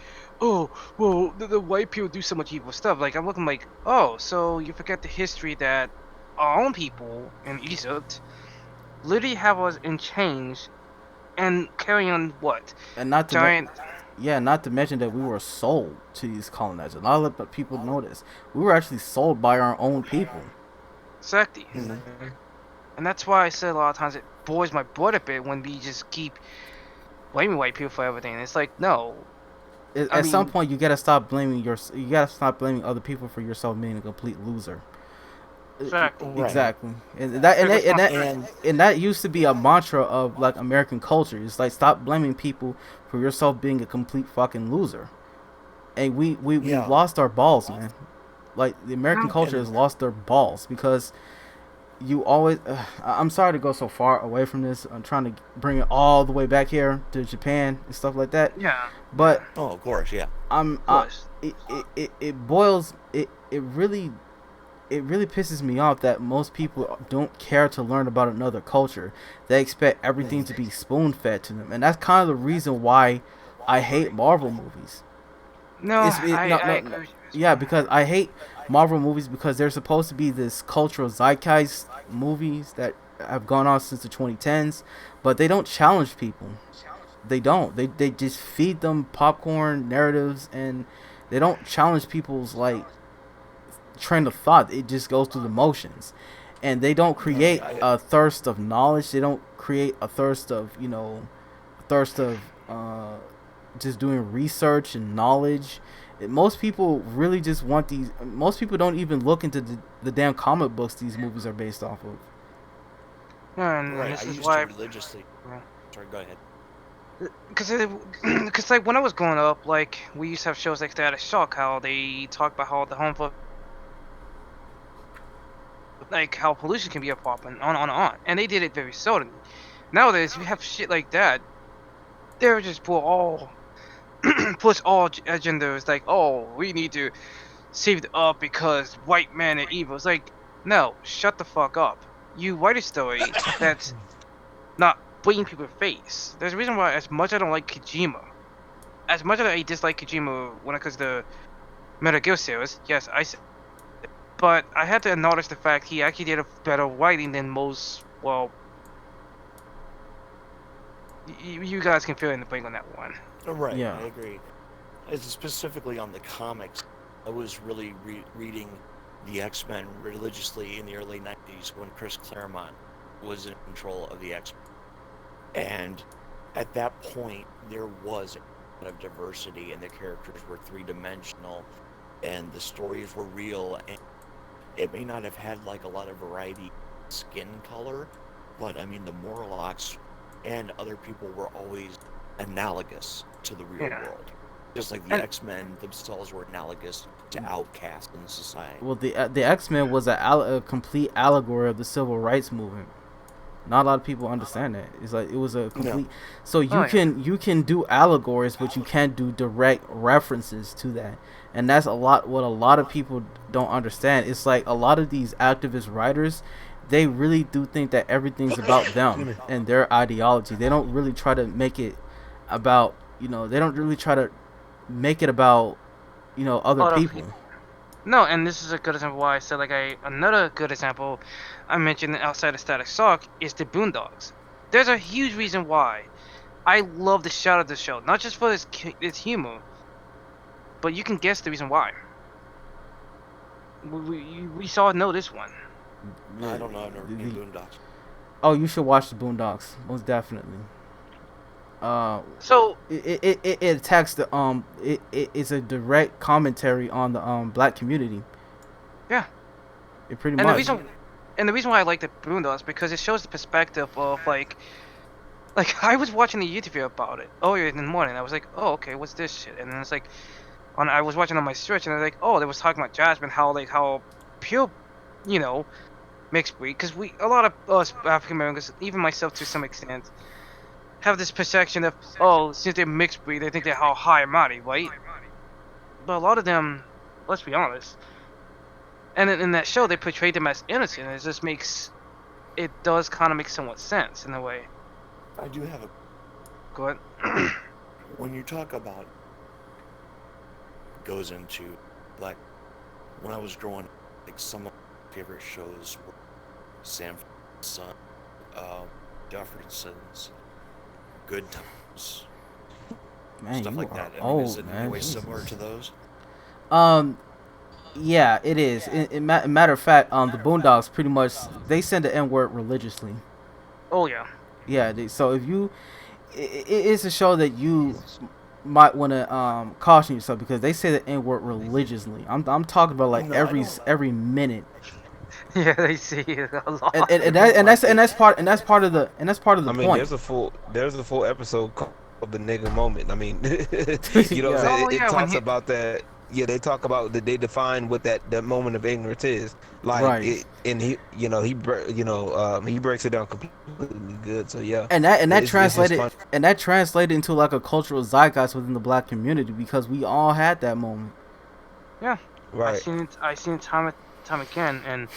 oh, well, the white people do so much evil stuff. Like I'm looking like, oh, so you forget the history that our own people in Egypt literally have us in chains and carrying on what And not to giant. yeah, not to mention that we were sold to these colonizers. A lot of people know this. We were actually sold by our own people. Exactly. Mm-hmm. And that's why I said a lot of times it boils my blood a bit when we just keep blaming white people for everything. It's like, no. At some point, you gotta stop blaming you gotta stop blaming other people for yourself being a complete loser. Exactly. Right. Exactly, and And that used to be a mantra of like American culture. It's like stop blaming people for yourself being a complete fucking loser. And we Yeah. lost our balls, man. Like the American culture has lost their balls because you always. I'm sorry to go so far away from this. I'm trying to bring it all the way back here to Japan and stuff like that. Yeah. But oh, of course, yeah. Of course. it boils it really pisses me off that most people don't care to learn about another culture. They expect everything to be spoon fed to them, and that's kind of the reason why I hate Marvel movies. No, I agree with you. Yeah, because I hate Marvel movies because they're supposed to be this cultural zeitgeist movies that have gone on since the 2010s, but they don't challenge people. They don't. They just feed them popcorn narratives, and they don't challenge people's like train of thought. It just goes through the motions, and they don't create a thirst of knowledge. They don't create a thirst of just doing research and knowledge. Most people really just want these. Most people don't even look into the damn comic books these movies are based off of. Yeah, and Right. this I is used why. to religiously. Sorry, go ahead. Because like when I was growing up, like we used to have shows like Static Shock, how they talk about how the harmful, like how pollution can be a problem, on, and they did it very seldom. Nowadays, we have shit like that. They're just push all agendas like, oh, we need to save the earth because white men are evil. It's like, no, shut the fuck up. You write a story that's not bringing people face. There's a reason why, as much as I don't like Kojima, as much as I dislike Kojima when it comes to Metal Gear series, yes, but I had to acknowledge the fact he actually did a better writing than most. Well, you guys can fill in the blank on that one. Right. Yeah. I agree. It's specifically on the comics. I was really reading the X-Men religiously in the early 90s when Chris Claremont was in control of the X-Men. And at that point, there was a lot of diversity, and the characters were three-dimensional, and the stories were real. And it may not have had like a lot of variety skin color, but I mean the Morlocks and other people were always analogous to the real world. Just like the X-Men themselves were analogous to outcasts in society. Well, the X-Men was a complete allegory of the civil rights movement. Not a lot of people understand that. It's like it was a complete. No. So you can do allegories, but you can't do direct references to that, and that's what a lot of people don't understand. It's like a lot of these activist writers, they really do think that everything's about them and their ideology. They don't really try to make it about they don't really try to make it about other people. No, and this is a good example why I said another good example I mentioned outside of Static Shock is the Boondocks. There's a huge reason why I love the shot of the show, not just for its humor, but you can guess the reason why. We saw this one. I don't know. I've never seen Boondocks. Oh, you should watch the Boondocks, most definitely. So it attacks the it's a direct commentary on the black community. Yeah. It pretty much. The reason why I like the Boondocks is because it shows the perspective of like I was watching a YouTube video about it earlier in the morning. I was like, oh, okay, what's this shit? And then it's like, I was watching on my Switch, and I was like, oh, they was talking about Jasmine, how pure, mixed breed. Because a lot of us African Americans, even myself to some extent, have this perception of, oh, since they're mixed breed, they think they're how high and mighty, right? But a lot of them, let's be honest, and in that show they portrayed them as innocent, and it does kind of make somewhat sense in a way. I do have a. Go ahead. When you talk about goes into when I was growing, like some of my favorite shows were Sanford Son, um, Jefferson's, Good Times, Man, stuff you like are that. I mean, is old, it in any man. way similar Jesus. to those? Um, yeah, it is. Matter of fact, the Boondocks pretty much they send the N word religiously. Oh yeah. Yeah, so if you, it's a show that you might want to caution yourself because they say the N word religiously. I'm talking about Oh like no, I don't. every minute. Yeah, they see it a And lot. and, I and, that, don't and like that's it. and that's part of the I mean, point. there's a full episode called the nigga moment. I mean, you know what I'm Yeah. saying? Oh It yeah, when talks he. about that. Yeah, they talk about that. They define what that moment of ignorance is. Like Right. it, and he breaks it down completely good. So yeah, And that it's just translated fun. into like a cultural zeitgeist within the black community because we all had that moment. Yeah, Right. I seen it time again, and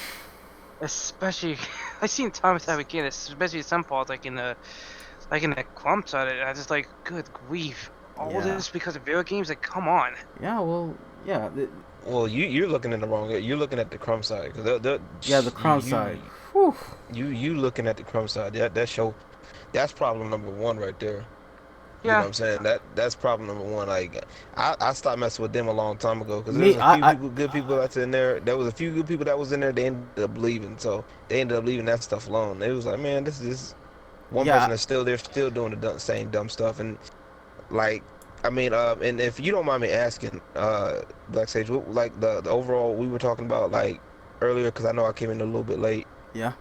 especially I seen it time and time again, especially some parts like in the clumps at it. I just like, good grief, all Yeah. this because of video games. Like, come on. Yeah. Well. Yeah. Well, you're looking in the wrong. You're looking at the crumb side because Yeah. The crumb side. Whew. you looking at the crumb side. That show. That's problem number one right there. You know Yeah, what I'm saying? That's problem number one. Like I stopped messing with them a long time ago because Me. there's a few good people that's in there. There was a few good people that was in there. They ended up leaving, so they ended up leaving that stuff alone. It was like, man, this is one Yeah. person that's still there, still doing the same dumb stuff. And like, I mean, and if you don't mind me asking, Black Sage, what, like the overall we were talking about like earlier because I know I came in a little bit late. Yeah.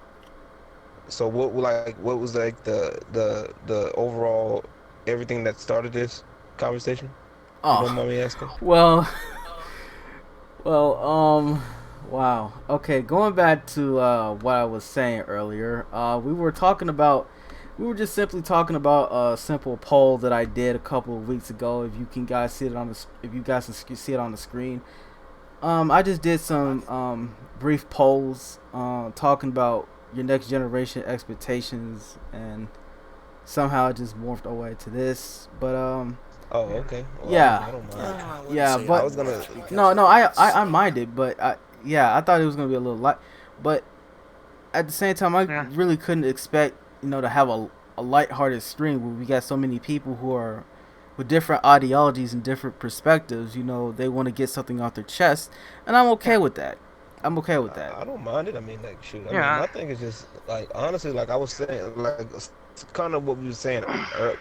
So what was like the overall everything that started this conversation? If you don't Oh. mind me asking. Well. Well. Wow. Okay. Going back to what I was saying earlier. We were just simply talking about a simple poll that I did a couple of weeks ago. If you guys can see it on the screen, I just did some brief polls, talking about your next generation expectations, and somehow it just morphed away to this. But Oh, okay. Well, yeah, I don't mind. I wouldn't yeah, say but I was gonna. much because no, it's I minded, but I thought it was gonna be a little light, but at the same time, I yeah, really couldn't expect to have a lighthearted stream where we got so many people who are with different ideologies and different perspectives. They want to get something off their chest, and I'm okay yeah, with that. I'm okay with that. I don't mind it. I mean, like, shoot. I mean, yeah, my thing is just like honestly, like I was saying, like it's kind of what we were saying,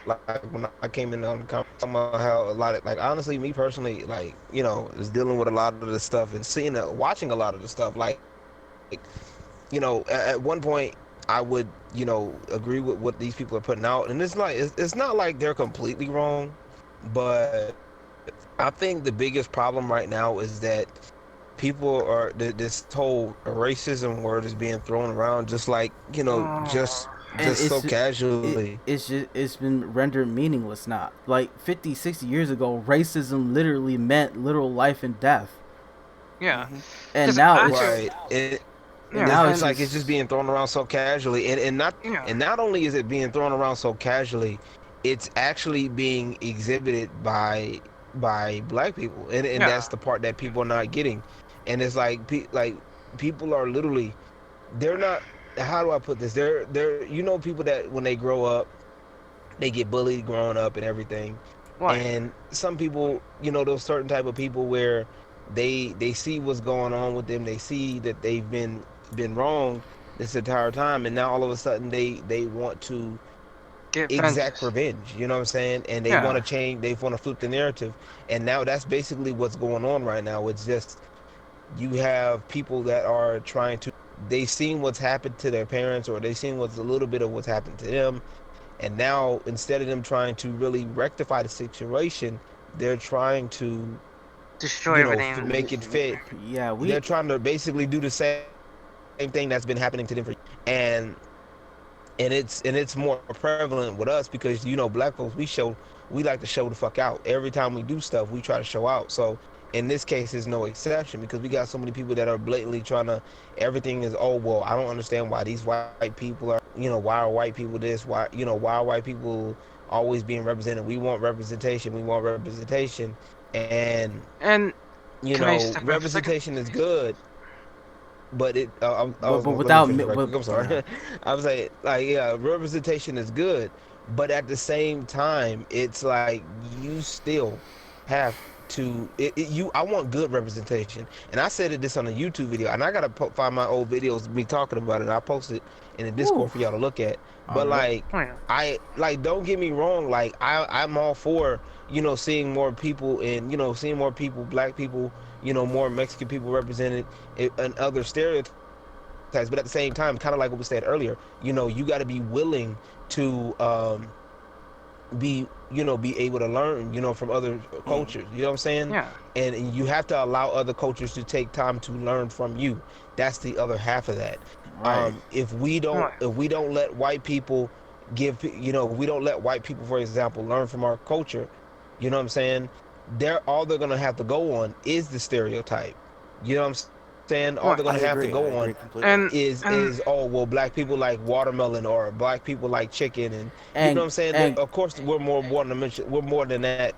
like when I came in on the conversation talking about how a lot of like honestly, me personally, like is dealing with a lot of the stuff and watching a lot of the stuff, like at one point I would agree with what these people are putting out, and it's not like they're completely wrong, but I think the biggest problem right now is that people are this whole racism word is being thrown around just like just oh, And so it casually. it's just it's been rendered meaningless now. Like 50, 60 years ago, racism literally meant literal life and death, yeah. hmm and Because now actually, it's Right. and yeah, now It's it's and like it's just just being thrown around so casually, yeah, and not only is it being thrown around so casually, it's actually being exhibited by black people, and yeah, that's the part that people are not getting. And it's like like people are literally they're not. How do I put this? They're people that when they grow up they get bullied growing up and everything. right. And some people, those certain type of people where they see what's going on with them, they see that they've been wrong this entire time, and now all of a sudden they want to Get exact vengeance. revenge, you know what I'm saying? And they want Yeah, to change, they want to flip the narrative. And now that's basically what's going on right now. It's just you have people that are trying to they seen what's happened to their parents, or they seen what's a little bit of what's happened to them, and now instead of them trying to really rectify the situation, they're trying to, destroy everything. make it fit. yeah They're we trying to basically do the same thing that's been happening to them for, and it's more prevalent with us because black folks, we like to show the fuck out. Every time we do stuff, we try to show out. So in this case is no exception because we got so many people that are blatantly trying to, everything is, oh well, I don't understand why these white people are, why are white people this, why are white people always being represented, we want representation, and And can I step in for a second? representation is good. but but let me without finish mi- right quick. I'm sorry. yeah. I was like, yeah, representation is good, but at the same time, it's like you still have to. I want good representation, and I said this on a YouTube video, and I gotta find my old videos, me talking about it. And I posted in the Whew. Discord for y'all to look at. All But right. like, Oh, yeah. don't get me wrong. Like, I'm all for seeing more people and seeing more people, black people, more Mexican people represented and other stereotypes. But at the same time, kind of like what we said earlier, you got to be willing to be able to learn from other cultures. You know what I'm saying? Yeah. And you have to allow other cultures to take time to learn from you. That's the other half of that. Right. If we don't Right. let white people we don't let white people, for example, learn from our culture, you know what I'm saying, they're gonna have to go on is the stereotype. You know what I'm saying? All Right. they're I gonna have to agree. I go agree on completely. And is oh, well, black people like watermelon or black people like chicken, and you know And what I'm saying. and Of course, we're more one-dimensional. We're more than that.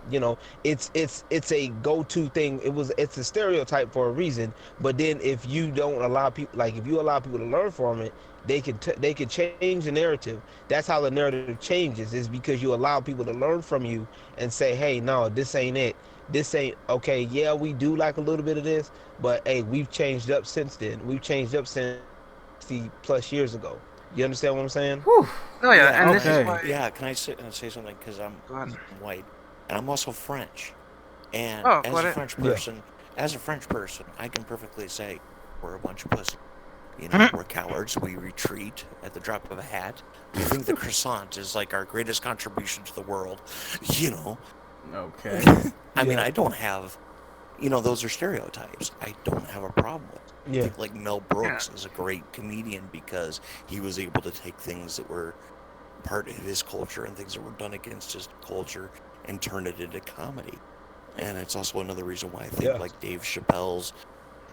It's a go-to thing. It's a stereotype for a reason. But then if you don't allow people, like if you allow people to learn from it, they can change the narrative. That's how the narrative changes. Is because you allow people to learn from you and say, hey, no, this ain't it. This ain't okay. Yeah, we do like a little bit of this, but hey, we've changed up since then. We've changed up since 60 plus years ago. You understand what I'm saying? whew. oh yeah, and this is Okay. why. Yeah, can I say something? Because I'm Go ahead. white, and I'm also French. And Oh, as go a ahead. French Yeah. person, I can perfectly say we're a bunch of pussy. We're cowards. We retreat at the drop of a hat. We think the croissant is like our greatest contribution to the world. You know, Okay. I mean, Yeah. I don't have, those are stereotypes. I don't have a problem with. I Yeah. think like Mel Brooks is a great comedian because he was able to take things that were part of his culture and things that were done against his culture and turn it into comedy. And it's also another reason why I think Yeah. like Dave Chappelle's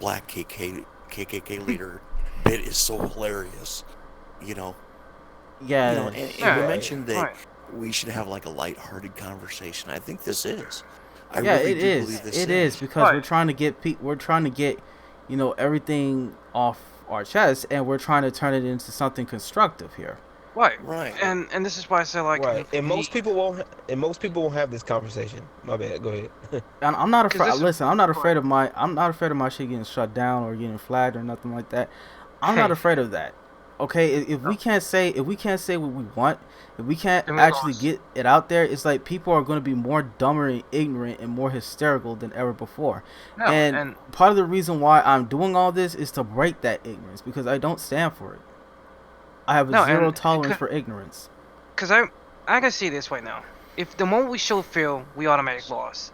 black KKK leader bit is so hilarious. You know, Yeah. and Yeah. you mentioned that Right. we should have like a lighthearted conversation. I think this is. I Yeah, really it do is. believe this It is because Right. we're trying to get everything off our chest, and we're trying to turn it into something constructive here. Right. Right. And this is why I say like Right. And we- most people won't have this conversation. My bad. Go ahead. And I'm not 'Cause afraid. this- Listen, I'm not afraid of my shit getting shut down or getting flagged or nothing like that. I'm not Hey. afraid of that. Okay, if we can't say what we want, if we can't Then we actually lost. get it out there, it's like people are going to be more dumber and ignorant and more hysterical than ever before. no, and part of the reason why I'm doing all this is to break that ignorance because I don't stand for it. I have a No, zero and tolerance c- for ignorance. Because I can see this right now. If the moment we show fear, we automatically lost.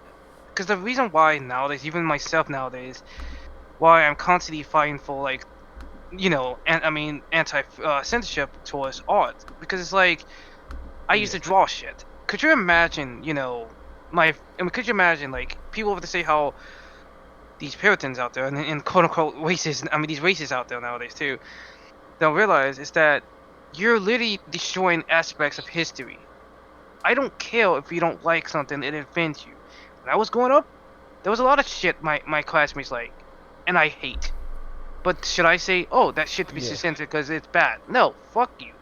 Because the reason why nowadays, even myself nowadays, why I'm constantly fighting for like, anti censorship towards art, because it's like, I used to draw shit. Could you imagine, could you imagine like people have to say how these Puritans out there and quote unquote racists, these racists out there nowadays too, they'll realize is that you're literally destroying aspects of history. I don't care if you don't like something that offends you. When I was growing up, there was a lot of shit my classmates like, and I hate. But should I say, oh, that shit to be Yeah. censored because it's bad? No, fuck you.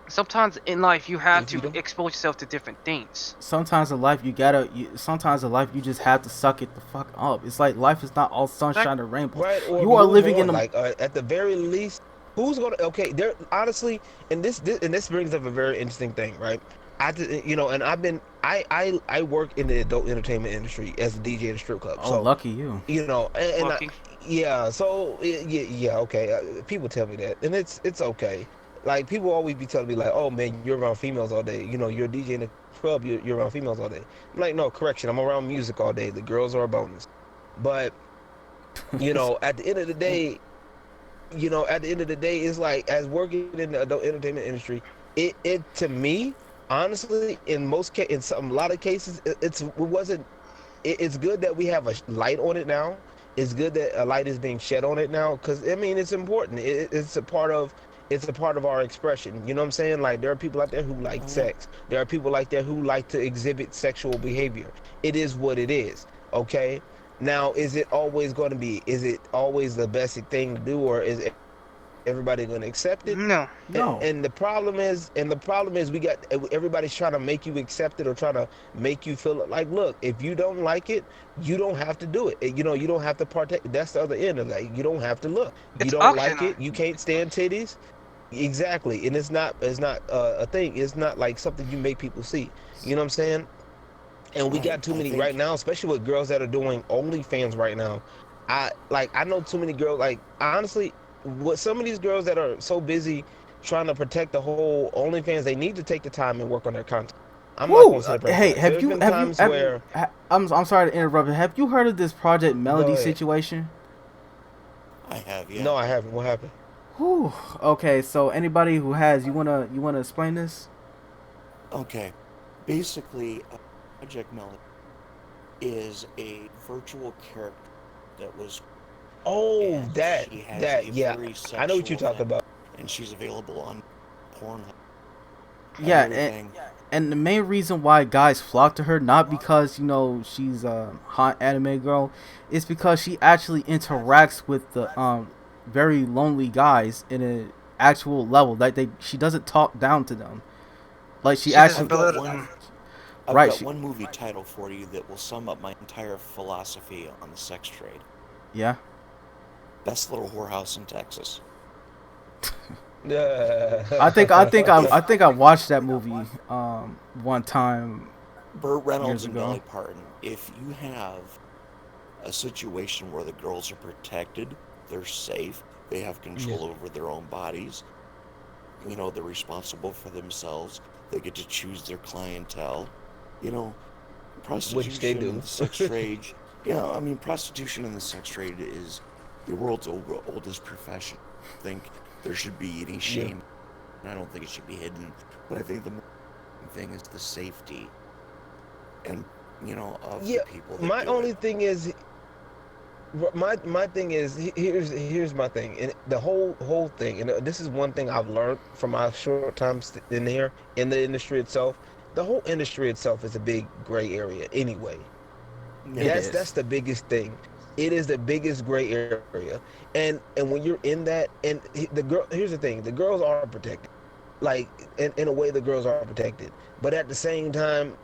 Sometimes in life you have If you to don't- expose yourself to different things. Sometimes in life sometimes in life you just have to suck it the fuck up. It's like life is not all sunshine and rainbows. Right. Or You are move living on. in a like at the very least, who's gonna? Okay, there honestly, and this brings up a very interesting thing, right? And I work in the adult entertainment industry as a DJ in a strip club. oh, So lucky you. and Lucky. yeah, so yeah, okay. People tell me that, and it's okay. Like people always be telling me like, oh man, you're around females all day. You're a DJ in a club, you're around females all day. I'm like, no, correction, I'm around music all day. The girls are a bonus. But at the end of the day, it's like as working in the adult entertainment industry, it to me, honestly, in a lot of cases, it's good that we have a light on it now. It's good that a light is being shed on it now because it's important. It's a part of our expression. You know what I'm saying? Like there are people out there who like sex. There are people out there who like to exhibit sexual behavior. It is what it is. Okay. Now, is it always going to be? Is it always the best thing to do, or is everybody going to accept it? No. No. And the problem is, we got everybody's trying to make you accept it or trying to make you feel like, look, if you don't like it, you don't have to do it. You know, you don't have to partake. That's the other end of that. You don't have to look. You It's don't like optional. it. You can't stand titties. Exactly, and it's not a thing. It's not like something you make people see. You know what I'm saying? And we Right. got too I many think right now, especially with girls that are doing OnlyFans right now. I know too many girls. Like, honestly, what some of these girls that are so busy trying to protect the whole OnlyFans, they need to take the time and work on their content. I'm not Woo! gonna sit up and Hey, flex. There's been times where I'm sorry to interrupt. Have you heard of this Project Melody ahead. situation? I have, yeah. no, I haven't. What happened? Whew. Okay, so anybody who has, you wanna explain this? Okay. Basically, Project Melody is a virtual character that was, Oh, and that she has that a yeah. very I know what you're sexual talking thing, about. and she's available on Pornhub and Yeah, everything. and the main reason why guys flock to her, not because she's a hot anime girl, is because she actually interacts with the very lonely guys in an actual level. Like she doesn't talk down to them. Like she She actually, doesn't belittle them. I've Right, got she- one movie title for you that will sum up my entire philosophy on the sex trade. yeah. Best Little Whorehouse in Texas. I think I watched that movie one time. Burt Reynolds Years and ago. Dolly Parton. If you have a situation where the girls are protected, they're safe, they have control over their own bodies, you know, they're responsible for themselves, they get to choose their clientele, you know, prostitution do. and the sex trade. Yeah, I mean, prostitution and the sex trade is the world's oldest profession. I think there should be any shame, and I don't think it should be hidden. But I think the more important thing is the safety, and you know, of Yeah, the people. That my do only it. thing is my thing is here's my thing, and the whole thing, and this is one thing I've learned from my short time in here in the industry itself. The whole industry itself is a big gray area anyway. Yeah. It is. That's the biggest thing. It is the biggest gray area, and when you're in that, and the girl, here's the thing: the girls are protected, like in a way, the girls are protected, but at the same time,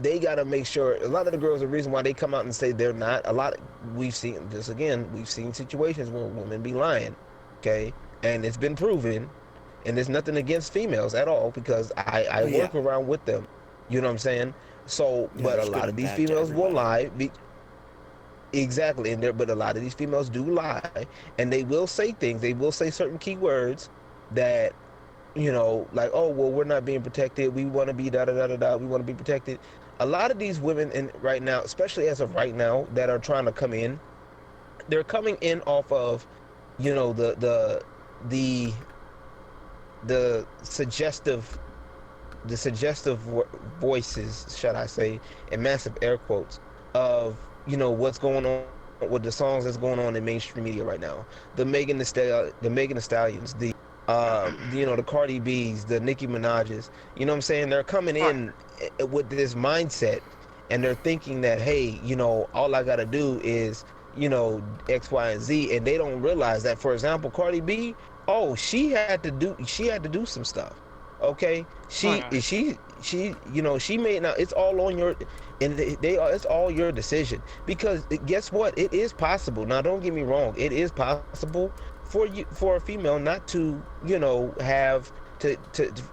they got to make sure. A lot of the girls, the reason why they come out and say they're not, we've seen this again. We've seen situations where women be lying, okay, and it's been proven. And there's nothing against females at all because I Oh, yeah. work around with them. You know what I'm saying? So, Yeah, but a there's good lot of and these bad to females will everybody. lie. Exactly, and there, but a lot of these females do lie, and they will say things. They will say certain keywords that, like, oh, well, we're not being protected. We want to be da da da da da. We want to be protected. A lot of these women, in right now, especially as of right now, that are trying to come in, they're coming in off of, the suggestive voices, should I say, in massive air quotes, of what's going on with the songs that's going on in mainstream media right now. The Megan Thee Stallions, the the Cardi B's, the Nicki Minaj's. You know what I'm saying? They're coming in with this mindset, and they're thinking that, hey, all I gotta do is X, Y, and Z, and they don't realize that, for example, Cardi B, oh, she had to do some stuff. Okay, she may not. It's all on your, and it's all your decision, because guess what? It is possible. Now, don't get me wrong. It is possible for a female not to have to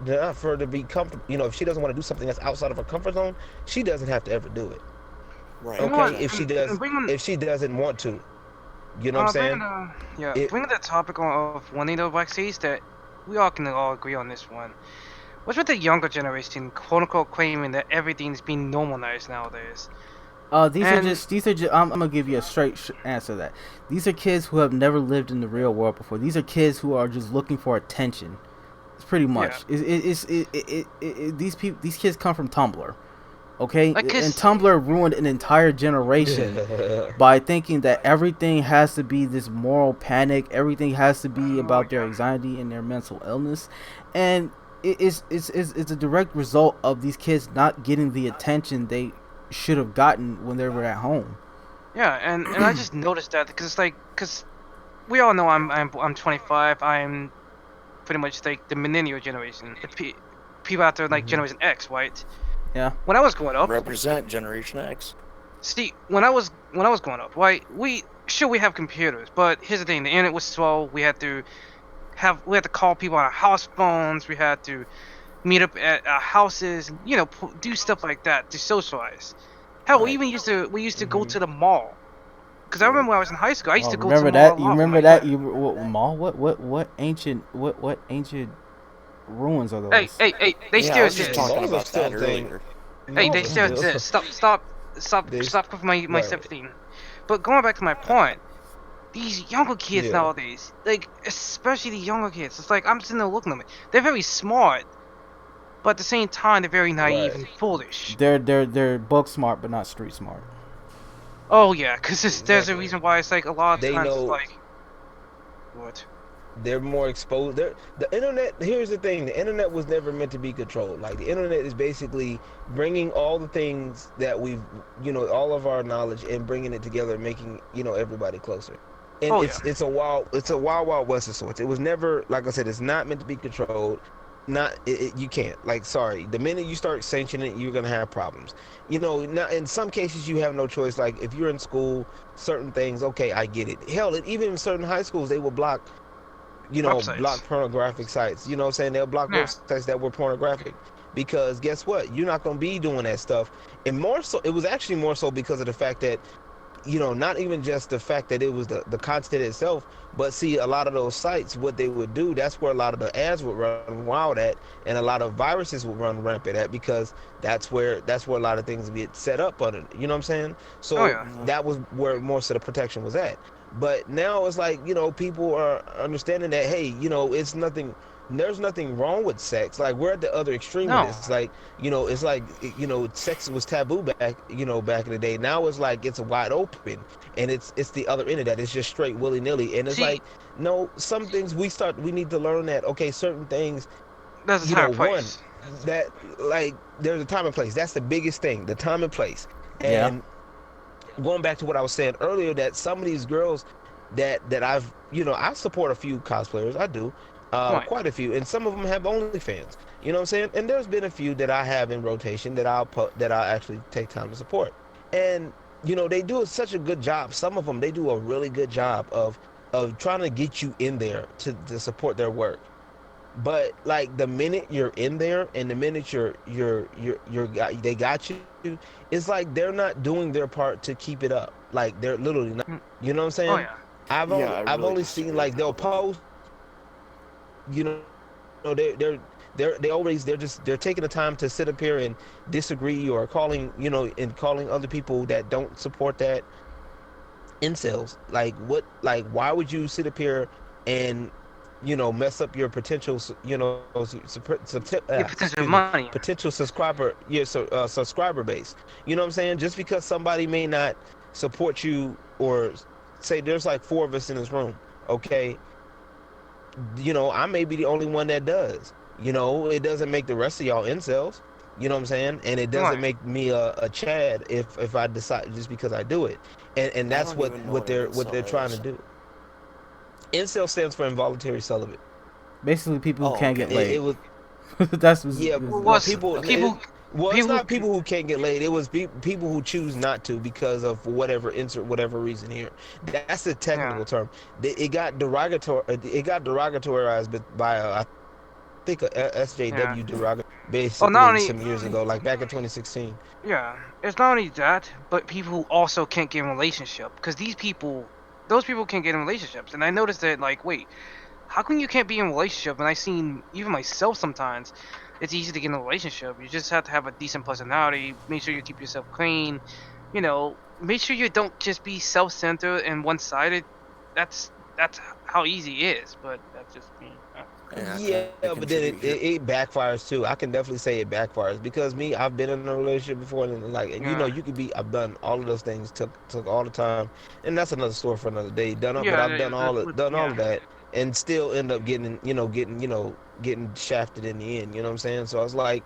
not for her to be comfortable. If she doesn't want to do something that's outside of her comfort zone, she doesn't have to ever do it. Right. You know what? Okay, if she doesn't want to, you know what I'm saying? Bringing the topic of wanting the vaccines, that we all can all agree on this one. What's with the younger generation, quote unquote, claiming that everything's being normalized nowadays? These are just. I'm gonna give you a straight answer to that. These are kids who have never lived in the real world before. These are kids who are just looking for attention. It's pretty much. Yeah. These kids come from Tumblr. Okay, and Tumblr ruined an entire generation by thinking that everything has to be this moral panic, everything has to be about their anxiety and their mental illness, and it's a direct result of these kids not getting the attention they should have gotten when they were at home. Yeah, and I just noticed that because we all know I'm 25. I'm pretty much like the millennial generation. People after like Mhm. Generation X, right? Yeah. When I was growing up, Represent Generation X. see, when I was growing up, right? We have computers, but here's the thing: the internet was slow. We had to call people on our house phones. We had to meet up at houses, and do stuff like that to socialize. Hell, Right. we used to go Mhm. to the mall. Because I Yeah. remember when I was in high school, I used Oh, to go to the remember mall a that? You lot with remember my that? friends. You what mall? What ancient what ancient ruins are Hey, those? hey, hey! They Yeah, I still was just Yeah, exist. talking malls are about still that a thing. earlier. Hey, Malls they are still still exist. Stop, they stop with my right. 17. But going back to my point, these younger kids Yeah. nowadays, like especially the younger kids, it's like I'm sitting there looking at them. They're very smart, but at the same time, they're very naive Right. and foolish. They're book smart but not street smart. Oh yeah, because there's a Exactly. reason why it's like a lot of They times it's know like what? they're more exposed. The internet. Here's the thing: the internet was never meant to be controlled. Like the internet is basically bringing all the things that we've, all of our knowledge and bringing it together, and making everybody closer. And Oh yeah, it's a wild west of sorts. It was never, like I said, it's not meant to be controlled. Not you can't, like, sorry, the minute you start sanctioning it, you're gonna have problems. Now in some cases you have no choice. Like if you're in school, certain things, okay, I get it. Hell, even in certain high schools they will block websites. pornographic sites. You know what I'm saying? They'll block Yeah, websites that were pornographic. Because guess what? You're not going to be doing that stuff. And more so, it was actually more so because of the fact that, not even just the fact that it was the content itself, but see, a lot of those sites, what they would do, that's where a lot of the ads would run wild at, and a lot of viruses would run rampant at, because that's where a lot of things get set up on it. You know what I'm saying? oh So yeah. Mhm. that was where most of the protection was at. But now it's like, people are understanding that, hey, it's nothing. There's nothing wrong with sex. Like we're at the other extreme of No, this. Like, it's like, sex was taboo back in the day. Now it's like it's wide open, and it's the other end of that. It's just straight willy nilly, and it's see, like, no, some things we need to learn that, okay, certain things, there's a time and one, place. that, like, there's a time and place. That's the biggest thing, the time and place. Yeah. And going back to what I was saying earlier, that some of these girls that I've, I support a few cosplayers, I do, Right. quite a few, and some of them have OnlyFans. You know what I'm saying? And there's been a few that I have in rotation that I'll actually take time to support, and they do such a good job. Some of them, they do a really good job of trying to get you in there to support their work. But like the minute you're in there and the minute they got you, it's like they're not doing their part to keep it up. Like they're literally not. Mm, You know what I'm oh saying? yeah. I've Yeah, only I I've really only seen, disagree with like, that they'll a little bit. post, you know, they're taking the time to sit up here and disagree, or calling other people that don't support that incels. Like, what, like, why would you sit up here and mess up your potential, Your potential excuse me, money. potential subscriber, yeah, so subscriber base. You know what I'm saying? Just because somebody may not support you, or say there's like four of us in this room, okay, I may be the only one that does. It doesn't make the rest of y'all incels. You know what I'm saying? And it doesn't Right. make me a Chad if I decide, just because I do it. And I that's don't even know what an what they're incel trying to is. do. Incel stands for involuntary celibate. Basically, people who Oh, can't get okay. It laid. was, That's was, yeah. Well, Well, what's people. people Well, it's people not people who can't get laid. It was people who choose not to because of whatever, insert whatever reason here. That's the yeah. technical term. It got derogatory. It got derogatorized by I think a Yeah. SJW derogatory, Oh, not basically, only some years ago, like back in 2016. yeah, it's not only that, but people who also can't get in a relationship because those people can't get in relationships, and I noticed that like, wait, how come you can't be in a relationship? And I seen even myself sometimes, it's easy to get in a relationship. You just have to have a decent personality. Make sure you keep yourself clean. Make sure you don't just be self-centered and one-sided. That's how easy it is. But that's just me. Yeah, can Yeah, I but then contribute here? it backfires too. I can definitely say it backfires, because me, I've been in a relationship before, and like, and Yeah. you could be. I've done all of those things. Took all the time, and that's another story for another day. But Yeah. I've Yeah. done all Yeah. of that, and still end up getting shafted in the end. You know what I'm saying? So I was like,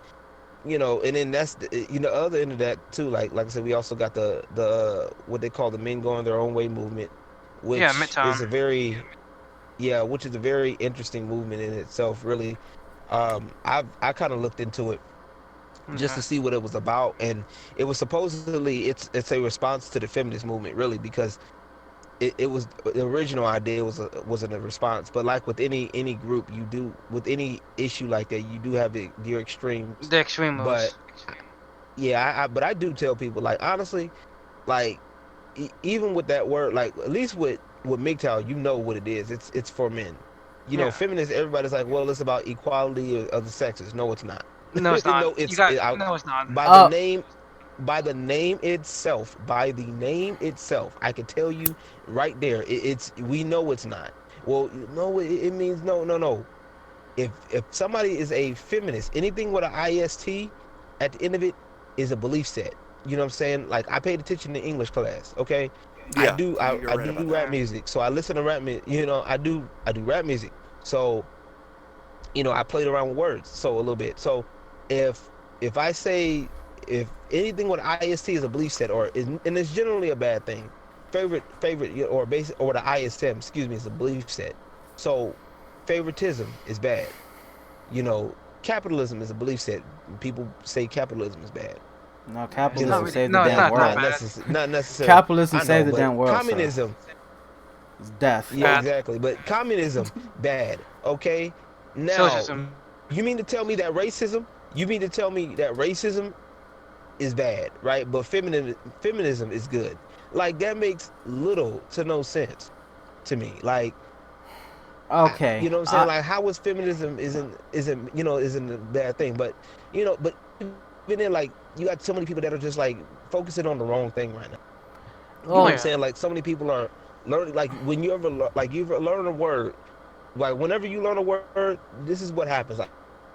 and then that's the other end of that too. Like I said, we also got the what they call the men going their own way movement, Yeah, which is Midtown. a very which is a very interesting movement in itself. Really, I kind of looked into it just Okay. to see what it was about, and it was supposedly it's a response to the feminist movement, really, because it was the original idea wasn't a response, but like with any group, you do with any issue like that, you do have your extremes, The extreme but moves. yeah, but I do tell people, like, honestly, like even with that word, like at least with MGTOW, you know what it is. It's for men. Yeah. Feminists. Everybody's like, well, it's about equality of the sexes. No, it's not. No, it's not. No, You got I, no, it's not. by the Uh, name, by the name itself, I can tell you right there. It's we know it's not. Well, no, it means no, no, no. If somebody is a feminist, anything with an IST at the end of it is a belief set. You know what I'm saying? Like I paid attention to English class. Okay, Yeah, you're I right do about that. rap music, so I listen to rap music. I do rap music. So I played around with words so a little bit. So if I say if anything with IST is a belief set and it's generally a bad thing. Favorite or basic or the ISM, excuse me, is a belief set. So favoritism is bad. Capitalism is a belief set. People say capitalism is bad. no, Yeah, it's not capitalism really. saves the No, it's damn not. It's not world. bad. Not necessarily. Capitalism I know, saves the but damn world, sir. communism, It's death. yeah, Bad. exactly. But communism, bad. Okay. Now, Socialism. you mean to tell me that racism? You mean to tell me that racism is bad, right? But feminism is good. Like that makes little to no sense to me. Like, Okay. you know what I'm saying? Like, how is feminism isn't a bad thing? But even then, like, you got so many people that are just like focusing on the wrong thing right now. You know Oh what Oh, I'm yeah. saying? Like, so many people are learning. Like, when you ever learn a word, like whenever you learn a word, this is what happens. Like,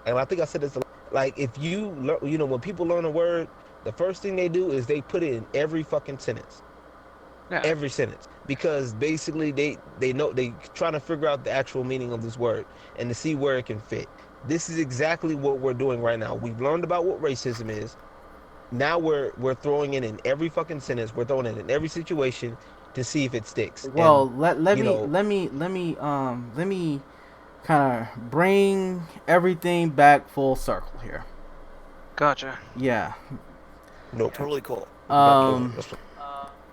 and I think I said this. Like, if you learn, when people learn a word, the first thing they do is they put it in every fucking sentence, Yeah. every sentence, because basically they know they trying to figure out the actual meaning of this word and to see where it can fit. This is exactly what we're doing right now. We've learned about what racism is. Now we're throwing it in every fucking sentence. We're throwing it in every situation to see if it sticks. And well, let you me know, let me kind of bring everything back full circle here. Gotcha. Yeah. no, Totally cool. Um.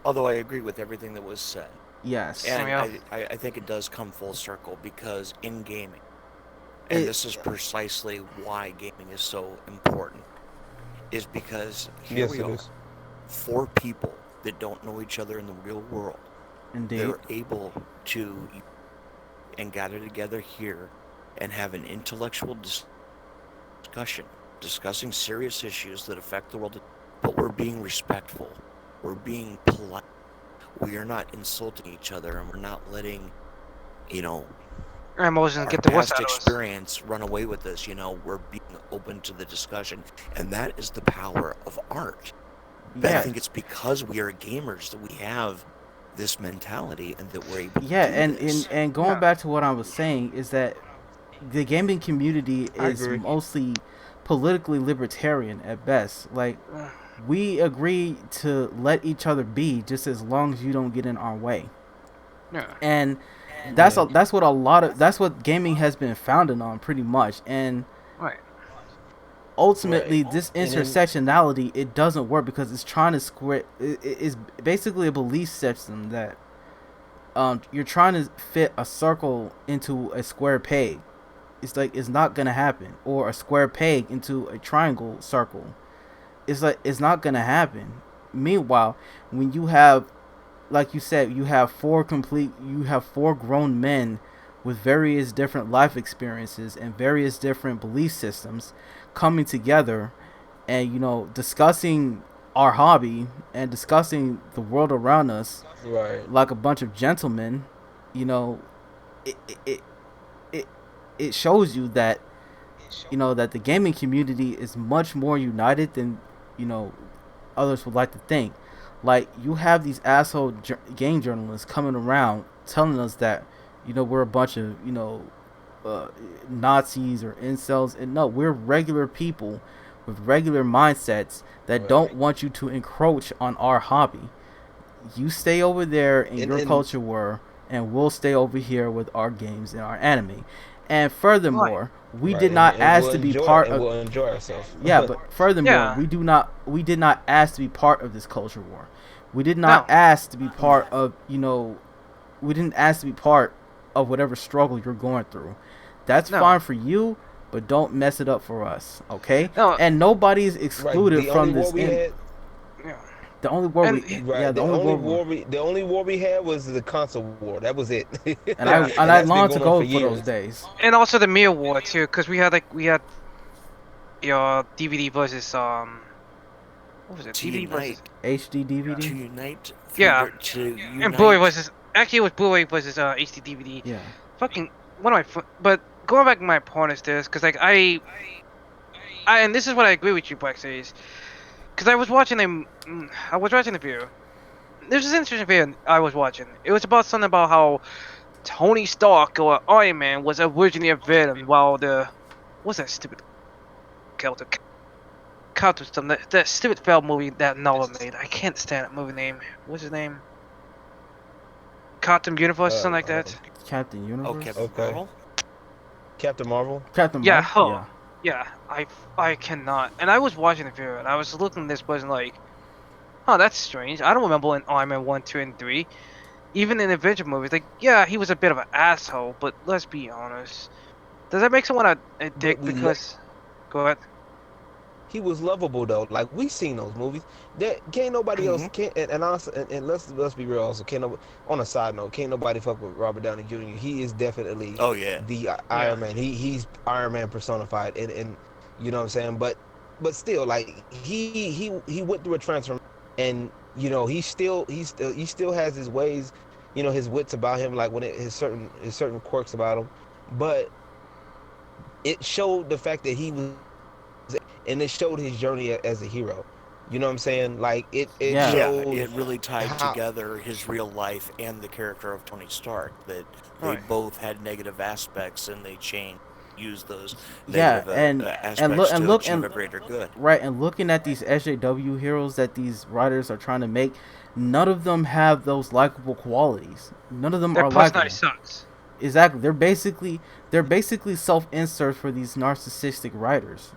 Although I agree with everything that was said. Yes. And Yeah. I think it does come full circle because in gaming, and It, this is precisely why gaming is so important, is because here yes, we it are, is. four people that don't know each other in the real world. indeed. They're able to and gather together here and have an intellectual discussion, discussing serious issues that affect the world, but we're being respectful. We're being polite. We are not insulting each other, and we're not letting, you know, Emotions our get the worst past out of us. experience run away with us. We're being open to the discussion, and that is the power of art. But I Yeah. think it's because we are gamers that we have this mentality and that we're able Yeah, to do and, this. and going Yeah. back to what I was saying is that the gaming community I is agree. mostly politically libertarian at best. Like we agree to let each other be just as long as you don't get in our way. Yeah. And Yeah. that's what gaming has been founded on pretty much. And Right. ultimately Right. this And then intersectionality, it doesn't work because it's trying to square it's basically a belief system that you're trying to fit a circle into a square peg. It's like it's not gonna happen, or a square peg into a triangle circle. It's like it's not gonna happen. Meanwhile, when you have, like you said, you have four grown men with various different life experiences and various different belief systems coming together and discussing our hobby and discussing the world around us right. like a bunch of gentlemen. you know it it it, it shows you that that the gaming community is much more united than others would like to think. Like, you have these asshole game journalists coming around telling us that we're a bunch of Nazis or incels, and no, we're regular people with regular mindsets that don't want you to encroach on our hobby. You stay over there in your culture war, and we'll stay over here with our games and our anime. And furthermore, we did not ask to be part of. We'll enjoy ourselves. Yeah, but furthermore, Yeah. we did not ask to be part of this culture war. We did not ask to be part of, we didn't ask to be part of whatever struggle you're going through. That's fine for you, but don't mess it up for us, okay? No. And nobody is excluded from this. Yeah. The only war And- The only war we had was the console war. That was it. and I that's long been to going go on for those days. And also the Mia War too, because we had your DVD versus what was it? To DVD versus unite, HD to DVD. unite, Yeah. to unite. and Blu-ray versus actually it was Blu-ray versus HD DVD. Yeah. Fucking one of my but going back to my point is this, because like I and this is what I agree with you, Black Series, because I was watching the video. There's this interesting video I was watching. It was about something about how Tony Stark or Iron Man was originally a villain, while what's that stupid that stupid failed movie that Nolan made. I can't stand that movie name. What's his name? Captain Universe, something like that. Captain Universe. Okay. Okay. Captain Marvel. Captain Yeah, Marvel. Yeah, I cannot. And I was watching the video and I was looking at this person like, oh, that's strange. I don't remember in Iron Man 1, 2, and 3. Even in Avenger movies, like, yeah, he was a bit of an asshole, but let's be honest. Does that make someone a dick we because... Go ahead. He was lovable though. Like we seen those movies. That can't nobody else can't. And also, and let's be real. Also, can't nobody, on a side note, can't nobody fuck with Robert Downey Jr. He is definitely Oh yeah. the Iron Man. He's Iron Man personified. And you know what I'm saying. But still, like he went through a transformation, and he still has his ways, his wits about him, like when his certain quirks about him, but it showed the fact that he was. And it showed his journey as a hero. You know what I'm saying? Like it showed it really tied how- together his real life and the character of Tony Stark. That they Right. both had negative aspects, and they used those Yeah, negative and aspects to look achieve and a greater good. right, and looking at these SJW heroes that these writers are trying to make, none of them have those likable qualities. None of them Their are likable. personality sucks. Exactly. They're basically self-inserts for these narcissistic writers.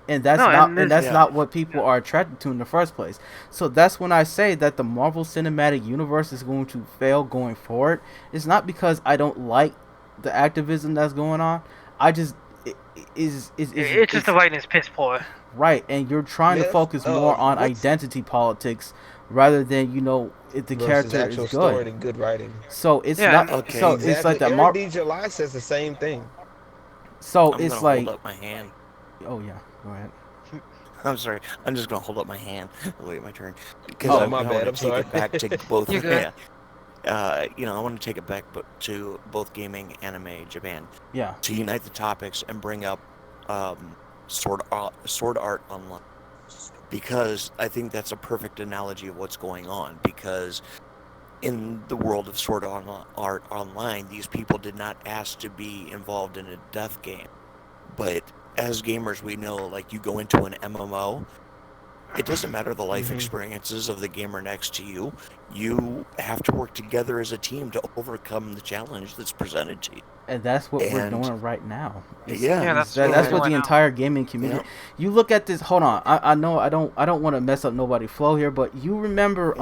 And that's not what people are attracted to in the first place. So that's when I say that the Marvel Cinematic Universe is going to fail going forward. It's not because I don't like the activism that's going on. I just It's just the writing is piss poor. right, and you're trying to Yeah, focus more on what's- identity politics rather than if the versus character actual is story good. and good writing. So it's Yeah, not. okay. So it's like that. Aaron D. July says the same thing. So I'm it's gonna like. hold up my hand. Oh yeah. Go ahead. I'm sorry. I'm just gonna hold up my hand. Wait, my turn. Because Oh, I my wanna bad, I'm take sorry. it back to both. You're good. I want to take it back to both gaming, anime, Japan, Yeah. to unite the topics and bring up Sword Art Online, because I think that's a perfect analogy of what's going on. Because in the world of Sword Art Online, these people did not ask to be involved in a death game, but as gamers, we know, like, you go into an MMO, it doesn't matter the life experiences of the gamer next to you. You have to work together as a team to overcome the challenge that's presented to you. And that's what we're And- doing right now. Yeah, that's That's what we're what the doing now. entire gaming community. You look at this. Hold on. I know I don't want to mess up nobody's flow here, but you remember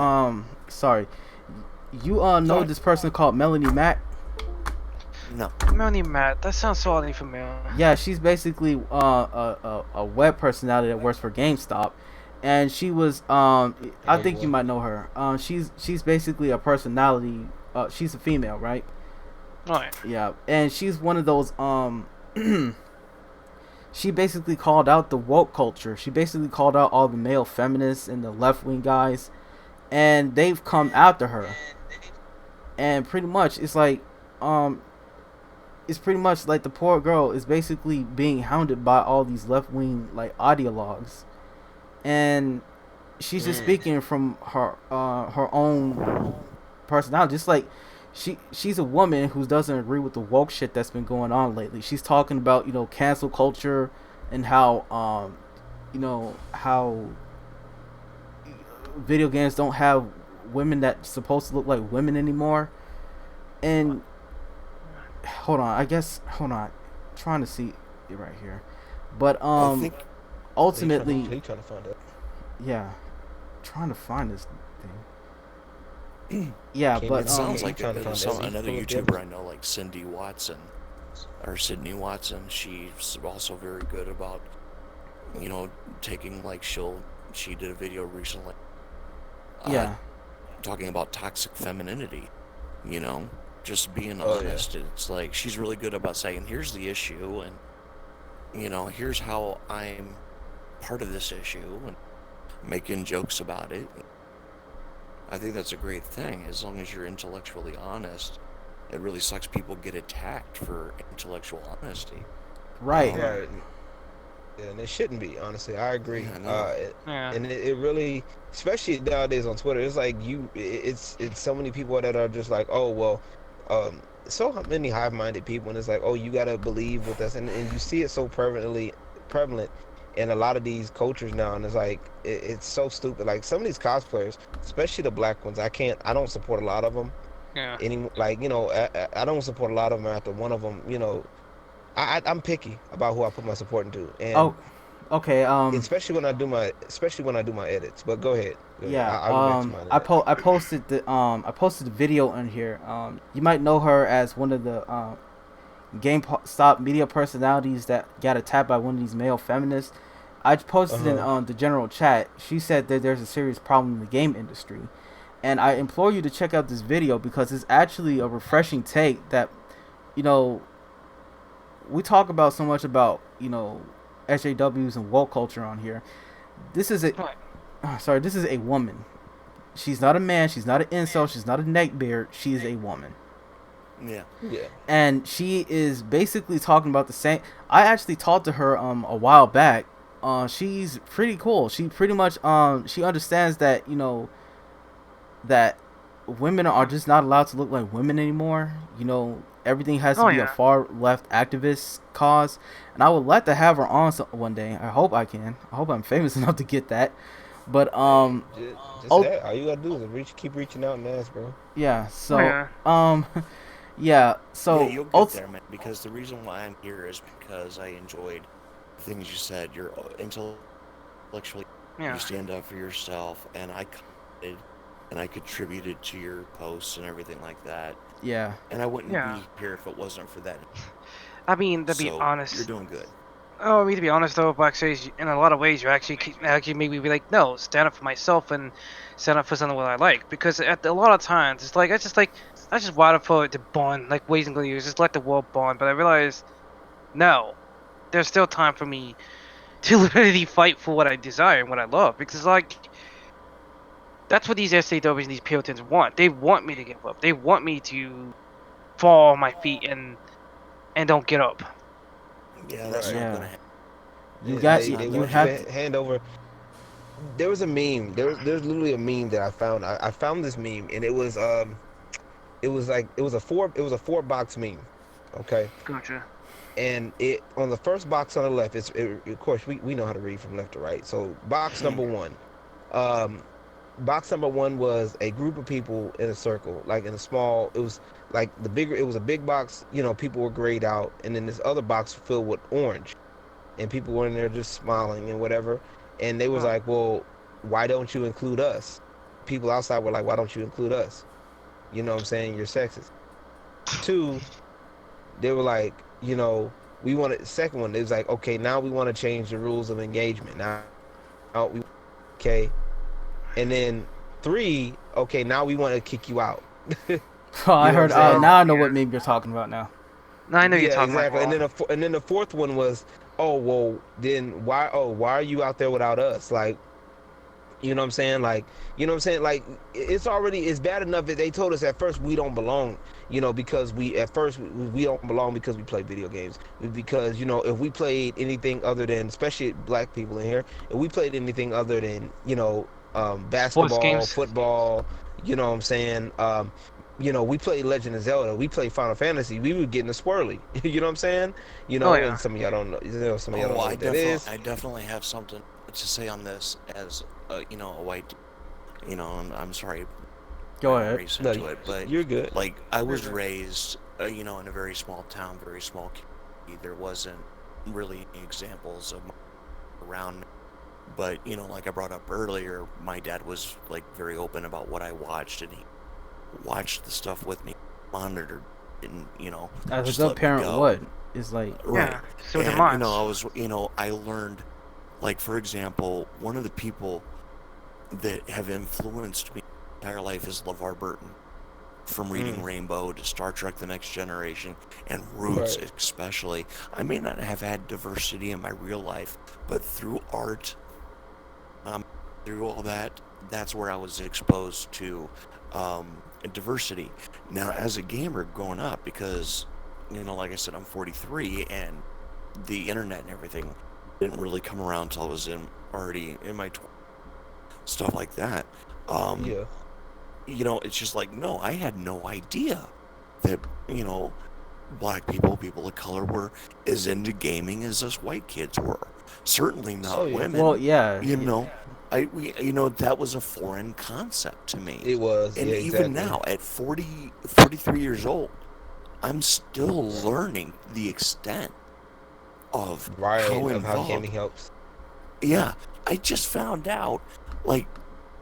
you know this person called Melanie Mack? No. Melanie Matt, that sounds so oddly familiar. Yeah, she's basically a web personality that works for GameStop, and she was I think you might know her. She's basically a personality. She's a female, right? Right. Yeah, and she's one of those she basically called out the woke culture. She basically called out all the male feminists and the left wing guys, and they've come after her. And pretty much it's like the poor girl is basically being hounded by all these left wing like ideologues, and she's just speaking from her own personality. Just like she's a woman who doesn't agree with the woke shit that's been going on lately. She's talking about cancel culture and how how video games don't have women that's supposed to look like women anymore. And hold on, trying to see it right here, but I think ultimately, he trying to find out. yeah, trying to find this thing. Yeah, Can't but it sounds like trying to find another Ezzy. YouTuber I know, like Cindy Watson or Sydney Watson. She's also very good about, taking like she did a video recently. yeah, Talking about toxic femininity, just being Oh, yeah. honest. It's like she's really good about saying, here's the issue, and here's how I'm part of this issue, and making jokes about it. I think that's a great thing, as long as you're intellectually honest. It really sucks people get attacked for intellectual honesty. right. Right. Yeah, and it shouldn't be. Honestly, I agree. Yeah, I know. Yeah. And it really, especially nowadays on Twitter, it's like it's so many people that are just like, oh well, so many hive-minded people, and it's like, oh, you gotta believe with us, and you see it so prevalent in a lot of these cultures now, and it's like it's so stupid. Like some of these cosplayers, especially the black ones, I don't support a lot of them. Yeah. I don't support a lot of them after one of them. I'm picky about who I put my support into, and Oh, okay. especially when I do my edits. But go ahead. Yeah. I'll go back to mine. I posted the video in here. You might know her as one of the GameStop media personalities that got attacked by one of these male feminists. I posted in the general chat. She said that there's a serious problem in the game industry, and I implore you to check out this video because it's actually a refreshing take that, we talk about so much about SJWs and woke culture on here. This is this is a woman. She's not a man. She's not an incel. She's not a neckbeard. She is a woman. Yeah. Yeah. And she is basically talking about the same. I actually talked to her a while back. She's pretty cool. She pretty much she understands that that women are just not allowed to look like women anymore. Everything has to be a far left activist cause, and I would like to have her on one day. I hope I can. I hope I'm famous enough to get that. But Just that. All you gotta do is keep reaching out and ask, bro. yeah. So Yeah, you'll get ult- there, man. Because the reason why I'm here is because I enjoyed the things you said. You're intellectually, you stand up for yourself, and I commented and I contributed to your posts and everything like that. yeah. And I wouldn't be here if it wasn't for that. I mean, to be So, honest. you're doing good. Oh, I mean, to be honest though, Black Sage, in a lot of ways, you actually made me be like, no, stand up for myself and stand up for something what I like. Because a lot of times, it's like I just wanted for it to bond, like ways and use, just let the world bond. But I realized, no, there's still time for me to literally fight for what I desire and what I love. Because like, that's what these SJWs and these Puritans want. They want me to give up. They want me to fall on my feet and don't get up. Yeah, that's Yeah. not gonna happen. You have to hand over. There was a meme. There's literally a meme that I found. I found this meme, and it was a 4-box meme. Okay. Gotcha. And it on the first box on the left, of course we know how to read from left to right. So box number one, box number one was a group of people in a circle, like in a small. It was like it was a big box. People were grayed out, and then this other box filled with orange, and people were in there just smiling and whatever. And they was like, well, why don't you include us? People outside were like, why don't you include us? You know what I'm saying? You're sexist. 2, they were like, we wanted. Second one, it was like, okay, now we want to change the rules of engagement. Okay. And then 3, okay, now we want to kick you out. I heard. what I'm saying? Now I know what meme you're talking about now. Now I know you're Yeah, talking exactly. about. And then the fourth one was, oh well, then why are you out there without us? Like, you know what I'm saying? Like, it's bad enough that they told us at first we don't belong, because we don't belong because we play video games. Because, if we played anything other than, especially black people in here, if we played anything other than, basketball, games. football, you know what I'm saying? you know, we play Legend of Zelda, we play Final Fantasy, we were getting a swirly. You know what I'm saying? You Oh know, yeah. and some of y'all don't know. You know, some of y'all don't Oh, know what that is. I definitely have something to say on this as you know, a white. You know, and I'm sorry, Go my ahead. race No, into it, but you're good. like I was good. raised, you know, in a very small town, very small community. There wasn't really any examples of around. But you know, like I brought up earlier, my dad was like very open about what I watched, and he watched the stuff with me, monitored, and you know, As a just good let me parent go. would. It's like, Right. Yeah. So the And you know, minds. I was, you know, I learned, like for example, one of the people that have influenced me my entire life is LeVar Burton. From reading Mm, Rainbow to Star Trek: The Next Generation and Roots, right. especially. I may not have had diversity in my real life, but through art, um, through all that, that's where I was exposed to diversity. Now, as a gamer growing up, because, you know, like I said, I'm 43, and the internet and everything didn't really come around until I was already in my stuff like that. Um, Yeah. you know, it's just like, no, I had no idea that, you know, black people, people of color were as into gaming as us white kids were. Certainly Oh not yeah. well, women. yeah. You know, you know, that was a foreign concept to me. It was. And Yeah. even Exactly. now, at 43 years old, I'm still learning the extent of how Right. Of how involved. gaming helps. Yeah, I just found out like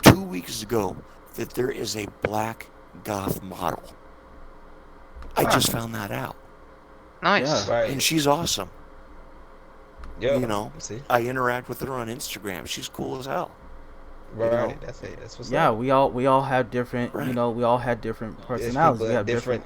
2 weeks ago that there is a black goth model. I Huh. just found that out. Yeah. Nice. And Right. she's awesome. You Yep. know, See. I interact with her on Instagram. She's cool as hell. You Right. know, That's it. That's what's Yeah, up. we all have different, right. we all had different There's personalities. people We that have different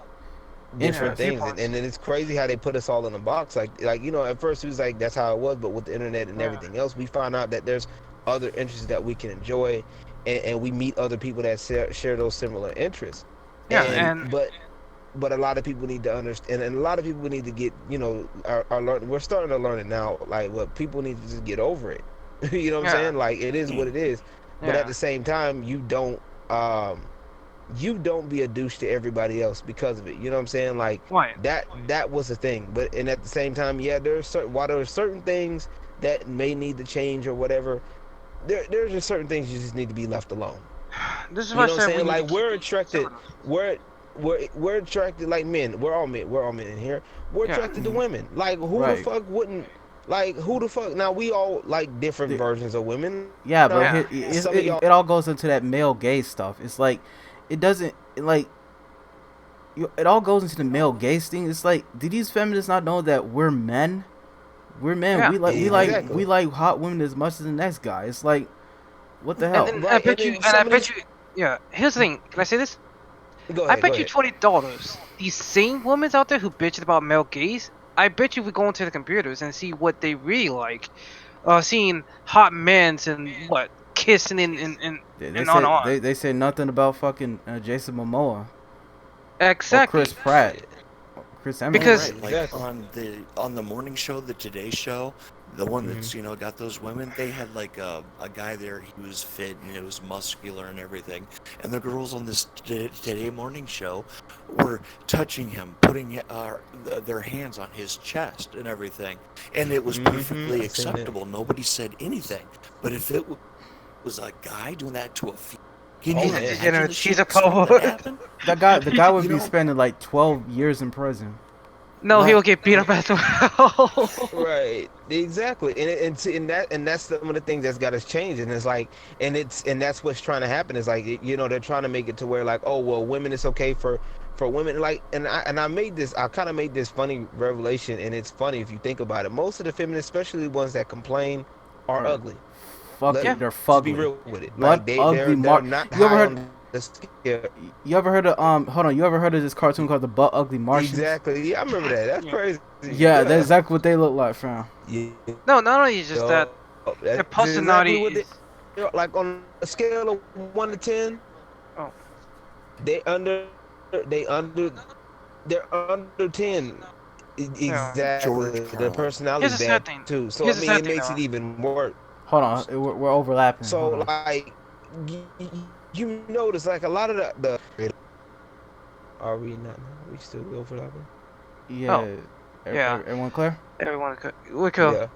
Yeah. different interests. things, Viewpoints. and then it's crazy how they put us all in a box. Like you know, at first it was like that's how it was, but with the internet and Yeah. everything else, we find out that there's other interests that we can enjoy, and we meet other people that share those similar interests. Yeah. And And And but a lot of people need to understand, and a lot of people need to get, you know, are learning. We're starting to learn it now. Like, what people need to just get over it. You know what I'm yeah. saying? Like, it is what it is. But at Yeah. the same time, um you don't be a douche to everybody else because of it. You know what I'm saying? Like Right. that was the thing. But and at the same time, yeah, there's certain while there are certain things that may need to change or whatever, there's just certain things you just need to be left alone. This is why You I know what I'm said we saying? need to Like keep we're it attracted, conservative. we're we're attracted like men. We're all men in here. We're Yeah. attracted to women. Like who the Right. fuck wouldn't? Like who the fuck? Now we all like different The, versions of women. yeah, but Now Yeah. some of y'all, it all goes into that male gaze stuff. It's like it doesn't like it all goes into the male gaze thing. It's like, do these feminists not know that we're men? We're men. Yeah. exactly. We like hot women as much as the next guy. It's like, what the And hell? then Right, and then I some of bet these. you. Yeah. Here's the thing. Can I say this? Go I ahead, go bet you ahead. $20. These same women out there who bitch about male gaze. I bet you we go into the computers and see what they really like. Seeing hot men's and what kissing They and on and said on. they said nothing about fucking Jason Momoa or Exactly. Chris Pratt, Shit. or Chris oh, Because Hemsworth. right, like Exactly. on the morning show, the Today Show, the one Hmm. that's, you know, got those women. They had like a guy there. He was fit and it was muscular and everything. And the girls on this Today morning show were touching him, putting their hands on his chest and everything, and it was Hmm. perfectly I seen it. acceptable. Nobody said anything. But if it was a guy doing that to a female, can Oh he's you a man. imagine degenerate. the He's a shit stuff that pervert. happened? The guy would You be know, spending like 12 years in prison. No, right? he'll get beat up as well. Right, exactly, and that's some of the things that's got us changed, and it's like, and that's what's trying to happen is like, you know, they're trying to make it to where like, oh well, women, it's okay for women, like, I kind of made this funny revelation, and it's funny if you think about it. Most of the feminists, especially the ones that complain, are Or ugly. Yeah. they're Let's be fugly, real with it. but Like ugly. they're not You ever high heard? on the scale. You ever heard of hold on? You ever heard of this cartoon called the Butt Ugly Martians? Exactly. Yeah, I remember that. That's Yeah. crazy. Yeah, that's Yeah. exactly what they look like, fam. Yeah. No, not only just that, their That's personality exactly what they, is. like on a scale of 1 to 10, Oh, they under they under they're under 10. yeah. Exactly. George Their Carlin. personality Here's is the sad bad thing. too. So I Here's the mean, sad it thing, makes it though. even worse. Hold on, we're overlapping. Hold So on. like you notice like a lot of the Are we not? We still go for that one? Yeah. yeah. Everyone clear? Everyone could. We could. Yeah.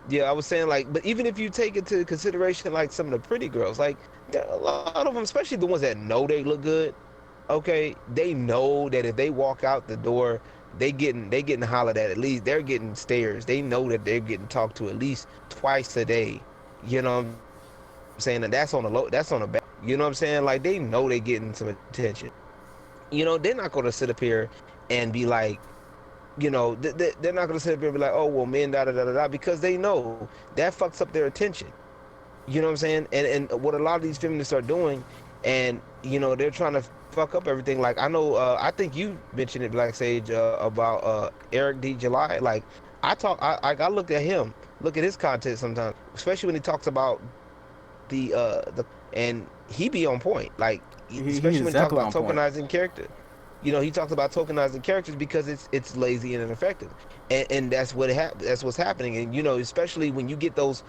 Yeah, I was saying like, but even if you take into consideration like some of the pretty girls, like there are a lot of them, especially the ones that know they look good. Okay, they know that if they walk out the door, they getting hollered at least. They're getting stares. They know that they're getting talked to at least twice a day. You know what I'm saying? And that's on the low. That's on the back. You know what I'm saying? Like they know they're getting some attention. They're not gonna sit up here and be like, they're not gonna sit up here and be like, oh well, men da da da da da, because they know that fucks up their attention. You know what I'm saying? And what a lot of these feminists are doing, and they're trying to fuck up everything. Like I know, I think you mentioned it, Black Sage, about Eric D. July. Like I look at him, look at his content sometimes, especially when he talks about the and he be on point. Like especially when he talks exactly about on point. tokenizing character. He talks about tokenizing characters because it's lazy and ineffective, and that's that's what's happening. And especially when you get those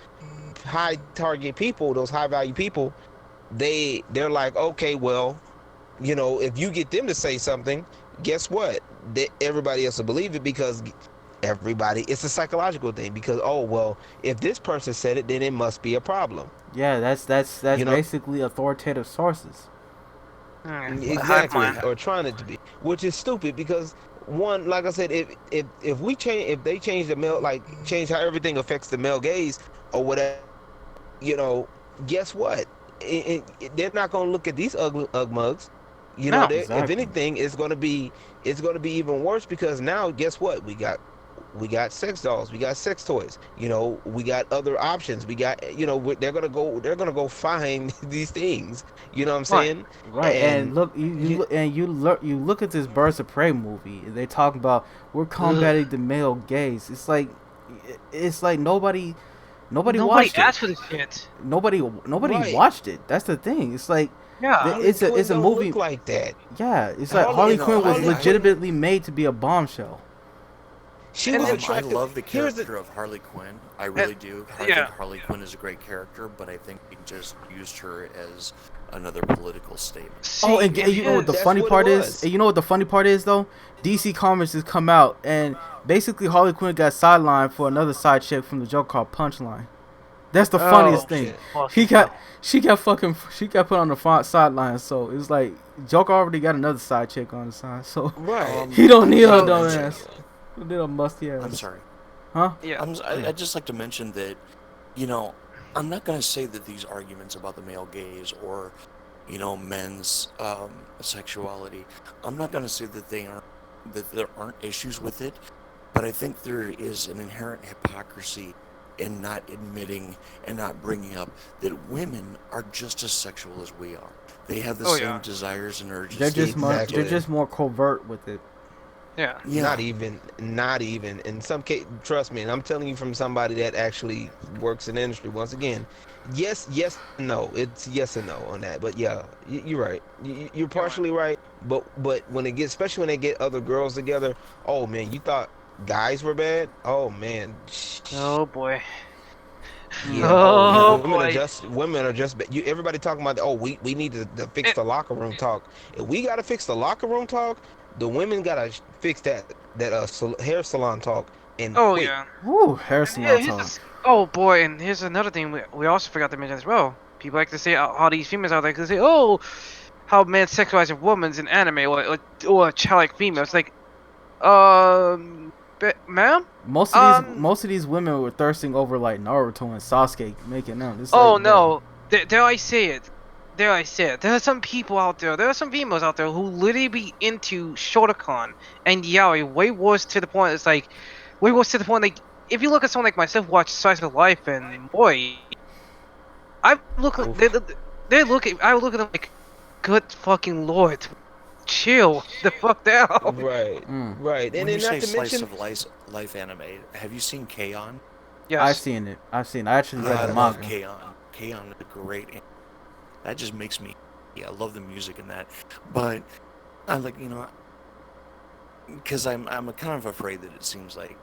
high target people, those high value people, they're like, okay, well, if you get them to say something, guess what? Everybody else will believe it because it's a psychological thing. Because oh well, if this person said it, then it must be a problem. Yeah, that's basically authoritative sources. Exactly, or trying it to be, which is stupid because one, like I said, if they change the male, like change how everything affects the male gaze or whatever, guess what? They're not gonna look at these ugly mugs. No, If exactly. anything, it's gonna be even worse because now, guess what? We got sex dolls, we got sex toys. We got other options. We got they're gonna go find these things. You know what I'm saying? Right, and look, you look at this Birds of Prey movie. They talk about we're combating the male gaze. It's like nobody watched asked it. for this shit. Nobody Right. watched it. That's the thing. It's like Yeah. it's a Quinn don't movie. look like that. Yeah, it's like Harley- Harley Quinn was Harley- legitimately made to be a bombshell. She And was then- I attractive. love the Here's character of Harley Quinn. I really do. I yeah. think Harley Quinn is a great character, but I think he just used her as another political statement. Oh, and you know what the That's funny what it part is? was. And you know what the funny part is though? DC Comics has come out and basically Harley Quinn got sidelined for another side chick from the Joker called Punchline. That's the funniest thing. shit. She got put on the front sideline. So it's like Joker already got another side chick on the side. So Right. he don't need her So- dumbass. Little musty ass. I'm sorry. Huh? Yeah. I'd just like to mention that, I'm not going to say that these arguments about the male gaze or, men's sexuality, I'm not going to say that there aren't issues with it, but I think there is an inherent hypocrisy in not admitting and not bringing up that women are just as sexual as we are. They have the same desires and urges. They're just Exactly. they're just more covert with it. Yeah. Yeah. Not even. In some case, trust me, and I'm telling you from somebody that actually works in the industry. Once again, yes, no. It's yes and no on that. But yeah, you're right. You're partially right. But when it gets, especially when they get other girls together, oh man, you thought guys were bad? Oh man. Oh boy. Yeah, Oh, women are just everybody talking about we need to fix the locker room talk. If we gotta fix the locker room talk, the women gotta fix that hair salon talk. And Oh quick. yeah. Woo, Harrison Yeah, talk. oh boy, and here's another thing we also forgot to mention as well. People like to say how these females out there can say, oh, how men sexualize a woman's in anime or childlike females. Like, ma'am? Most of these women were thirsting over like Naruto and Sasuke making them. It's Oh like, no, dare I say it? There are some people out there. There are some females out there who literally be into Shotokan and yaoi way worse to the point. It's like way worse to the point. Like if you look at someone like myself, watch Slice of Life, and boy, I look at I look at them like, good fucking lord, chill the fuck down. Right. Mm. Right. When And you then say not to slice mention of life anime, have you seen K-On? Yes. I've seen it. I actually read I the love manga. K-On. K-On is a great anime. That just makes me, I love the music in that. But I like, because I'm kind of afraid that it seems like,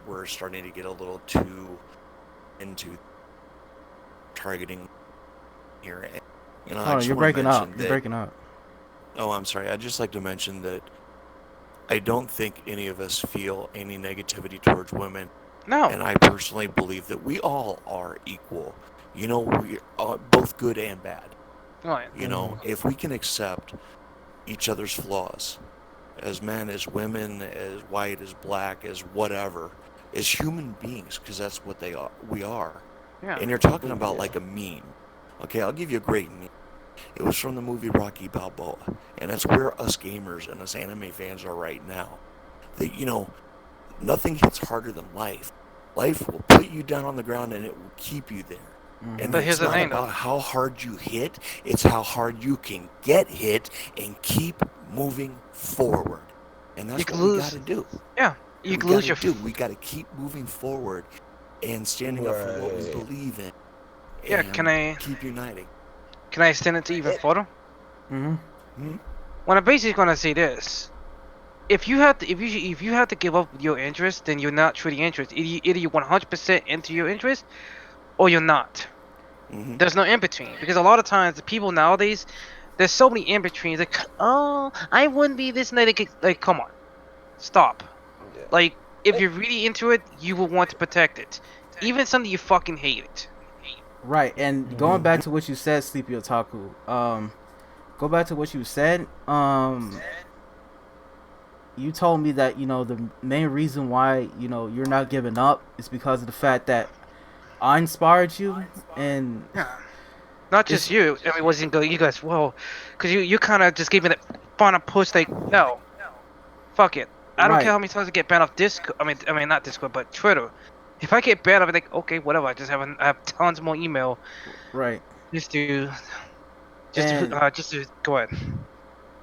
we're starting to get a little too into targeting here. And, I Oh, just you're wanna breaking up. mention You're that- breaking up. Oh, I'm sorry. I'd just like to mention that I don't think any of us feel any negativity towards women, No. and I personally believe that we all are equal. You know, we are both good and bad. Right. You know, if we can accept each other's flaws, as men, as women, as white, as black, as whatever, as human beings, because that's what they are. We are. Yeah. And you're talking about like a meme. Okay, I'll give you a great meme. It was from the movie Rocky Balboa, and that's where us gamers and us anime fans are right now. That nothing hits harder than life. Life will put you down on the ground and it will keep you there. And But here's it's the not thing, though. about how hard you hit, it's how hard you can get hit and keep moving forward. And that's You what could we lose. gotta do. Yeah. You We could lose gotta your. do. We gotta keep moving forward and standing up for what we Right. believe in. Yeah, And can I- keep uniting? Can I extend it to even further? Mm-hmm. Well, I'm basically gonna say this: if you have to, if you have to give up your interest, then you're not truly interested. Either you're 100% into your interest, or you're not. Hmm. There's no in between, because a lot of times the people nowadays, there's so many in betweens. Like, oh, I wouldn't be this night. Like, come on, stop. Yeah. Like, if you're really into it, you will want to protect it, even something you fucking hate it. Right, and going back to what you said, Sleepy Otaku. Go back to what you said. You told me that the main reason why you're not giving up is because of the fact that I inspired you, and Not just you. I mean, it wasn't good. You guys, whoa, because you kind of just gave me that final push. Like, no, fuck it. I don't Right. care how many times I get banned off Discord. I mean not Discord, but Twitter. If I get banned, I'll be like, okay, whatever. I have tons more email right, just to And- just to go ahead.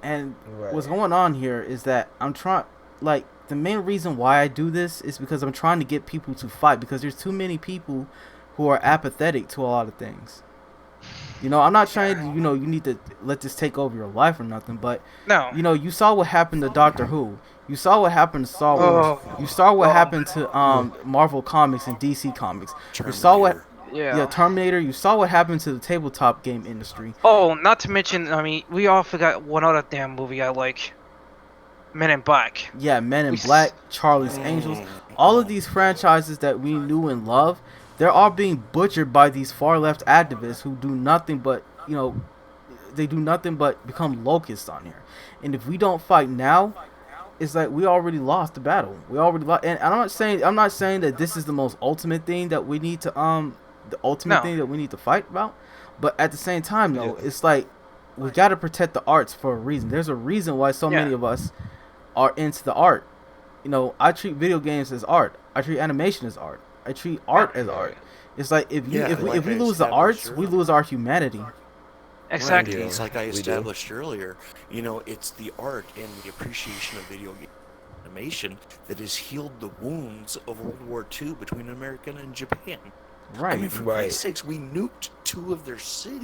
and Right. what's going on here is that I'm trying. Like, the main reason why I do this is because I'm trying to get people to fight, because there's too many people who are apathetic to a lot of things. I'm not trying to, you need to let this take over your life or nothing, but No. you saw what happened to Doctor Who. You saw what happened to Star Wars. Oh. You saw what happened to Marvel Comics and DC Comics. You saw what Terminator. Terminator. You saw what happened to the tabletop game industry. Oh, not to mention, I mean, we all forgot one other damn movie I like. Men in Black. Yeah, Men in We s- Black, Charlie's Angels, all of these franchises that we knew and loved, they're all being butchered by these far left activists who do nothing but, they do nothing but become locusts on here. And if we don't fight now, it's like we already lost the battle. We already lost. And I'm not saying that this is the most ultimate thing that we need to the ultimate No. thing that we need to fight about. But at the same time, though, Yeah. it's like we got to protect the arts for a reason. There's a reason why so Yeah. many of us are into the art. I treat video games as art. I treat animation as art. I treat art as art. It's like if Yeah, we like I lose the established arts, we earlier. lose our humanity. Exactly. Right, it's like I We do. established earlier. It's the art and the appreciation of video game animation that has healed the wounds of World War II between America and Japan. Right. I mean, for Right. Christ's sakes, we nuked 2 of their cities.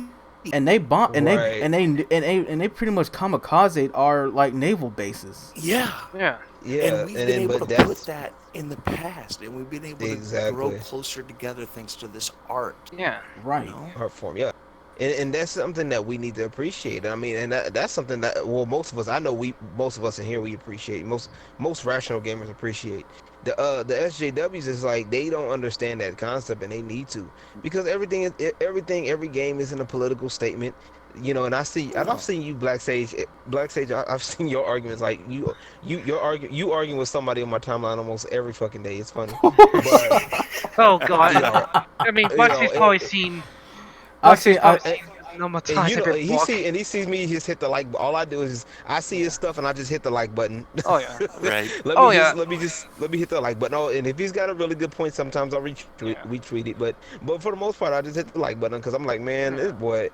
And they bomb and Right. they pretty much kamikaze our like naval bases. Yeah. Yeah. Yeah, And we've been then able but to put that's that in the past, and we've been able to grow Exactly. closer together thanks to this art. Yeah. Right. You know? art form, yeah. And that's something that we need to appreciate. I mean, and that's something that most of us, I know most of us in here, we appreciate. Most rational gamers appreciate. The SJWs is like they don't understand that concept, and they need to, because every game isn't a political statement. And I've seen you, Black Sage. I've seen your arguments. Like you arguing with somebody on my timeline almost every fucking day. It's funny. But, Oh god. you know, I mean, you Bucky's know, probably it- seen. I've seen. Bucky's probably seen no more and times you I've know, been he walking. sees me just hit the like. All I do is I see his stuff and I just hit the like button. Oh yeah. Right. Let me hit the like button. Oh, and if he's got a really good point, sometimes I'll Yeah. retweet it. But for the most part, I just hit the like button because I'm like, man, this boy.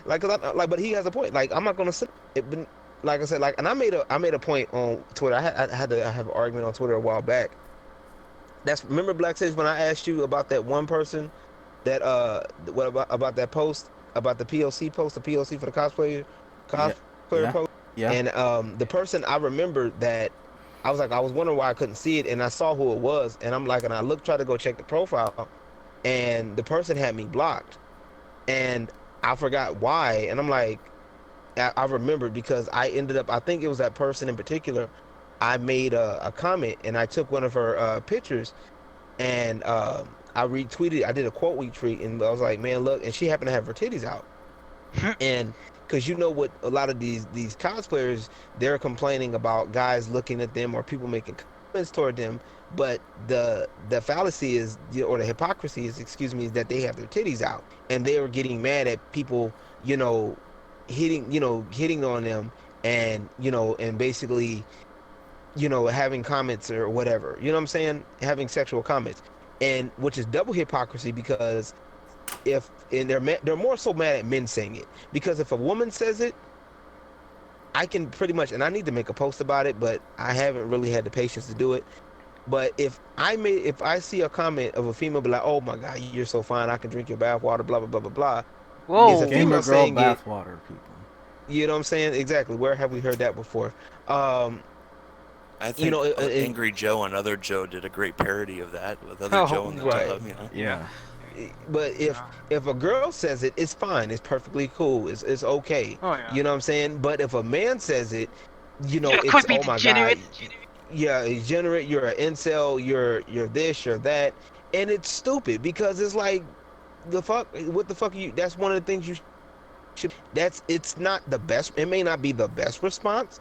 But he has a point. Like, I'm not gonna sit. But like I said, like, and I made a point on Twitter. I had to have an argument on Twitter a while back. Remember Black Sage when I asked you about that one person that what about that post about the POC post, the POC for the cosplayer Yeah. post. Yeah. And the person, I remember that I was wondering why I couldn't see it, and I saw who it was, and I'm like, and I tried to go check the profile, and the person had me blocked, and I forgot why, and I'm like, I remembered because I ended up, I think it was that person in particular. I made a comment and I took one of her pictures and I retweeted. I did a quote retweet and I was like, man, look. And she happened to have her titties out. And because you know what, a lot of these cosplayers, they're complaining about guys looking at them or people making comments toward them, but the fallacy is, or the hypocrisy is, excuse me, is that they have their titties out and they were getting mad at people, you know, hitting on them, and and basically, having comments or whatever, you know what I'm saying, having sexual comments, and which is double hypocrisy because if and they're more so mad at men saying it, because if a woman says it, I can pretty much, and I need to make a post about it, but I haven't really had the patience to do it. But if I see a comment of a female be like, oh my god, you're so fine, I can drink your bath water, blah blah blah blah blah, Whoa. it's a Gamer female girl saying it. bathwater people. You know what I'm saying? Exactly. Where have we heard that before? I think Angry Joe and Other Joe did a great parody of that with Other Joe in the right. tub, you know? Yeah. But if a girl says it, it's fine. It's perfectly cool. It's okay. Oh yeah. You know what I'm saying? But if a man says it, It it's, could be oh my degenerate. god. Yeah, degenerate. You're an incel. You're this. You're that. And it's stupid because it's like, the fuck. What the fuck are you? That's one of the things you should. It's not the best. It may not be the best response.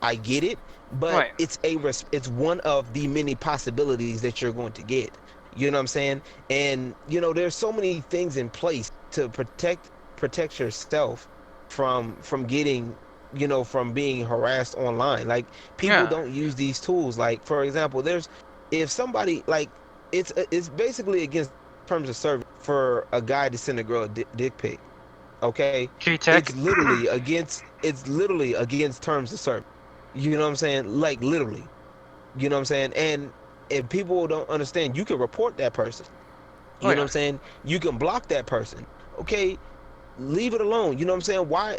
I get it, but Right. it's one of the many possibilities that you're going to get. You know what I'm saying? And there's so many things in place to protect yourself from getting, from being harassed online. Like, people don't use these tools. Like, for example, if somebody, like, it's basically against terms of service for a guy to send a girl a dick pic. Okay, K-Tech. it's literally against terms of service. You know what I'm saying? Like, literally. You know what I'm saying? And if people don't understand, you can report that person. You know what I'm saying? You can block that person. Okay, leave it alone. You know what I'm saying? Why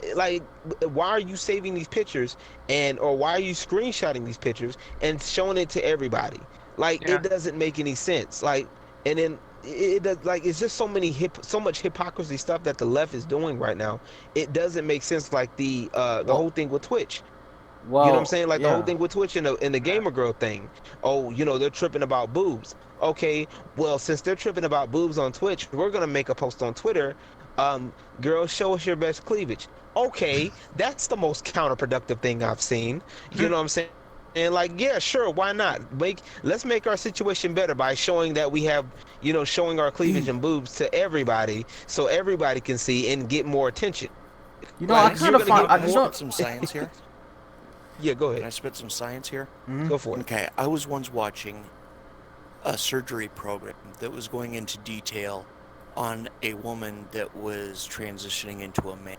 are you saving these pictures, or why are you screenshotting these pictures and showing it to everybody? Like, it doesn't make any sense. Like, and then it does, like, it's just so much hypocrisy stuff that the left is doing right now. It doesn't make sense. Like the whole thing with Twitch. Well, you know what I'm saying? Like, the whole thing with Twitch and the gamer girl thing. Oh, they're tripping about boobs. Okay, well, since they're tripping about boobs on Twitch, we're gonna make a post on Twitter. Girls, show us your best cleavage. Okay, that's the most counterproductive thing I've seen. You know what I'm saying? And, like, yeah, sure, why not? Let's make our situation better by showing that we have, showing our cleavage and boobs to everybody, so everybody can see and get more attention. I kind of find, Can I spit some science here? Yeah, go Can I ahead. spit some science here? Go for it. Okay, I was once watching a surgery program that was going into detail on a woman that was transitioning into a man,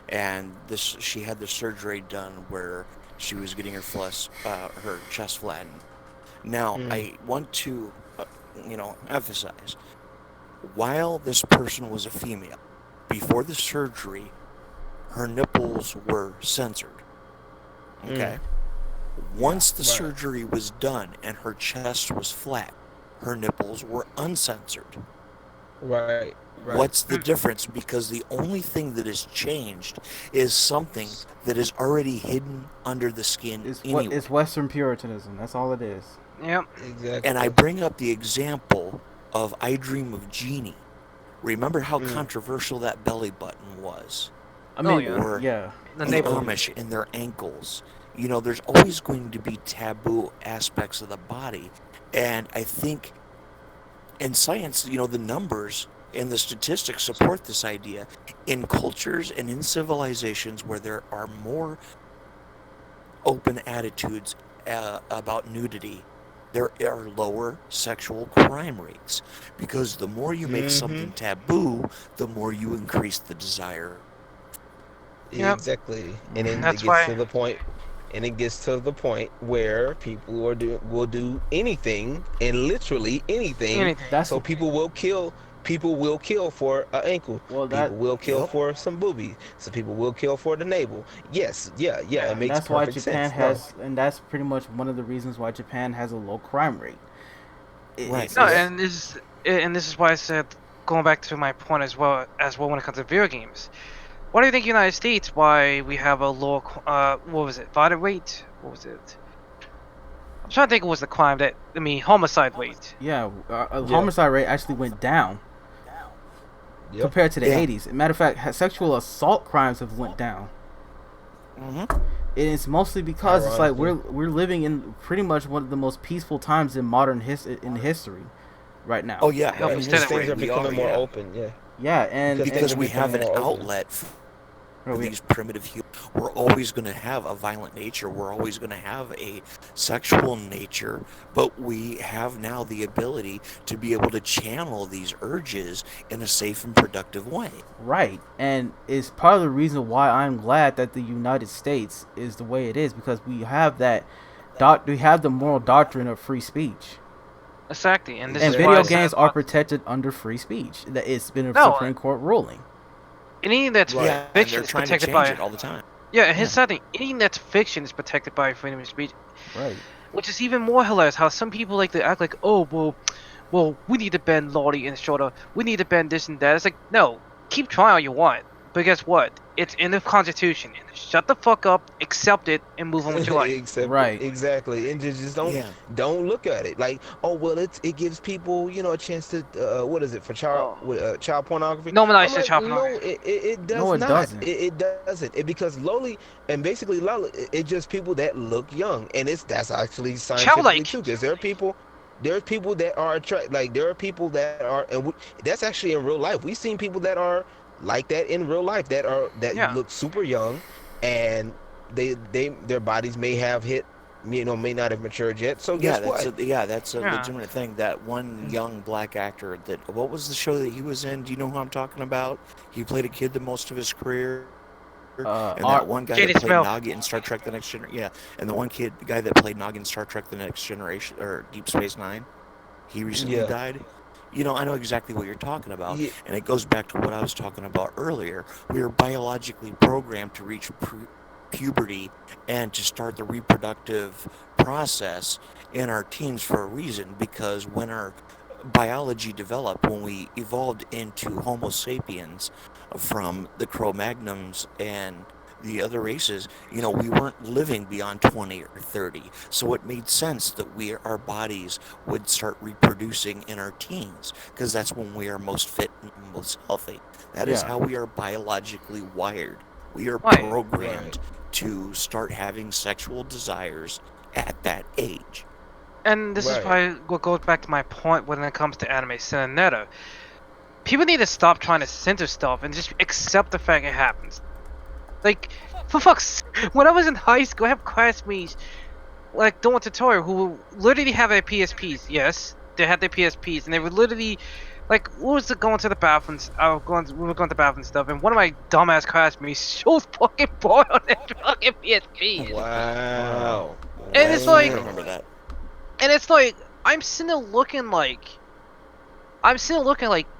and she had the surgery done where she was getting her chest flattened. Now, I want to, emphasize, while this person was a female, before the surgery, her nipples were censored. Okay. Once the surgery was done and her chest was flat, her nipples were uncensored. Right. What's the difference? Because the only thing that has changed is something that is already hidden under the skin anyway. It's Western Puritanism. That's all it is. Yep. Exactly. And I bring up the example of I Dream of Jeannie. Remember how controversial that belly button was? I mean, Or yeah. The the nipple. Amish in their ankles. There's always going to be taboo aspects of the body. And I think in science, the numbers and the statistics support this idea. In cultures and in civilizations where there are more open attitudes about nudity, there are lower sexual crime rates. Because the more you make something taboo, the more you increase the desire. Yep. Exactly. And then That's it gets to the point. And it gets to the point where people will do anything, and literally anything. That's So people will kill for an ankle. Well, People will kill for some boobies. Some people will kill for the navel. Yes, yeah. It makes that's why perfect Japan sense. has, and that's pretty much one of the reasons why Japan has a low crime rate. Right. No, and this is why I said, going back to my point as well when it comes to video games, Why do you think United States? Why we have a low? What was it? Violent rate? What was it? I'm trying to think. It was the crime that homicide rate. Yeah, Yeah. homicide rate actually went down Yep. compared to the Yeah. 80s. Matter of fact, sexual assault crimes have went down. Hmm. And it's mostly because it's like Ironically. we're living in pretty much one of the most peaceful times in modern history right now. Oh yeah, Help in us Because Instead of things are we becoming more yeah. open. Yeah. Yeah, and Because Because things are we have an becoming more open. outlet for and we- these primitive humans. We're always going to have a violent nature. We're always going to have a sexual nature, but we have now the ability to be able to channel these urges in a safe and productive way. right, and it's part of the reason why I'm glad that the United States is the way it is, because we have that we have the moral doctrine of free speech. Exactly, and this And is why video I said games are protected under free speech. That it's been a No, Supreme Court ruling. anything that's Right. Yeah, and fiction they're is trying to protected change by. it all the time. Yeah, and his Yeah. sad thing, anything that's fiction is protected by freedom of speech, Right. which is even more hilarious. How some people like to act like, oh well, we need to ban Lottie and Shorter. We need to ban this and that. It's like, no, keep trying all you want, but guess what? It's in the Constitution. Shut the fuck up, accept it, and move on with your life. Except Right. Exactly, and just don't Yeah. don't look at it like, oh well, it gives people a chance to what is it for child pornography? Normalize I'm the like, child no, pornography. it does No, it not. doesn't. It doesn't. Because lowly and basically lowly, it's just people that look young, and that's actually scientifically Childlike. too. Because there's people that are there are people that are, and that's actually in real life. We've seen people that are like that in real life that Yeah. look super young, and their bodies may have hit, may not have matured yet. So Yeah, guess what? that's a Yeah. legitimate thing. That one young black actor what was the show that he was in? Do you know who I'm talking about? He played a kid the most of his career. And that one guy Jaden that played Smith. Nagi in Star Trek: The Next Generation, yeah, and the guy that played Nagi in Star Trek: The Next Generation or Deep Space Nine, he recently Yeah. died. I know exactly what you're talking about, Yeah. and it goes back to what I was talking about earlier. We are biologically programmed to reach puberty and to start the reproductive process in our teens for a reason, because when our biology developed, when we evolved into Homo sapiens from the Cro-Magnons and the other races, we weren't living beyond 20 or 30. So it made sense that our bodies would start reproducing in our teens, because that's when we are most fit and most healthy. That is Yeah. how we are biologically wired. We are Right. programmed to start having sexual desires at that age. And this is Right. why what goes back to my point when it comes to anime cinema. People need to stop trying to censor stuff and just accept the fact it happens. Like, for fuck's when I was in high school, I have classmates like doing tutorial who literally have their PSPs. Yes, they had their PSPs, and they would literally like, what was it, going to the bathrooms? We were going to the bathroom and stuff, and one of my dumbass classmates shows fucking porn on their fucking PSPs. Wow. And it's I like- remember that. And it's like, I'm sitting there looking like,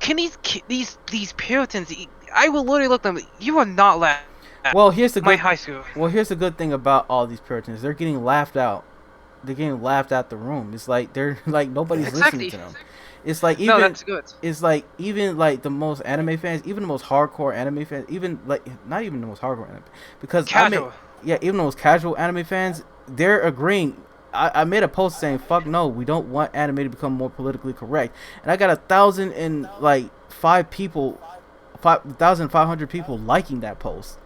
can these Puritans? I will literally look at them. You are not laughing. Well, here's the My good. high school. Well, here's the good thing about all these Puritans. They're getting laughed out. They're getting laughed out the room. It's like they're like nobody's listening Exactly. to them. It's like No, even that's good. it's like even like the most anime fans, even the most hardcore anime fans, even like not even the most hardcore anime, because Casual. even those casual anime fans, they're agreeing. I made a post saying, "Fuck no, we don't want anime to become more politically correct," and I got 1,005 people, 5,500 people liking that post,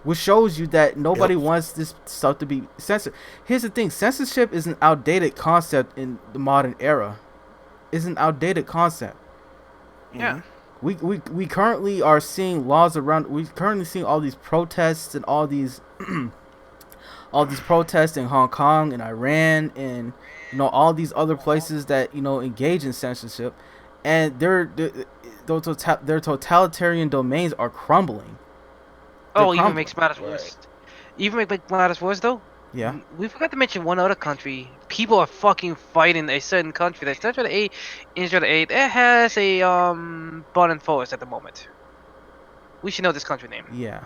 which shows you that nobody wants this stuff to be censored. Here's the thing: censorship is an outdated concept in the modern era. It's an outdated concept. Yeah. We currently are seeing laws around. We currently seeing all these protests and all these all these protests in Hong Kong and Iran and all these other places that engage in censorship, and their totalitarian domains are crumbling. Oh, They're even crumbling. makes matters worse. Even make matters worse though. Yeah. We forgot to mention one other country. People are fucking fighting a certain country that's Central Aid, Israel Aid. It has a burning forest at the moment. We should know this country name. Yeah.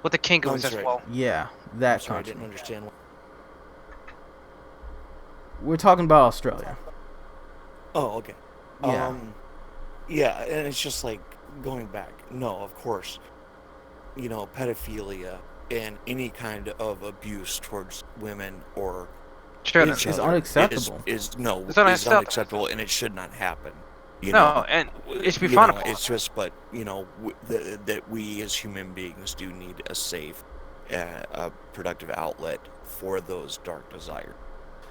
With the kangaroos That's as right. well. Yeah. That Sorry, I country. didn't understand. We're talking about Australia. Oh, okay. Yeah. Yeah, and it's just like going back. No, of course. pedophilia and any kind of abuse towards women or Shouldn't. each It's other unacceptable. is It's is unacceptable. unacceptable, and it should not happen. You No, know, and it should be you frowned know, upon. it's just, but that we as human beings do need a safe, a productive outlet for those dark desires.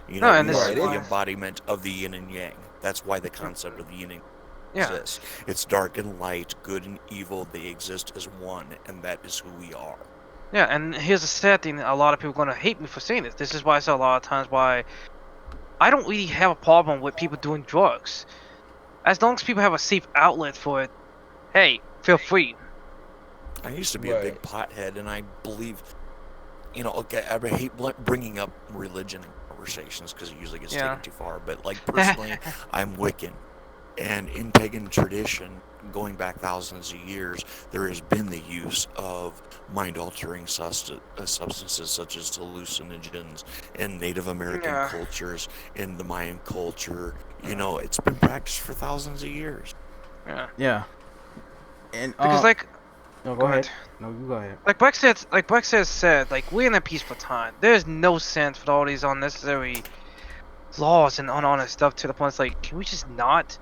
No, and We this are is the why. embodiment of the yin and yang. That's why the concept of the yin and yang Yeah. exists. It's dark and light, good and evil. They exist as one, and that is who we are. Yeah, and here's the sad thing: a lot of people are gonna hate me for saying this. This is why I say a lot of times why I don't really have a problem with people doing drugs, as long as people have a safe outlet for it. Hey, feel free. I used to be a big pothead, and I believe, okay, I hate bringing up religion in conversations because it usually gets Yeah. taken too far. But like personally, I'm Wiccan, and in pagan tradition, going back thousands of years, there has been the use of mind-altering substances such as hallucinogens in Native American Yeah. cultures, in the Mayan culture. It's been practiced for thousands of years. Yeah, Yeah. And because no, go ahead. No, you go ahead. like Brex said, like we're in a peaceful time. There's no sense for all these unnecessary laws and unhonest stuff to the point. It's like, can we just not?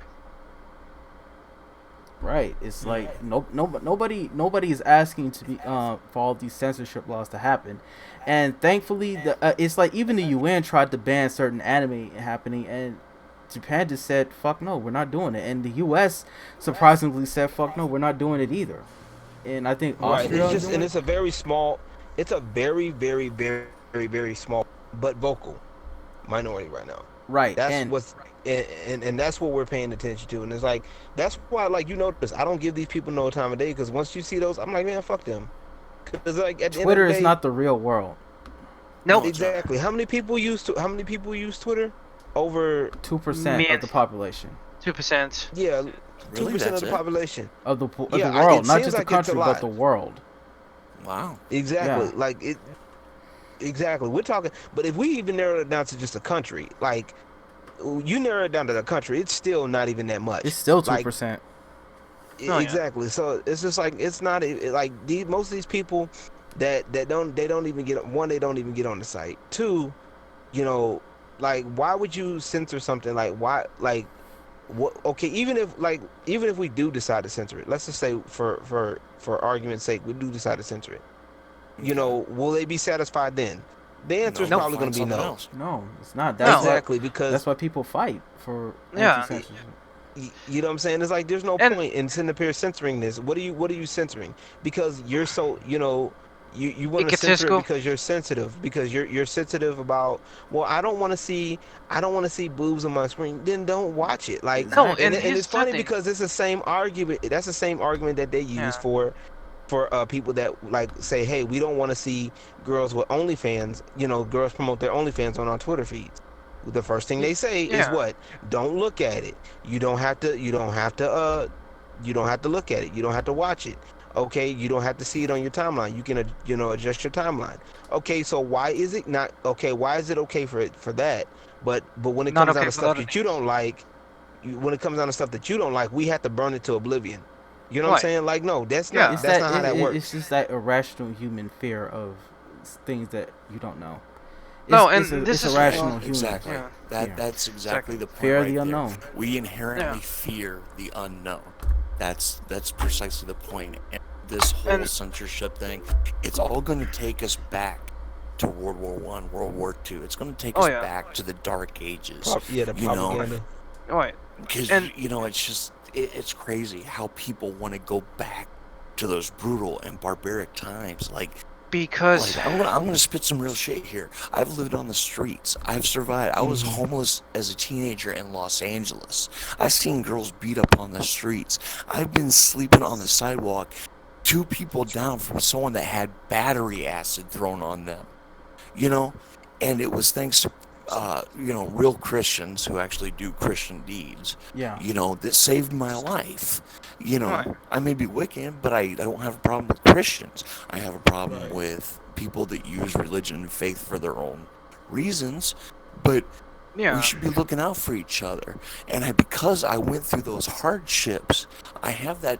Right. It's like nobody is asking to be for all these censorship laws to happen, and thankfully it's like even the UN tried to ban certain anime happening, and Japan just said fuck no, we're not doing it, and the US surprisingly said fuck no, we're not doing it either, and I think Right. Austria It's is just, doing and it. it's a very small. It's a very, very, very, very, very small but vocal minority right now. Right. That's And what's and that's what we're paying attention to. And it's like that's why, like, notice I don't give these people no time of day, because once you see those, I'm like, man, fuck them. Because like at the end Twitter of the is day, not the real world. Nope. exactly. How many people use Twitter? Over 2% of the population 2%. yeah, Really, 2% of that's the it? population. of the Yeah, world, it not seems just the like it's a country, but lot. the world. Wow. Exactly. Yeah. Like it. Exactly. We're talking, but if we even narrow it down to just a country, like you narrow it down to the country, it's still not even that much. It's still Like, 2%. Oh, yeah. exactly. So it's just like it's not like most of these people that don't even get one, they don't even get on the site. Two, like why would you censor something? Like why? Like what? Okay, even if we do decide to censor it, let's just say for argument's sake, we do decide to censor it. Will they be satisfied then? The answer is No, probably going find to be something no. else. No, it's not. No. That's Exactly, why, because that's why people fight for Yeah. anti-censorship. you know what I'm saying? It's like there's no And- point in sitting up here censoring this. What are you censoring? Because you're so you want to censor Egotistical. it because you're sensitive, because you're sensitive about, well, I don't want to see boobs on my screen. Then don't watch it. Like No, and and here's it's the funny thing. because it's the same argument. That's the same argument that they use Yeah. for people that like say, hey, we don't want to see girls with OnlyFans. Girls promote their OnlyFans on our Twitter feeds. The first thing they say is Yeah. what? Don't look at it. You don't have to look at it. You don't have to watch it. Okay, you don't have to see it on your timeline. You can adjust your timeline. Okay, so why is it not okay? Why is it okay for that? But when it Not comes okay down to for stuff other that you don't like, when it comes down to stuff that you don't like, we have to burn it to oblivion. You know what I'm Right. saying? Like, no, that's Yeah. not It's that's that not how that works. it's just that irrational human fear of things that you don't know. No, it's and a, this it's is- irrational Well, human. exactly. Yeah. fear. That's exactly the point. Fear of right the there. unknown. We inherently Yeah. fear the unknown. That's precisely the point. And this whole And- censorship thing, it's all going to take us back to World War I, World War II. It's going to take Oh, us yeah. back to the Dark Ages. The propaganda. Right. Because And- it's just it's crazy how people want to go back to those brutal and barbaric times. Because I'm gonna spit some real shit here. I've lived on the streets. I've survived. I was homeless as a teenager in Los Angeles. I've seen girls beat up on the streets. I've been sleeping on the sidewalk, 2 people down from someone that had battery acid thrown on them. And it was thanks to real Christians who actually do Christian deeds. Yeah. That saved my life. Right. I may be Wiccan, but I don't have a problem with Christians. I have a problem Right. with people that use religion and faith for their own reasons. But yeah. we should be looking out for each other. And because I went through those hardships, I have that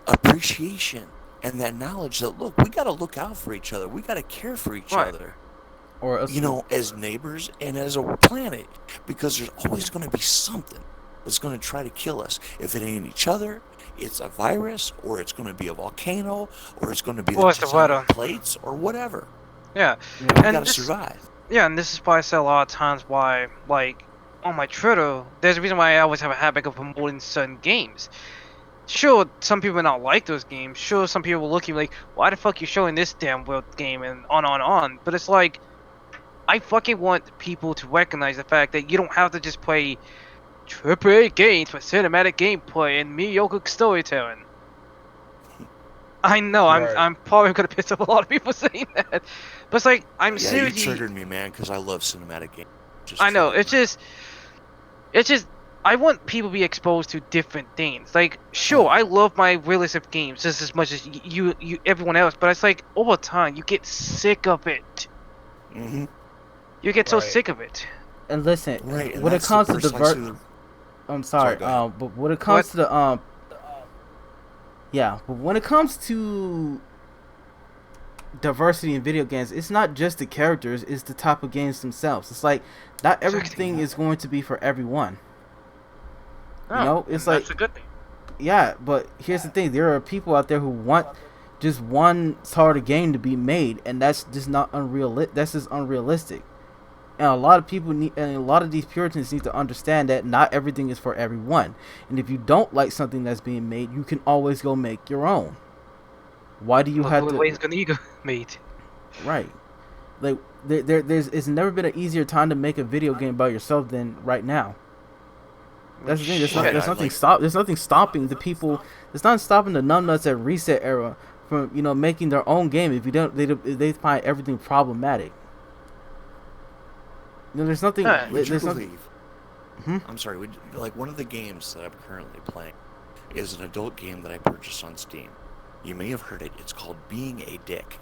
appreciation and that knowledge that, look, we got to look out for each other. We got to care for each Right. other, Or you know, as neighbors and as a planet, because there's always going to be something that's going to try to kill us. If it ain't each other, it's a virus, or it's going to be a volcano, or it's going to be the Or it's the tectonic weather. plates, or whatever. Yeah, We and got to this, survive. yeah, and this is why I say a lot of times why, like, on my Twitter, there's a reason why I always have a habit of promoting certain games. Sure, some people may not like those games. Sure, some people will look at me like, why the fuck you showing this damn world game, and on. But it's like, I fucking want people to recognize the fact that you don't have to just play AAA games with cinematic gameplay and mediocre storytelling. I know, Right. I'm probably gonna piss off a lot of people saying that, but it's like, I'm Yeah, you seriously. triggered me, man, because I love cinematic games. Just I know, triggered me. it's just, I want people to be exposed to different things. Like, sure, I love my realistic games just as much as everyone else, but it's like, over time, you get sick of it. Mm-hmm. You get so Right. sick of it. and listen, Right, and when it that's comes to precisely- I'm sorry, Sorry, go ahead. but when it comes to the yeah, but when it comes to diversity in video games, it's not just the characters, it's the type of games themselves. It's like not everything is going to be for everyone. You know, it's like, that's a good thing. yeah, but here's the thing: there are people out there who want just one sort of game to be made, and that's just not unrealistic. That's just unrealistic. And a lot of people need, and a lot of these Puritans need to understand that not everything is for everyone. And if you don't like something that's being made, you can always go make your own. Why do you have to? Ways gonna ego made. Right. Like there's it's never been an easier time to make a video game by yourself than right now. That's the thing. There's, Shit. there's I nothing like- There's nothing stopping the people. There's nothing stopping the numbnuts at Reset Era from making their own game. If you don't, they find everything problematic. There's nothing. Yeah. Would you There's nothing. believe? Hmm? I'm sorry. Like one of the games that I'm currently playing is an adult game that I purchased on Steam. You may have heard it. It's called Being a Dick.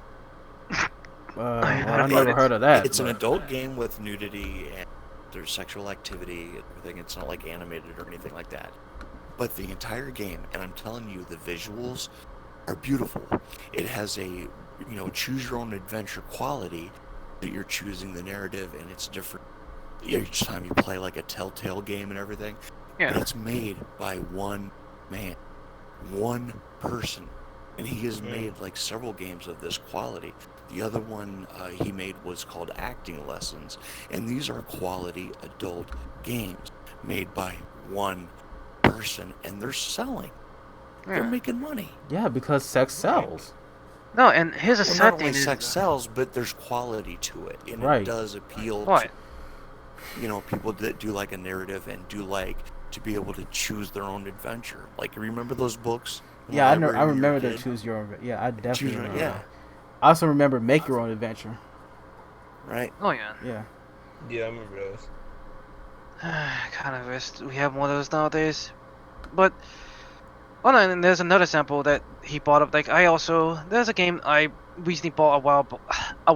I never heard of that. It's an but- adult game with nudity and there's sexual activity and everything. It's not like animated or anything like that. But the entire game, and I'm telling you, the visuals are beautiful. It has a choose your own adventure quality that you're choosing the narrative, and it's different each time you play, like a Telltale game and everything. Yeah. But it's made by one man, one person, and he has made like several games of this quality. The other one he made was called Acting Lessons, and these are quality adult games made by one person, and they're selling. They're Yeah. making money. Yeah, because sex sells. No, and here's a Well, sad not thing only is, sex sells, but there's quality to it, and Right. it does appeal Right. to people that do like a narrative and do like to be able to choose their own adventure. Like, remember those books? in the Yeah, library I when you were a remember that kid? choose your own. Yeah, I definitely Choose your- remember. yeah, that. I also remember make your own adventure. right. oh yeah, Yeah. Yeah, I remember those. kind of wish we have more of those nowadays. But oh no, and there's another sample that he brought up. Like there's a game I recently bought a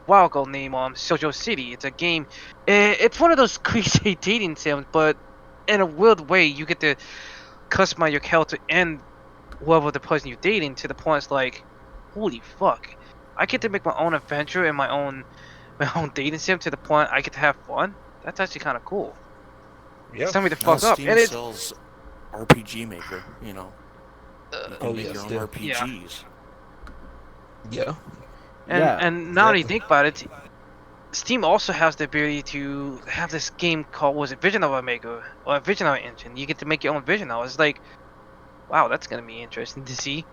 while ago named Sojo City. It's a game. It's one of those cliche dating sims, but in a weird way, you get to customize your character and whoever the person you're dating to the point it's like, holy fuck, I get to make my own adventure and my own dating sim to the point I get to have fun. That's actually kind of cool. Yeah. Tell me to Now fuck up, Steam and it's sells RPG Maker. You can Oh, make yeah, your own still. RPGs. Yeah. and now that you exactly. think about it, Steam also has the ability to have this game called Vision Novel Maker or a Vision Novel engine. You get to make your own Vision Novel. It's like, wow, that's gonna be interesting to see.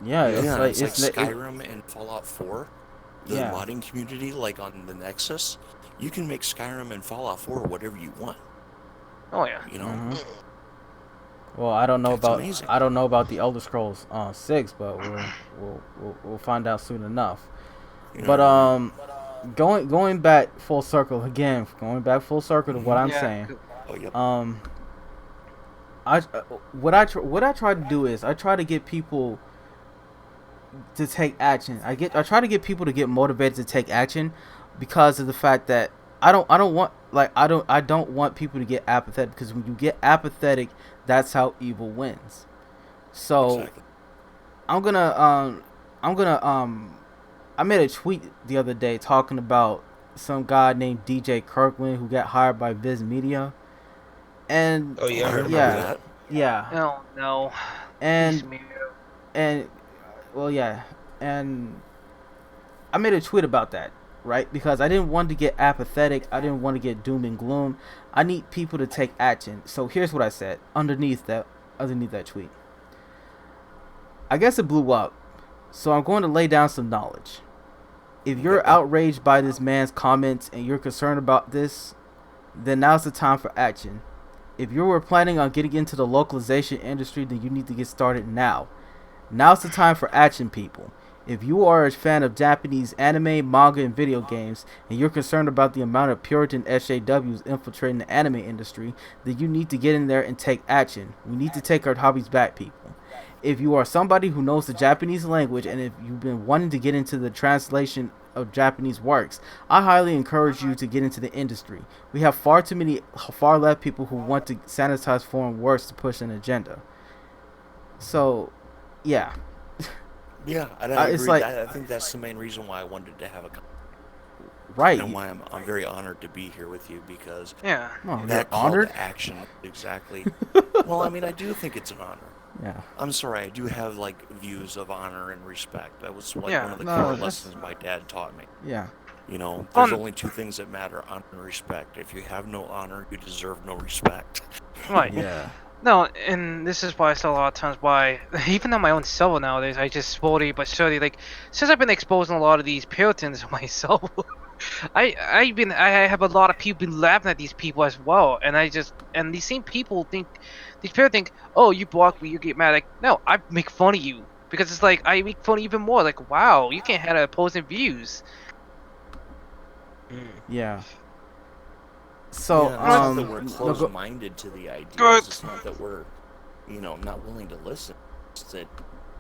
Yeah, Yeah, it's like it's like it- Skyrim and Fallout 4. The Yeah. modding community, like on the Nexus, you can make Skyrim and Fallout 4 whatever you want. Oh yeah. You know, Mhm. Well, I don't know It's about amazing. I don't know about the Elder Scrolls 6, but we'll find out soon enough. You know But what I mean? going back full circle again, going back full circle to what I'm Yeah, saying. cool. Oh, yep. What I try to do is I try to get people to take action. I try to get people to get motivated to take action because of the fact that I don't want people to get apathetic, because when you get apathetic, that's how evil wins. So Exactly. I'm gonna I made a tweet the other day talking about some guy named DJ Kirkland who got hired by Viz Media, and Oh yeah, I I heard remember about yeah, that. that. yeah, Oh no. and Please, and well, yeah, and I made a tweet about that, right? Because I didn't want to get apathetic. I didn't want to get doom and gloom. I need people to take action. So here's what I said underneath that tweet. I guess it blew up. So I'm going to lay down some knowledge. If you're outraged by this man's comments and you're concerned about this, then now's the time for action. If you were planning on getting into the localization industry, then you need to get started now. Now's the time for action, people. If you are a fan of Japanese anime, manga, and video games, and you're concerned about the amount of Puritan SJWs infiltrating the anime industry, then you need to get in there and take action. We need to take our hobbies back, people. If you are somebody who knows the Japanese language, and if you've been wanting to get into the translation of Japanese works, I highly encourage you to get into the industry. We have far left people who want to sanitize foreign words to push an agenda. So, yeah. Yeah, and I It's agree. like- I think that's the main reason why I wanted to have a Right. and why I'm very honored to be here with you because Yeah. Oh, you're that call honored? to action exactly. Well, I mean, I do think it's an honor. Yeah. I'm sorry, I do have like views of honor and respect. That was like Yeah. one of the No, core that's- lessons my dad taught me. Yeah. You know, there's On- only two things that matter: honor and respect. If you have no honor, you deserve no respect. Right. Yeah. No, and this is why I saw a lot of times why, even on my own server nowadays, I just slowly but surely, like, since I've been exposing a lot of these Puritans myself, I have a lot of people been laughing at these people as well, and these same people these people think, oh, you block me, you get mad. Like, no, I make fun of you because it's like I make fun even more. Like, wow, you can't have opposing views. Yeah. So, yeah, it's not that we're no, go- closed-minded to the ideas. Good. It's not that we're, not willing to listen. It's that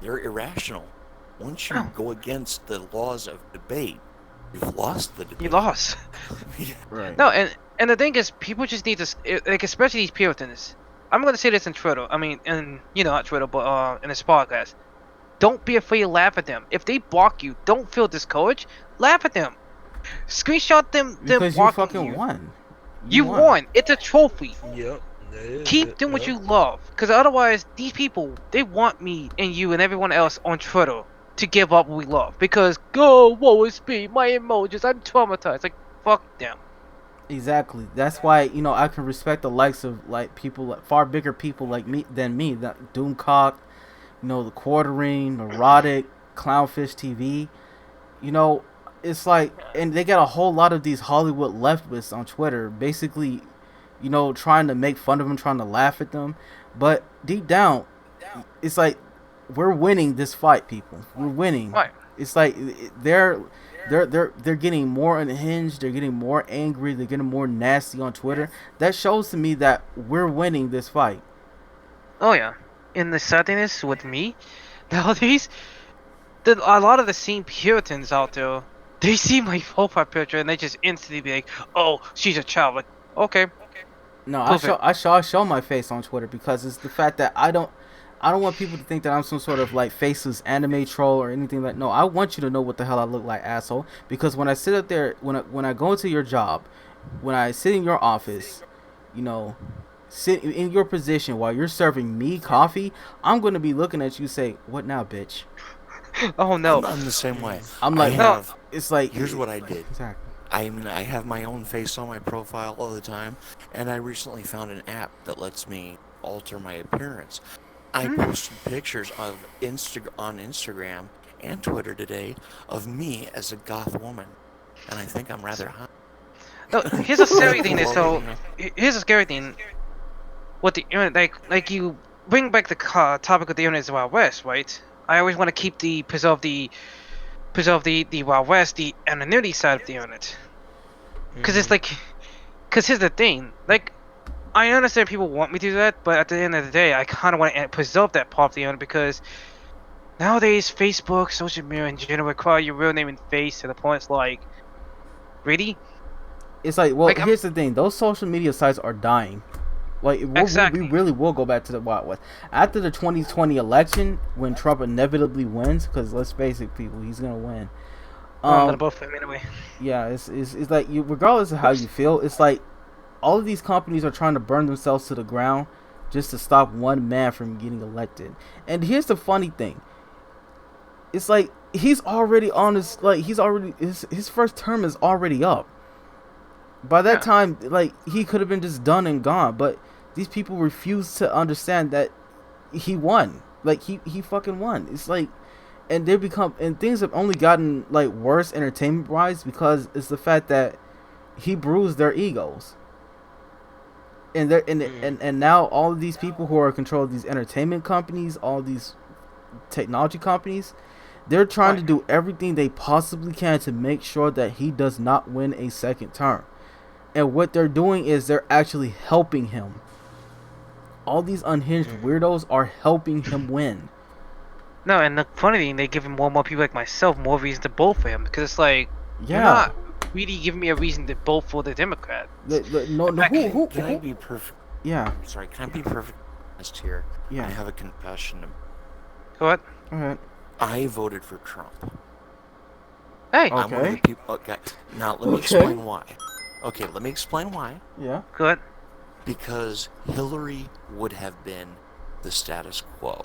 they're irrational. Once you Oh. go against the laws of debate, you've lost the debate. You lost. Yeah. right. No, and the thing is, people just need to, like, especially these Puritans. I'm gonna say this in Twitter. I mean, not Twitter, but in this podcast. Don't be afraid to laugh at them. If they block you, don't feel discouraged. Laugh at them. Screenshot them. Because you blocking fucking you. won. You won. It's a trophy. Yep. Keep doing what you love, because otherwise, these people, they want me and you and everyone else on Twitter to give up what we love. Because, go, woe is me, my emojis, I'm traumatized. Like, fuck them. Exactly. That's why I can respect the likes of like people, like far bigger people like me than me. That Doomcock, the Quartering, Neurotic, Clownfish TV. It's like, and they got a whole lot of these Hollywood leftists on Twitter, basically, trying to make fun of them, trying to laugh at them. But deep down, it's like we're winning this fight, people. We're winning. Right. It's like they're getting more unhinged. They're getting more angry. They're getting more nasty on Twitter. That shows to me that we're winning this fight. Oh yeah, and the sadness with me nowadays, a lot of the same Puritans out there, they see my profile picture and they just instantly be like, "Oh, she's a child." Like, okay, No, Perfect. I show my face on Twitter because it's the fact that I don't want people to think that I'm some sort of like faceless anime troll or anything like. No, I want you to know what the hell I look like, asshole. Because when I sit up there, when I go into your job, when I sit in your office, sit in your position while you're serving me coffee, I'm gonna be looking at you say, "What now, bitch?" oh no, I'm the same way. I'm like, I No. have, it's like here's what I did. Exactly. I have my own face on my profile all the time, and I recently found an app that lets me alter my appearance. I posted pictures of on Instagram and Twitter today of me as a goth woman, and I think I'm rather hot. no. Here's a scary thing. Here's a scary thing. What the internet, like you bring back the topic of the internet is Wild West, right? I always want to preserve the Wild West, the anonymity side of the internet. Because it's like, here's the thing, like, I understand people want me to do that, but at the end of the day, I kind of want to preserve that part of the internet because nowadays, Facebook, social media in general require your real name and face to the point it's like, really? It's like, well, Like, here's the thing: those social media sites are dying. Like Exactly. we really will go back to the Wild West after the 2020 election when Trump inevitably wins. Because let's face it, people, he's gonna win. Well, I'm gonna vote for him anyway. Yeah, it's like you, regardless of how you feel, it's like all of these companies are trying to burn themselves to the ground just to stop one man from getting elected. And here's the funny thing: it's like he's already on his his first term is already up. By that time, like he could have been just done and gone, but these people refuse to understand that he won. Like he fucking won. It's like, and they become, and things have only gotten like worse entertainment wise because it's the fact that he bruised their egos. And they're and now all of these people who are in control of these entertainment companies, all these technology companies, they're trying to do everything they possibly can to make sure that he does not win a second term. And what they're doing is they're actually helping him. All these unhinged weirdos are helping him win. No, and the funny thing, they give him more and more people like myself more reason to vote for him because it's like you're Yeah. not really giving me a reason to vote for the Democrat. No, Can I be perfect? Yeah. Sorry, can I be perfect honest here? Yeah. I have a confession. What? All right. I voted for Trump. Hey, I'm one of the Okay. people. Okay, now let me explain why. Okay, let me explain why. Yeah. good. Because Hillary would have been the status quo.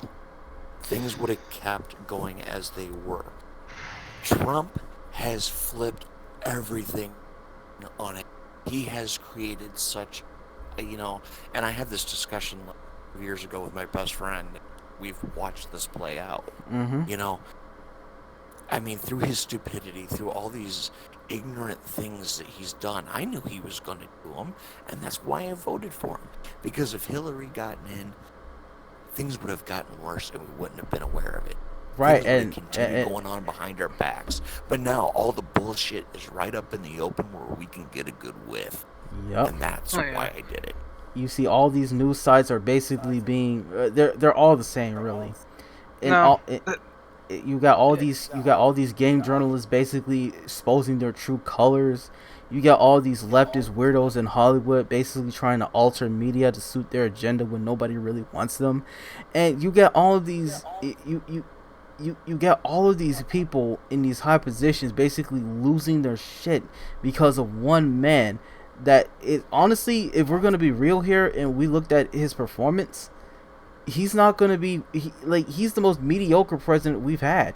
Things would have kept going as they were. Trump has flipped everything on it. He has created such, and I had this discussion years ago with my best friend. We've watched this play out. Mm-hmm. I mean, through his stupidity, through all these ignorant things that he's done, I knew he was going to do them, and that's why I voted for him. Because if Hillary gotten in, things would have gotten worse, and we wouldn't have been aware of it. Right, Things would and continue going on behind our backs. But now all the bullshit is right up in the open where we can get a good whiff, yep. and that's Oh, yeah. why I did it. You see, all these news sites are basically being they're all the same, really. And No. you got all these game journalists basically exposing their true colors. You got all these leftist weirdos in Hollywood basically trying to alter media to suit their agenda when nobody really wants them. And you get all of these you get all of these people in these high positions basically losing their shit because of one man that is, honestly, if we're going to be real here and we looked at his performance, he's not going to be he's the most mediocre president we've had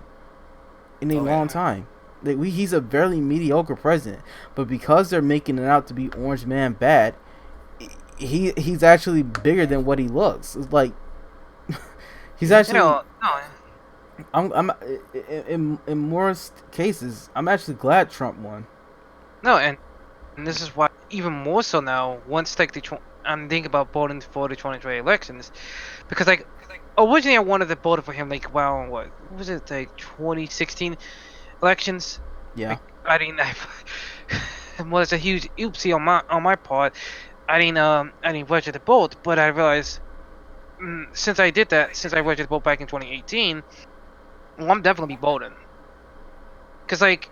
in a long time. He's a very mediocre president, but because they're making it out to be Orange Man bad, he's actually bigger than what he looks. It's like he's actually No. I'm in most cases I'm actually glad Trump won. No, and this is why even more so now. Once like I'm thinking about voting for the 2020 elections, because like originally I wanted to vote for him like what was it, like 2016 elections. Yeah. I didn't. Well, it's a huge oopsie on my part. I didn't register to vote, but I realized since I did that, since I registered to vote back in 2018, well, I'm definitely voting. Cause like,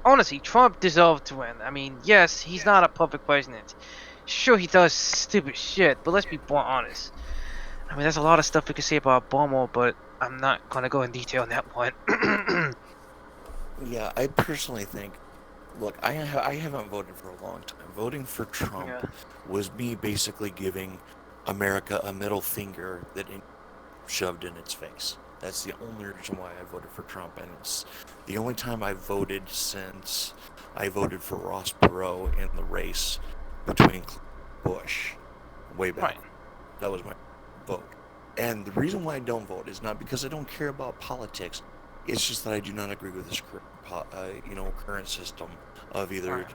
honestly, Trump deserved to win. I mean, yes, he's not a perfect president. Sure, he does stupid shit, but let's be more honest. I mean, there's a lot of stuff we could say about Obama, but I'm not gonna go in detail on that one. Yeah, I personally think, look, I haven't voted for a long time. Voting for Trump was me basically giving America a middle finger that it shoved in its face. That's the only reason why I voted for Trump, and it's the only time I voted since I voted for Ross Perot in the race between Bush, way back. Right. That was my vote. And the reason why I don't vote is not because I don't care about politics. It's just that I do not agree with this current system of either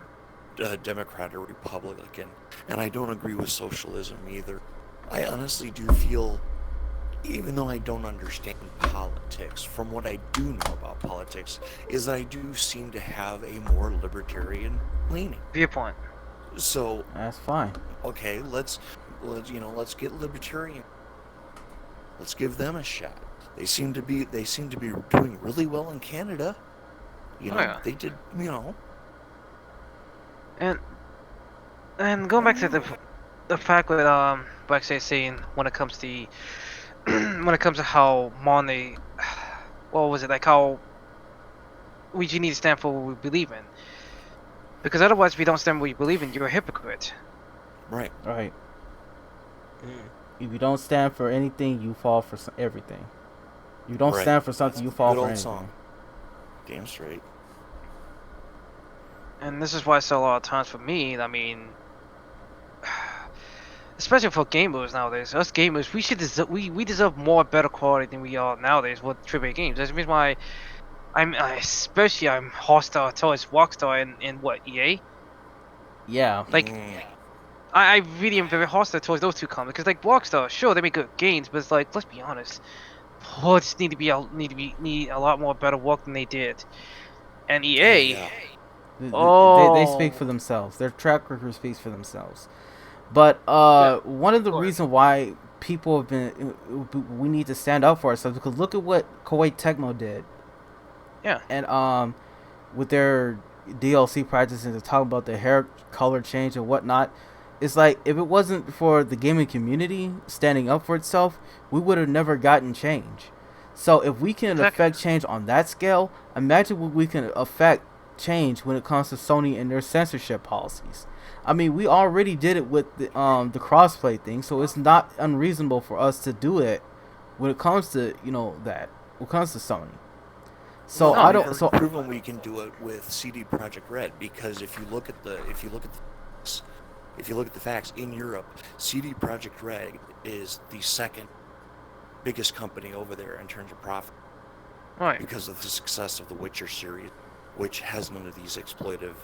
Democrat or Republican, and I don't agree with socialism either. I honestly do feel, even though I don't understand politics, from what I do know about politics, is that I do seem to have a more libertarian leaning. Viewpoint. So That's fine. okay, let's get libertarian. Let's give them a shot. They seem to be doing really well in Canada. They did, And going back to the the fact with Black saying when it comes to when it comes to how Monday, what was it like how we just need to stand for what we believe in, because otherwise if you don't stand for what you believe in, you're a hypocrite. Right. Right. Mm. If you don't stand for anything, you fall for everything. You don't Right. stand for something, you fall Good for old anything. song. Damn straight. And this is why I say a lot of times for me, I mean, especially for gamers nowadays, us gamers, we should we deserve more better quality than we are nowadays with AAA games. That's the reason why I'm hostile towards Rockstar and what, EA? Yeah. Like, Mm. I really am very hostile towards those two companies because like Rockstar, sure they make good games, but it's like, let's be honest, ports need a lot more better work than they did. And EA, Yeah. They speak oh, for themselves. Their track record speaks for themselves. But yeah, one of the go ahead. reasons why people have been, we need to stand up for ourselves, because look at what Koei Tecmo did. Yeah. And with their DLC practices and talking about the hair color change and whatnot, it's like if it wasn't for the gaming community standing up for itself, we would have never gotten change. So if we can Exactly. affect change on that scale, imagine what we can affect change when it comes to Sony and their censorship policies. I mean, we already did it with the crossplay thing, so it's not unreasonable for us to do it when it comes to that when it comes to Sony. So Well, I we've don't. already So proven we can do it with CD Projekt Red, because if you look at the facts in Europe, CD Projekt Red is the second biggest company over there in terms of profit, Right. because of the success of the Witcher series, which has none of these exploitative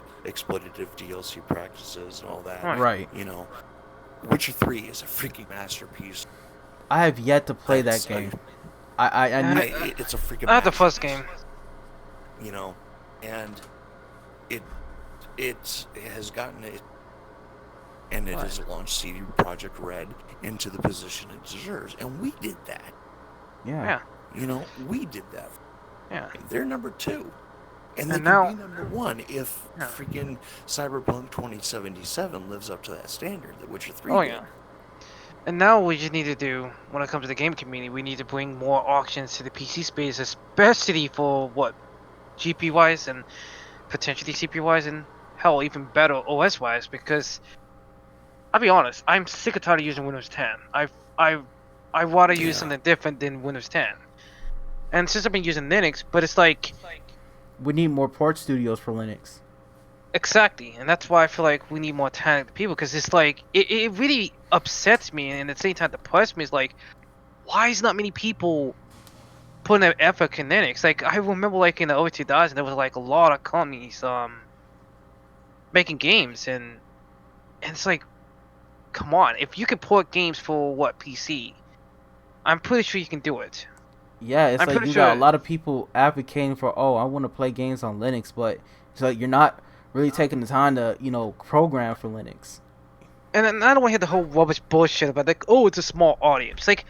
DLC practices and all that. Right. right, You know, Witcher 3 is a freaking masterpiece. I have yet to play that That's- game. I need. It's a freaking. I had the first masterpiece. game. You know, and it has gotten it, and it has launched CD Projekt Red into the position it deserves, and we did that. Yeah. You know, we did that. Yeah. They're number 2, and they And can now- be number 1 if Yeah. freaking Cyberpunk 2077 lives up to that standard that Witcher 3 Oh did. yeah. And now we just need to do, when it comes to the game community, we need to bring more auctions to the PC space, especially for what, GP wise and potentially CPU wise, and hell, even better OS wise. Because I'll be honest, I'm sick and tired of using Windows 10. I rather use Yeah. something different than Windows 10. And since I've been using Linux, but it's like We need more port studios for Linux. exactly, and that's why I feel like we need more talented people. Because it's like it really upsets me, and at the same time depresses me. It's like, why is not many people putting an effort in Linux? Like I remember, like in the early 2000s, there was like a lot of companies making games, and it's like, come on, if you can port games for what PC, I'm pretty sure you can do it. Yeah, it's I'm like pretty you got a sure- lot of people advocating for, oh, I want to play games on Linux, but it's like you're not really taking the time to, program for Linux. And then I don't want to hear the whole rubbish bullshit about like, oh, it's a small audience. Like,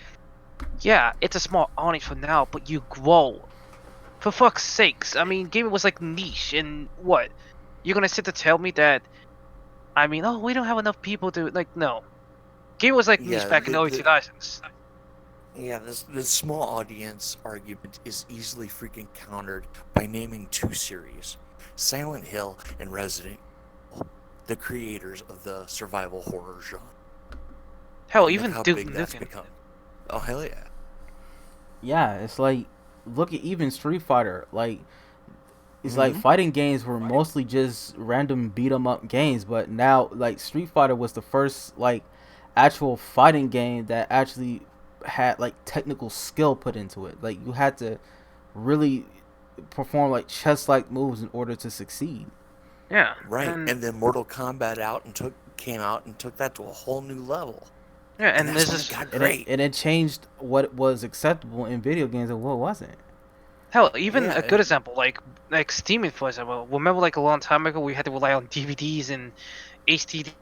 yeah, it's a small audience for now, but you grow. For fuck's sakes, I mean, gaming was like niche, and what? You're gonna sit to tell me that? I mean, oh, we don't have enough people to like. No, gaming was like niche Yeah, back in the early 2000s. Yeah, this small audience argument is easily freaking countered by naming 2 series, Silent Hill and Resident Evil, the creators of the survival horror genre. Hell, Look even how Duke big that's Nukem. become. Oh hell yeah! Yeah, it's like, look at even Street Fighter. Like, it's like Mhm. fighting games were mostly just random beat 'em up games, but now like Street Fighter was the first like actual fighting game that actually had like technical skill put into it. Like you had to really perform like chess like moves in order to succeed. Yeah. Right, and then Mortal Kombat came out and took that to a whole new level. yeah, and that's this when is it got And great. it changed what was acceptable in video games and what wasn't. hell. Even Yeah, a good and- example, like Steam, for example. Remember, like a long time ago, we had to rely on DVDs and HD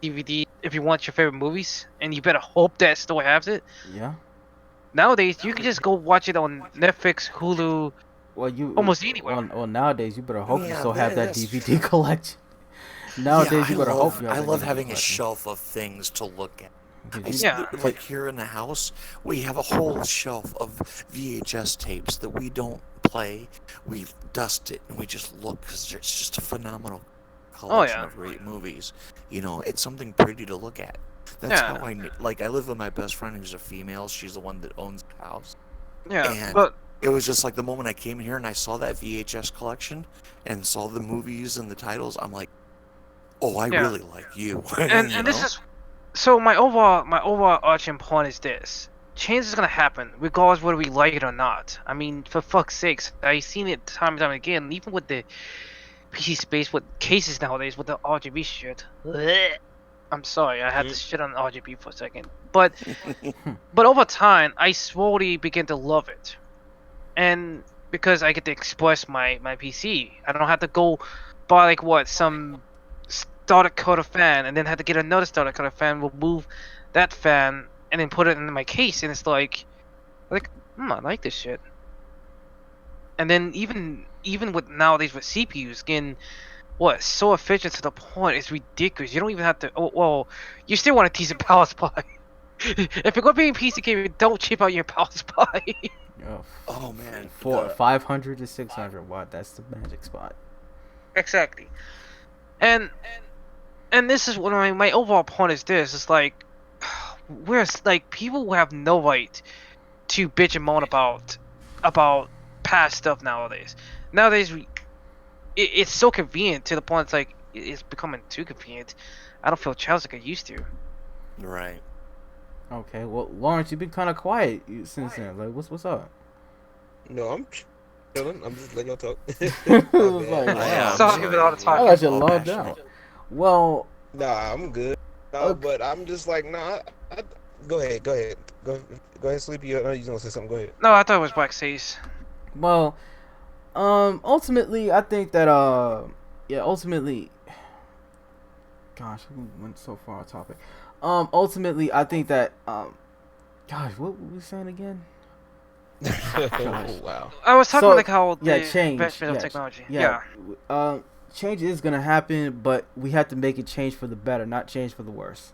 DVD if you want your favorite movies, and you better hope that store has it. Yeah. Nowadays, you can just go watch it on Netflix, Hulu. Well, you Almost anywhere. Well, nowadays you better hope you Yeah, still have that that's DVD collection. Nowadays, you I better hope love you have I that love DVD having a collection. shelf of things to look at. Because you, Yeah. Like here in the house, we have a whole shelf of VHS tapes that we don't play. We dust it and we just look because it's just a phenomenal Oh collection yeah. of great movies. You know, it's something pretty to look at. That's how Yeah. like I live with my best friend who's a female. She's the one that owns the house. Yeah. And But it was just like the moment I came here and I saw that VHS collection and saw the movies and the titles, I'm like, oh, I yeah. really like you. And You this know? is so my overall arching point is this. Change is gonna happen, regardless whether we like it or not. I mean, for fuck's sakes, I've seen it time and time again, even with the PC space with cases nowadays with the RGB shit. Blech. I'm sorry, I had to shit on RGB for a second. But over time, I slowly begin to love it. And because I get to express my PC, I don't have to go buy like what some starter coder fan and then have to get another starter coder fan, remove that fan, and then put it in my case, and it's like I like this shit. And then even with nowadays with CPUs getting what so efficient to the point it's ridiculous. You don't even have to. Oh well, you still want a decent power supply. If you're going to be a PC gamer, don't chip out your power supply. oh, Oh man, 500 to 600 watt. That's the magic spot. Exactly. And this is what my overall point is this. It's like where's like people who have no right to bitch and moan about past stuff nowadays. Nowadays it's so convenient to the point it's like it's becoming too convenient. I don't feel childish like I used to. right. Okay, well, Lawrence, you've been kind of quiet since then. Like, what's up? No, I'm chilling. I'm just letting y'all talk. Like, My bad. Yeah, So I'm I'll give it all the sorry. time. I got you All logged passionate. out. Well, Nah, I'm good. No, Okay. but I'm just like, nah. Go ahead, go ahead, Sleepy. I know you're gonna say something. Go ahead. No, I thought it was Black Seas. well, ultimately, I think that yeah, ultimately, gosh, we went so far off topic. Ultimately, I think that gosh, what were we saying again? Oh, wow. I was talking So, about like how the Yeah, change. advancement Yeah, of technology. yeah. Change is gonna happen, but we have to make it change for the better, not change for the worse.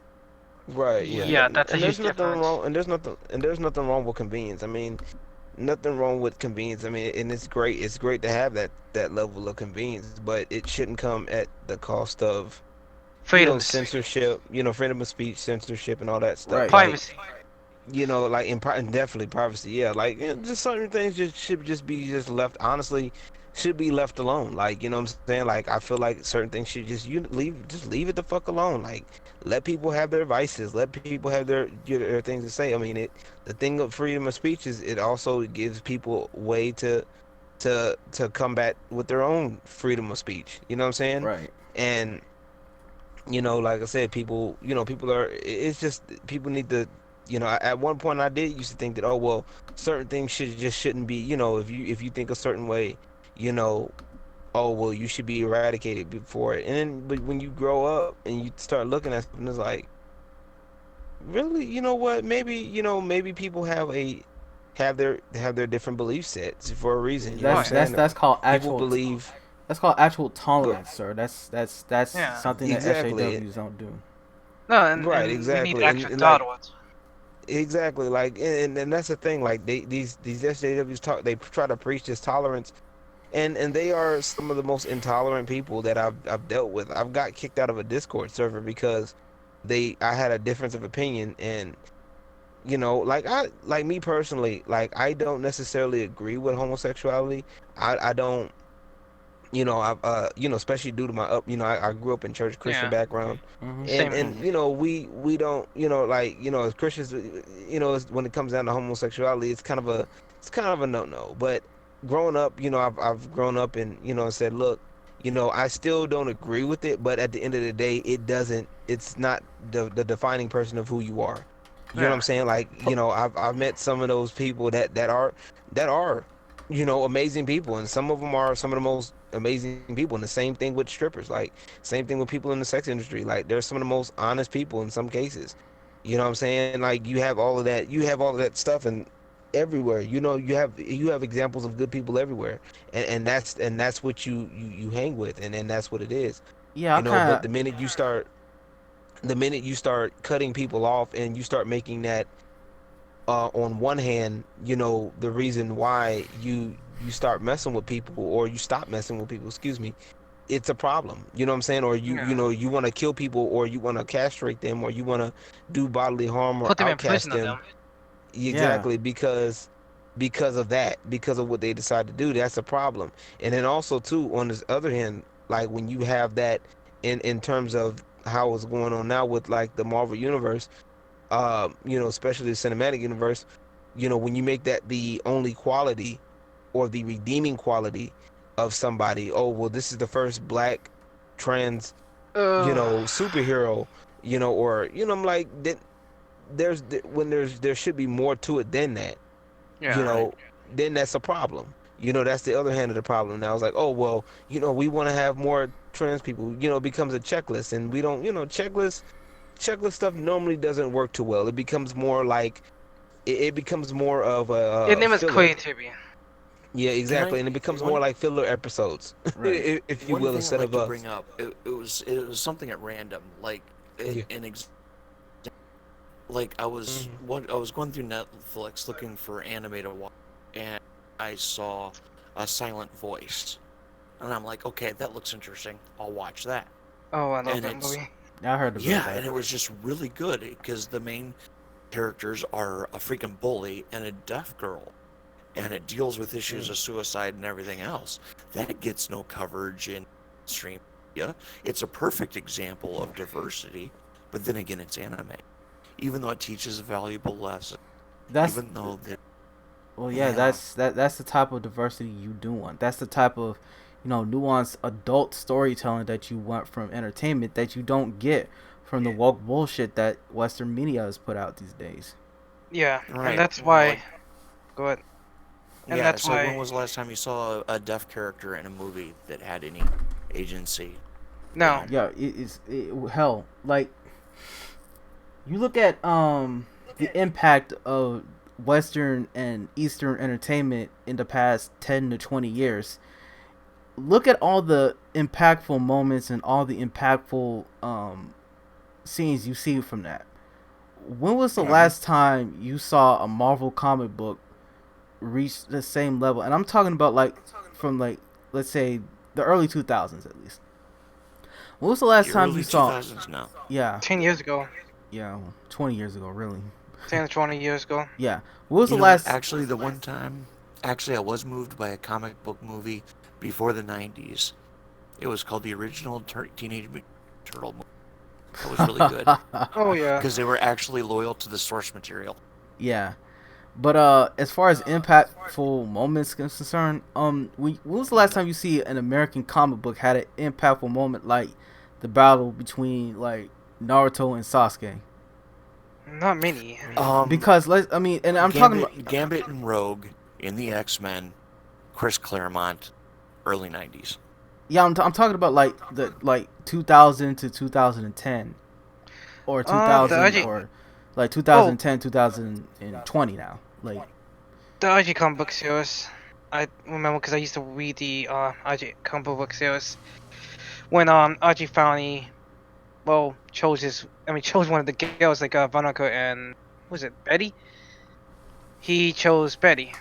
Right. Yeah. Yeah, that's a and there's huge nothing difference. wrong. And there's nothing wrong with convenience. I mean, nothing wrong with convenience. I mean, and it's great. It's great to have that level of convenience, but it shouldn't come at the cost of Freedoms. censorship. Freedom of speech, censorship, and all that stuff. Right. Like, Privacy. like and definitely privacy. Yeah, like just certain things should just be just left. Honestly, should be left alone. Like what I'm saying. Like I feel like certain things should just leave it the fuck alone. Like let people have their vices. Let people have their things to say. I mean, the thing of freedom of speech is it also gives people a way to combat with their own freedom of speech. You know what I'm saying? Right. And like I said, people are. It's just people need to. At one point I did used to think that, oh well, certain things shouldn't be. If you think a certain way, oh well, you should be eradicated before it. And then, but when you grow up and you start looking at something, it's like, really, you know what? Maybe people have their different belief sets for a reason. You know what I'm saying? That's called People actual. believe. That's called actual tolerance, sir. That's Yeah. something that Exactly. SJWs don't do. No, and Right, we exactly. need extra And dot like, words. exactly, like, and that's the thing. Like, these SJWs they try to preach this tolerance, and they are some of the most intolerant people that I've dealt with. I've got kicked out of a Discord server because I had a difference of opinion, and like me personally, like I don't necessarily agree with homosexuality. I don't. Especially due to my I grew up in church Christian Yeah. background, Hmm. Same. and we don't as Christians, when it comes down to homosexuality, it's kind of a no. But growing up, I've grown up and said, look, I still don't agree with it, but at the end of the day, it's not the defining person of who you are. You know what Yeah. I'm saying? Like, I've met some of those people that are amazing people, and some of them are some of the most amazing people. And the same thing with strippers, like same thing with people in the sex industry. Like they're some of the most honest people in some cases. You know what I'm saying? Like you have all of that stuff and everywhere. You have examples of good people everywhere. And that's what you hang with, and that's what it is. Yeah, I You know, kind but of. the minute you start cutting people off and you start making that on one hand, you know, the reason why you start messing with people or you stop messing with people, excuse me, it's a problem. You know what I'm saying? Or you Yeah. know, you want to kill people or you want to castrate them or you want to do bodily harm or Put them in outcast prison on them them. Yeah, exactly because of that, because of what they decide to do. That's a problem. And then also too, on this other hand, like when you have that in terms of how it's going on now with like the Marvel universe, you know, especially the cinematic universe, you know, when you make that the only quality or the redeeming quality of somebody, oh well, this is the first black trans, you Uh, know, superhero, you know, or you know, I'm like that. When there should be more to it than that, you yeah. Right. know, then that's a problem. You know, that's the other hand of the problem. Now it's like, oh well, you know, we want to have more trans people. You know, it becomes a checklist, and we don't, you know, checklist stuff normally doesn't work too well. It becomes more like it becomes more of a Your name is filler. creativity. Yeah, Can I exactly, and it becomes more one like filler episodes, right. if you one will, thing I'd instead like of to a bring up? It was something at random. Like yeah. an like Hmm. I was going through Netflix looking for anime to watch, and I saw a Silent Voice, and I'm like, okay, that looks interesting. I'll watch that. Oh, I love And that it's movie. I heard about yeah, that. and it was just really good because the main characters are a freaking bully and a deaf girl, and it deals with issues Mm. of suicide and everything else. That gets no coverage in stream media. It's a perfect example of diversity, but then again, it's anime. Even though it teaches a valuable lesson, That's even though that, well, yeah. yeah, That's the type of diversity you do want. That's the type of, nuanced adult storytelling that you want from entertainment that you don't get from the woke bullshit that Western media has put out these days. Yeah, and right. that's why. Like, Go ahead. And yeah, that's it's like when why. was the last time you saw a deaf character in a movie that had any agency? You No. know, Yeah, hell. Like you look at the impact of Western and Eastern entertainment in the past 10 to 20 years. Look at all the impactful moments and all the impactful scenes you see from that. When was the right? last time you saw a Marvel comic book reach the same level? And I'm talking about like from like let's say the early 2000s at least. When was the last The time you early saw? 2000s now. Yeah, 10 years ago. yeah, 20 years ago, really. 10 to 20 years ago. Yeah. What was You the know what? last? Actually, the one time, actually, I was moved by a comic book movie before the 90s. It was called the original Teenage Mutant Turtle movie. It was really good Oh, yeah. because they were actually loyal to the source material. Yeah. But as far as impactful moments is concerned, when was the last time you see an American comic book had an impactful moment like the battle between like Naruto and Sasuke? Not many. Um, Because I mean, and I'm talking about Gambit and Rogue in the X-Men, Chris Claremont, early 90s. yeah, I'm talking about like the like 2000 to 2010 or The 2000 IG. or like Oh, 2010 2020 now. Like the IG comic book series. I remember because I used to read the IG comic book series when IG finally chose one of the girls like Veronica and was it Betty? He chose Betty,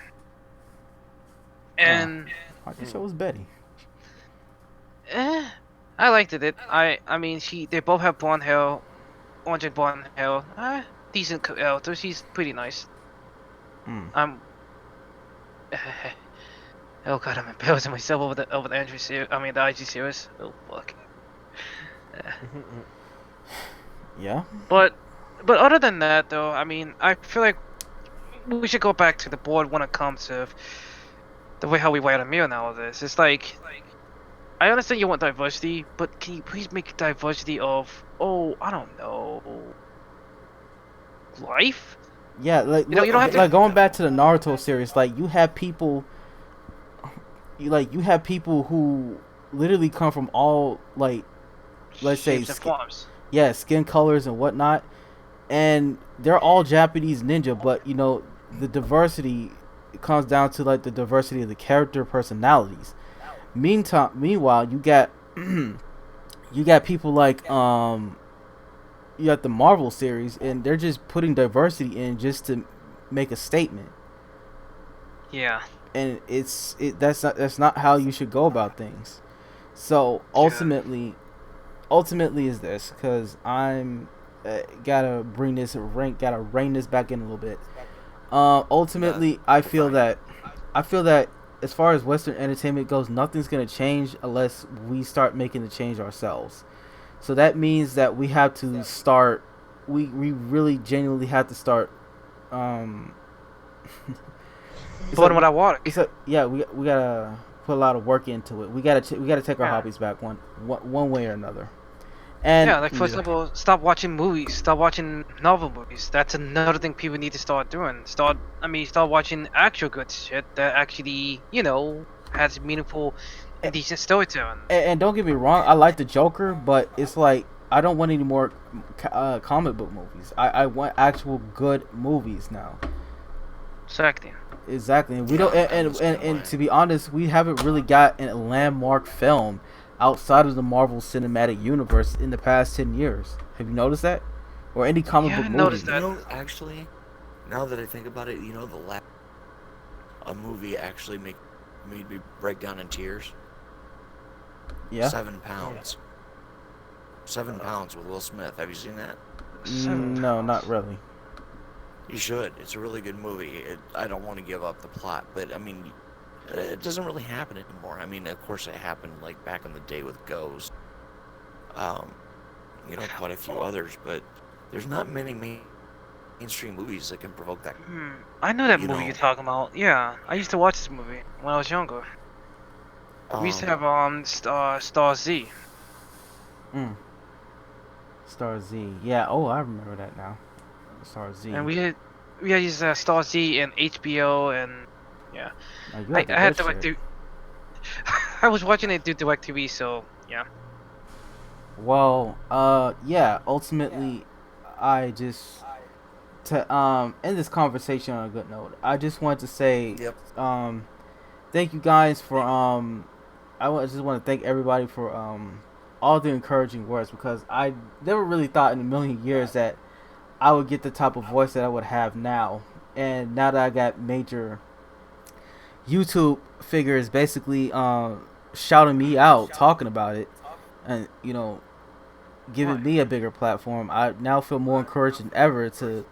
huh. and I guess it was Betty. eh, I liked it. I mean they both have blonde hair, orange and blonde hair. Decent character. She's pretty nice. Mm. Oh god, I'm embarrassing myself over the Andrew series. I mean the IG series. Oh fuck. Yeah. But other than that though, I mean I feel like we should go back to the board when it comes to the way how we write a meal nowadays. It's like I understand you want diversity, but can you please make diversity of I don't know, life? Yeah, like You don't have to. like going back to the Naruto series, like you have people you have people who literally come from all like let's say Shapes and forms. skin colors and whatnot, and they're all Japanese ninja, but the diversity comes down to like the diversity of the character personalities. Meanwhile, you got you got people like you got the Marvel series, and they're just putting diversity in just to make a statement. Yeah. And that's not how you should go about things. So ultimately is this, because I'm gotta rein this back in a little bit. Ultimately, I feel that as far as Western entertainment goes, nothing's gonna change unless we start making the change ourselves. So that means that we have to start. We really genuinely have to start. But what I want. Yeah, we gotta put a lot of work into it. We gotta take our Yeah. hobbies back one way or another. And Yeah, like for example, stop watching movies. Stop watching novel movies. That's another thing people need to start doing. Start watching actual good shit that actually, has meaningful and decent storytelling. and don't get me wrong, I like the Joker, but it's like I don't want any more comic book movies. I want actual good movies now. Exactly. Exactly, and we don't. And to be honest, we haven't really got a landmark film outside of the Marvel Cinematic Universe in the past 10 years. Have you noticed that? Or any comic Yeah, book I movie? noticed You that. know, actually, now that I think about it, the last a movie actually made me break down in tears. Yeah. 7 pounds. 7 pounds with Will Smith. Have you seen that? No, not really. You should. It's a really good movie. I don't want to give up the plot, but I mean, it doesn't really happen anymore. I mean, of course, it happened like back in the day with Ghost. Quite a few others, but there's not many mainstream movies that can provoke that. I know that You movie know. you're talking about. Yeah, I used to watch this movie when I was younger. We used to have Star Z. Star Z. Yeah. Oh, I remember that now. Star Z. And we had used Star Z and HBO and yeah. Oh, you I have the had good Direct shit. I was watching it through DirecTV, so yeah. Well, yeah. Ultimately, I just to end this conversation on a good note. I just want to say, Yep. thank you guys for just want to thank everybody for all the encouraging words, because I never really thought in a million years that I would get the type of voice that I would have now. And now that I got major YouTube figures basically shouting me out, talking about it, and giving me a bigger platform, I now feel more encouraged than ever to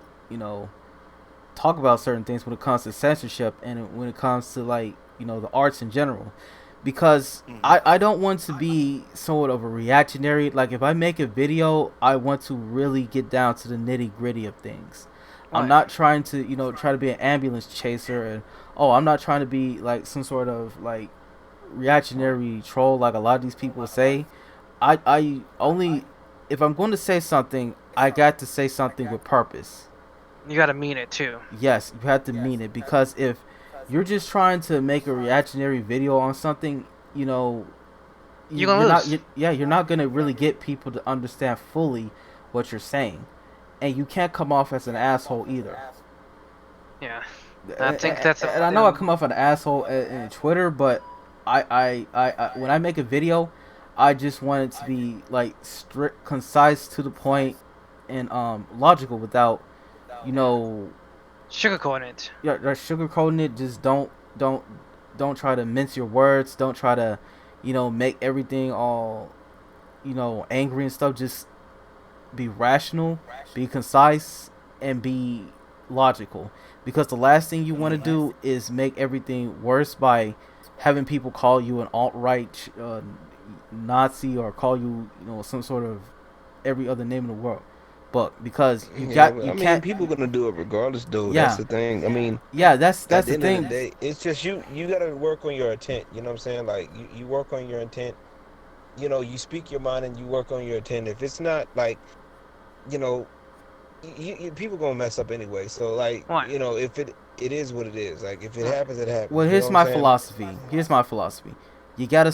talk about certain things when it comes to censorship and when it comes to the arts in general, because I don't want to be somewhat of a reactionary. Like, if I make a video, I want to really get down to the nitty gritty of things. I'm not trying to try to be an ambulance chaser, and I'm not trying to be like some sort of like reactionary troll like a lot of these people say. I only, if I'm going to say something, I got to say something with purpose. You gotta mean it too. Yes, you have to mean it, because if you're just trying to make a reactionary video on something, You're gonna lose. you're not gonna really get people to understand fully what you're saying, and you can't come off as an asshole either. Yeah. I think that's and I know I come off an asshole in Twitter, but I when I make a video, I just want it to be like strict, concise, to the point, and logical, without sugarcoating it. yeah, sugarcoating it. Just don't try to mince your words. Don't try to make everything all angry and stuff. Just be rational, be concise, and be logical, because the last thing you want to do is make everything worse by having people call you an alt-right Nazi, or call you some sort of every other name in the world. But because you can't. People gonna do it regardless, though. Yeah. That's the thing. I mean, Yeah, that's at the the end thing. of the day, it's just you gotta work on your intent. You know what I'm saying? Like, you work on your intent. You speak your mind and you work on your intent. If it's not like, people gonna mess up anyway. So like, Right. if it is what it is. Like, if it happens, it happens. Well, You here's know what my I'm saying? philosophy. You gotta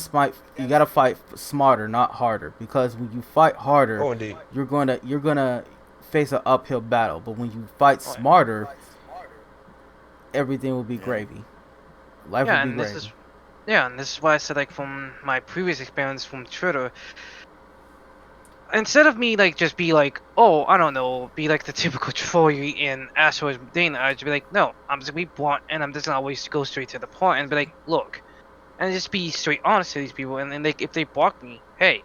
fight smarter, not harder. Because when you fight harder, Oh, indeed. you're gonna face an uphill battle. But when you fight smarter, everything will be gravy. Life Yeah, will be and gravy. this is why I said, like, from my previous experience from Twitter, instead of me like just be like, oh, I don't know, be like the typical troll in Asteroids Dana, I'd just be like, no, I'm just gonna be blunt and I'm just gonna always go straight to the point and be like, look, and just be straight honest to these people. And then if they block me, hey,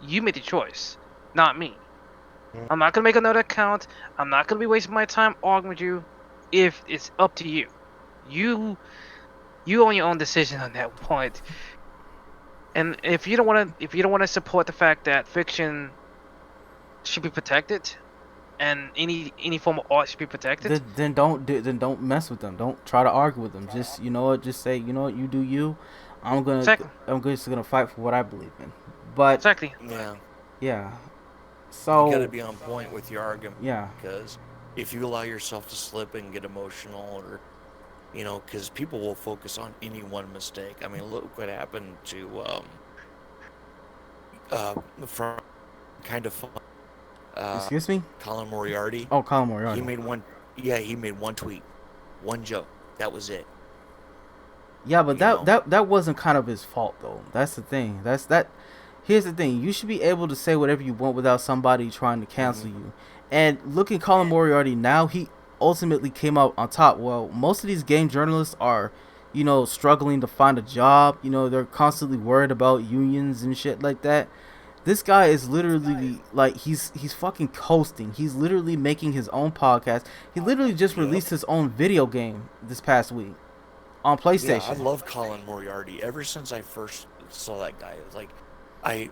you made the choice, not me. I'm not gonna make another account. I'm not gonna be wasting my time arguing with you. If it's up to you, you own your own decision on that point. And if you don't want to support the fact that fiction should be protected, and any form of art should be protected, then don't mess with them. Don't try to argue with them. Just just say, you do you. Exactly. I'm just gonna fight for what I believe in. But exactly. yeah. So you got to be on point with your argument. Yeah. Because if you allow yourself to slip and get emotional, or because people will focus on any one mistake. I mean, look what happened to from Kind of Fun. Excuse me? Colin Moriarty. Oh, Colin Moriarty. He made one tweet, one joke. That was it. Yeah, but that wasn't kind of his fault though. That's the thing. Here's the thing. You should be able to say whatever you want without somebody trying to cancel you. And look at Colin Moriarty now. He ultimately came out on top. Well, most of these game journalists are, struggling to find a job. They're constantly worried about unions and shit like that. This guy is literally like he's fucking coasting. He's literally making his own podcast. He literally just released his own video game this past week on PlayStation. Yeah, I love Colin Moriarty. Ever since I first saw that guy, it was like I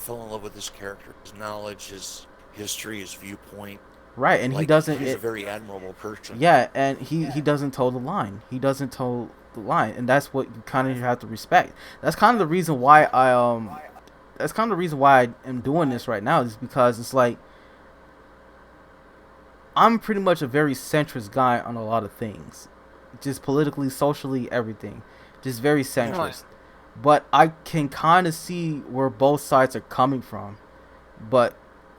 fell in love with his character, his knowledge, his history, his viewpoint. Right, and he doesn't. He's a very admirable person. Yeah, and he doesn't toe the line. He doesn't toe the line, and that's what you kind of have to respect. That's kind of the reason why That's kind of the reason why I am doing this right now, is because it's like I'm pretty much a very centrist guy on a lot of things, just politically, socially, everything, just very centrist. But I can kind of see where both sides are coming from, but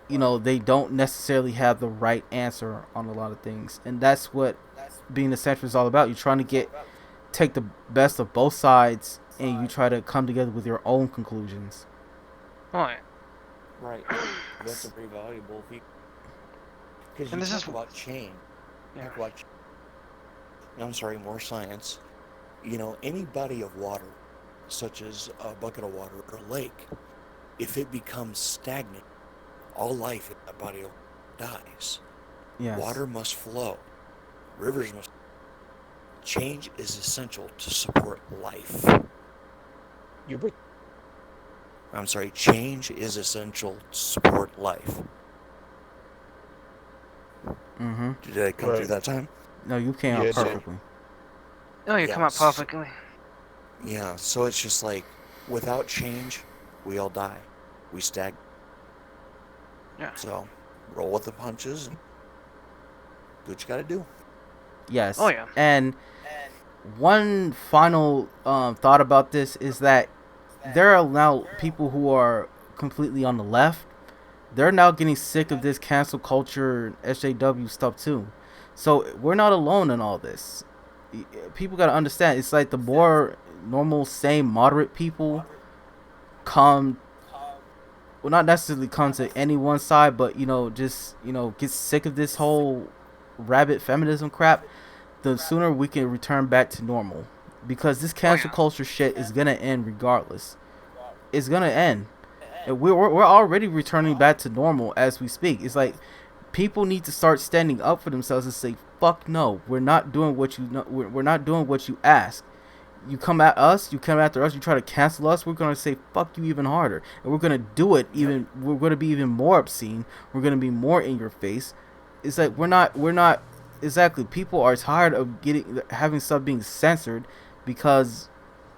they don't necessarily have the right answer on a lot of things, and that's what being a centrist is all about. You're trying to take the best of both sides, and you try to come together with your own conclusions. Right. That's a pretty valuable feature. Because you talk about change. I'm sorry, more science. Any body of water, such as a bucket of water or a lake, if it becomes stagnant, all life in that body of water dies. Yes. Water must flow. Rivers must. Change is essential to support life. I'm sorry, change is essential to support life. Mm-hmm. Did I come through that time? No, you came out perfectly. No, you come out perfectly. Yeah, so it's just like, without change, we all die. We stagnate. Yeah. So, roll with the punches and do what you gotta do. Yes. Oh, yeah. And one final thought about this is that there are now people who are completely on the left. They're now getting sick of this cancel culture SJW stuff too. So we're not alone in all this. People got to understand, it's like the more normal, sane, moderate people come, well, not necessarily come to any one side, but just get sick of this whole rabid feminism crap, the sooner we can return back to normal. Because this cancel culture shit is gonna end regardless. It's gonna end. And we're already returning back to normal as we speak. It's like people need to start standing up for themselves and say, "Fuck no, we're not doing what you know. We're not doing what you ask. You come at us, you come after us, you try to cancel us. We're gonna say fuck you even harder, and we're gonna do it even. We're gonna be even more obscene. We're gonna be more in your face. It's like we're not exactly. People are tired of having stuff being censored because,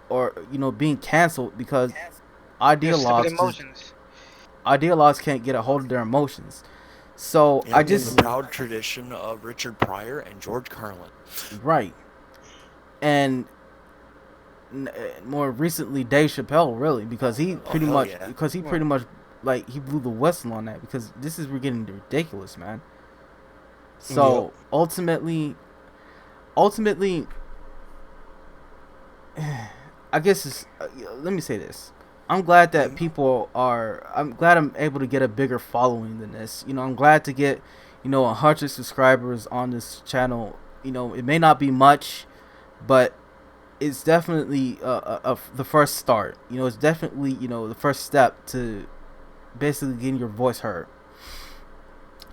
or being canceled because ideologues can't get a hold of their emotions. So I just the proud tradition of Richard Pryor and George Carlin. Right. And more recently Dave Chappelle, really, because he pretty much like he blew the whistle on that, because we're getting ridiculous, man. So ultimately I guess it's let me say this. I'm glad that people are. I'm glad I'm able to get a bigger following than this. You know, I'm glad to get, 100 subscribers on this channel. You know, it may not be much, but it's definitely the first start. You know, it's definitely the first step to basically getting your voice heard.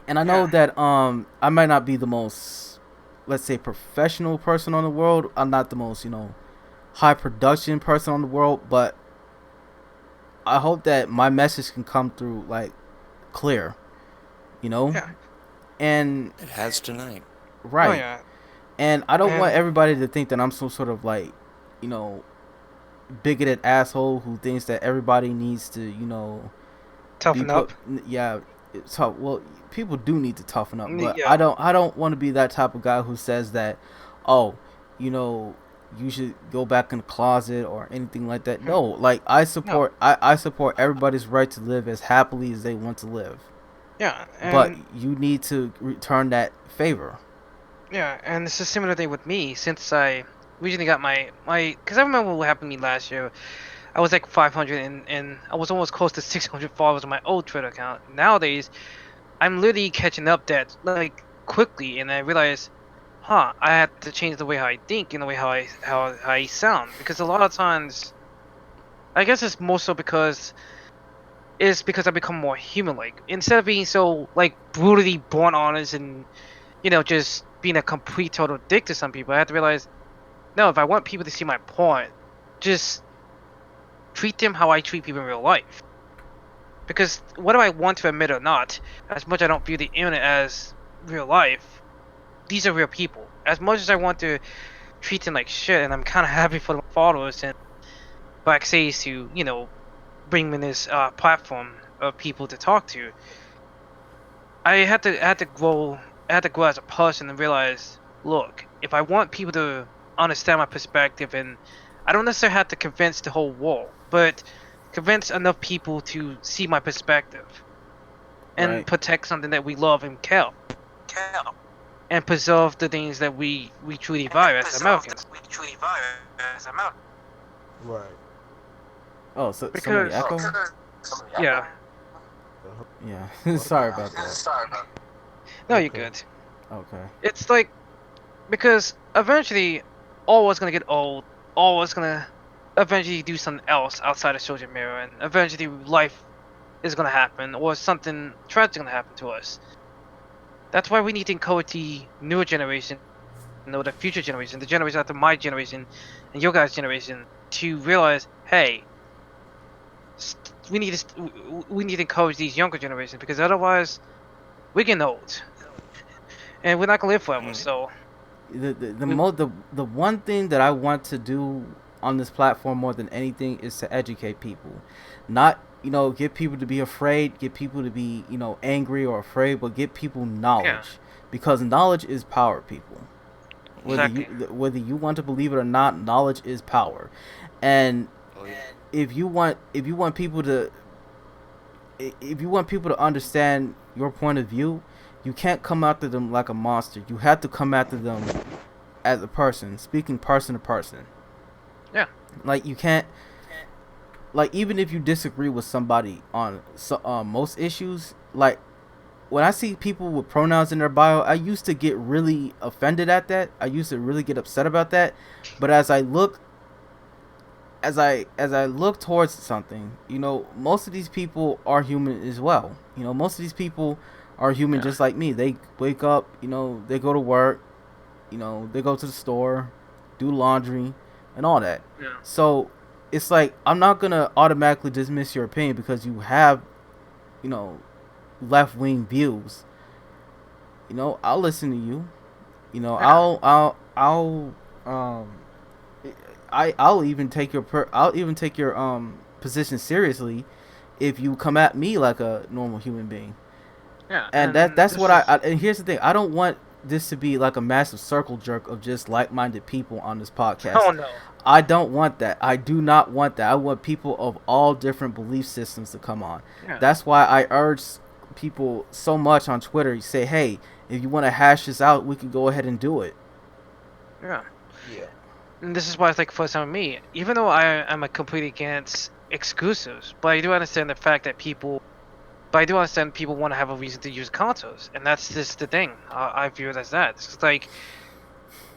And I know that I might not be the most, let's say, professional person on the world. I'm not the most high production person on the world, but I hope that my message can come through like clear, Yeah. and It has tonight. right. Oh yeah. And I don't want And everybody to think that I'm some sort of like, bigoted asshole who thinks that everybody needs to, toughen up. Yeah, it's tough. Well, people do need to toughen up, but Yeah. I don't want to be that type of guy who says that, oh, you should go back in the closet or anything like that. No, like I support I support everybody's right to live as happily as they want to live. Yeah. But And you need to return that favor. yeah, and it's a similar thing with me since I originally got my because I remember what happened to me last year. I was like 500 and I was almost close to 600 followers on my old Twitter account. Nowadays, I'm literally catching up that like quickly, and I realize, I have to change the way how I think and the way how I sound, because a lot of times, I guess it's more so because I become more human-like instead of being so like brutally born honest and just being a complete total dick to some people. I have to realize, no, if I want people to see my point, just treat them how I treat people in real life. Because whether I want to admit or not, as much I don't view the internet as real life, these are real people. As much as I want to treat them like shit, and I'm kind of happy for the followers and backstage to, bring me this platform of people to talk to, I had to grow as a person and realize, look, if I want people to understand my perspective, and I don't necessarily have to convince the whole world, but convince enough people to see my perspective and Right. protect something that we love and care, and preserve the things that we truly value as Americans. Right. Oh, so Because- somebody echo? Yeah. Yeah. Sorry about that. No, you're Okay. good. Okay. It's like, because eventually all was gonna get old, all was gonna eventually do something else outside of social media, and eventually life is gonna happen, or something tragic gonna happen to us. That's why we need to encourage the newer generation, the future generation, the generation after my generation and your guys' generation, to realize, hey, we need to encourage these younger generations, because otherwise we're getting old and we're not gonna live forever. So The one thing that I want to do on this platform more than anything is to educate people, not get people to be afraid, get people to be angry or afraid, but get people knowledge, because knowledge is power, people. Whether you want to believe it or not, knowledge is power. And if you want people to understand your point of view, you can't come after them like a monster. You have to come after them as a person, speaking person to person. Yeah. Like you can't, like, even if you disagree with somebody on most issues, like when I see people with pronouns in their bio, I used to get really offended at that. I used to really get upset about that. But as I look towards something, most of these people are human as well. Most of these people are human just like me. They wake up, they go to work, they go to the store, do laundry, and all that. Yeah. So it's like, I'm not gonna automatically dismiss your opinion because you have, left-wing views. I'll listen to you. I'll even take your position seriously if you come at me like a normal human being. Yeah. And that's what and here's the thing, I don't want this to be like a massive circle jerk of just like-minded people on this podcast. Oh no. I don't want that. I do not want that. I want people of all different belief systems to come on. Yeah. That's why I urge people so much on Twitter. You say, hey, if you want to hash this out, we can go ahead and do it. Yeah. Yeah. And this is why it's like first time with me. Even though I am completely against exclusives, but I do understand the fact that people. But I do understand people want to have a reason to use consoles, and that's just the thing. I view it as that. It's like,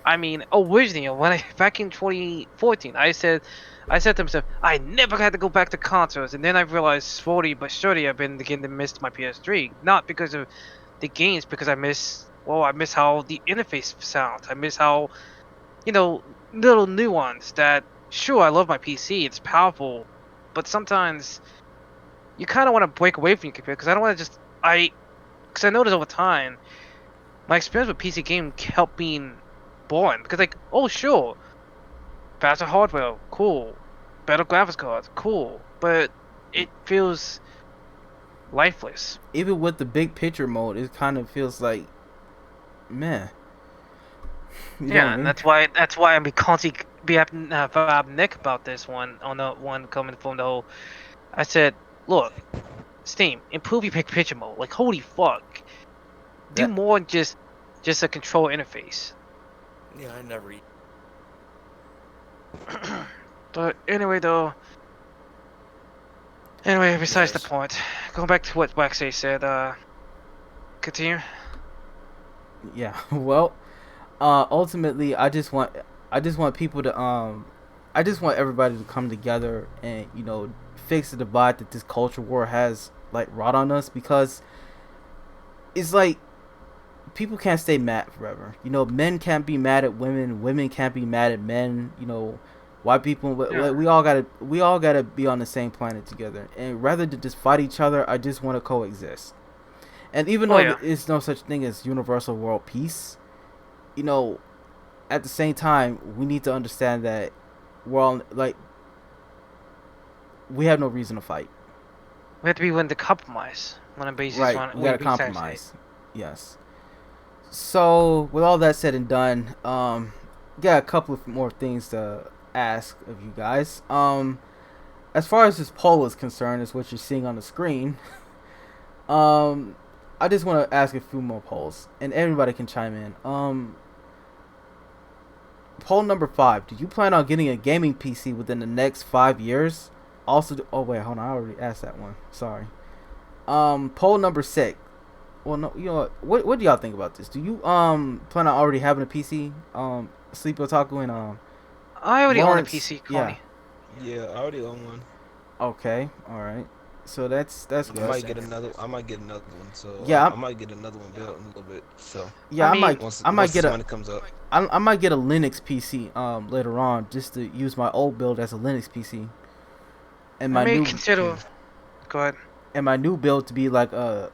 I mean, originally when back in 2014, I said to myself, I never had to go back to consoles, and then I realized slowly but surely I've been beginning to miss my PS3, not because of the games, because I miss how the interface sounds. I miss how, little nuance that. Sure, I love my PC. It's powerful, but sometimes you kind of want to break away from your computer because I don't want to because I noticed over time my experience with PC game kept being boring because like, oh sure, faster hardware, cool, better graphics cards, cool, but it feels lifeless. Even with the big picture mode, it kind of feels like, meh. You know what I Yeah, mean? and that's why I'm constantly Nick about this one on the one coming from the whole. I said, look, Steam, improve your picture mode. Like, holy fuck, do That- more than just a control interface. Yeah, I never. But anyway, though. Anyway, besides the Yes. point, going back to what Waxay said. Continue. Yeah. Well, ultimately, I just want people to I just want everybody to come together and fix the divide that this culture war has like wrought on us, because it's like people can't stay mad forever. Men can't be mad at women. Women can't be mad at men. White people. Yeah. Like, we all gotta be on the same planet together. And rather than just fight each other, I just want to coexist. And even though there's no such thing as universal world peace, at the same time, we need to understand that we're all like, we have no reason to fight. We have to be willing to compromise when a basis Right, we gotta compromise. Yes. So, with all that said and done, got a couple of more things to ask of you guys. As far as this poll is concerned, is what you're seeing on the screen. I just want to ask a few more polls, and everybody can chime in. Poll number 5: do you plan on getting a gaming PC within the next 5 years? Also, oh wait, hold on, I already asked that one. Sorry. Poll number 6. Well, no, what do y'all think about this? Do you plan on already having a PC? Sleep Otaku and I already own a Lawrence, PC. yeah. Yeah, I already own one. Okay, all right. So that's good. I might get another one. So Yeah, I might get another one built in a little bit. So Yeah, I mean, I might get the a money comes up. I might get a Linux PC later on, just to use my old build as a Linux PC. And my I may new consider. Go ahead. and my new build to be like a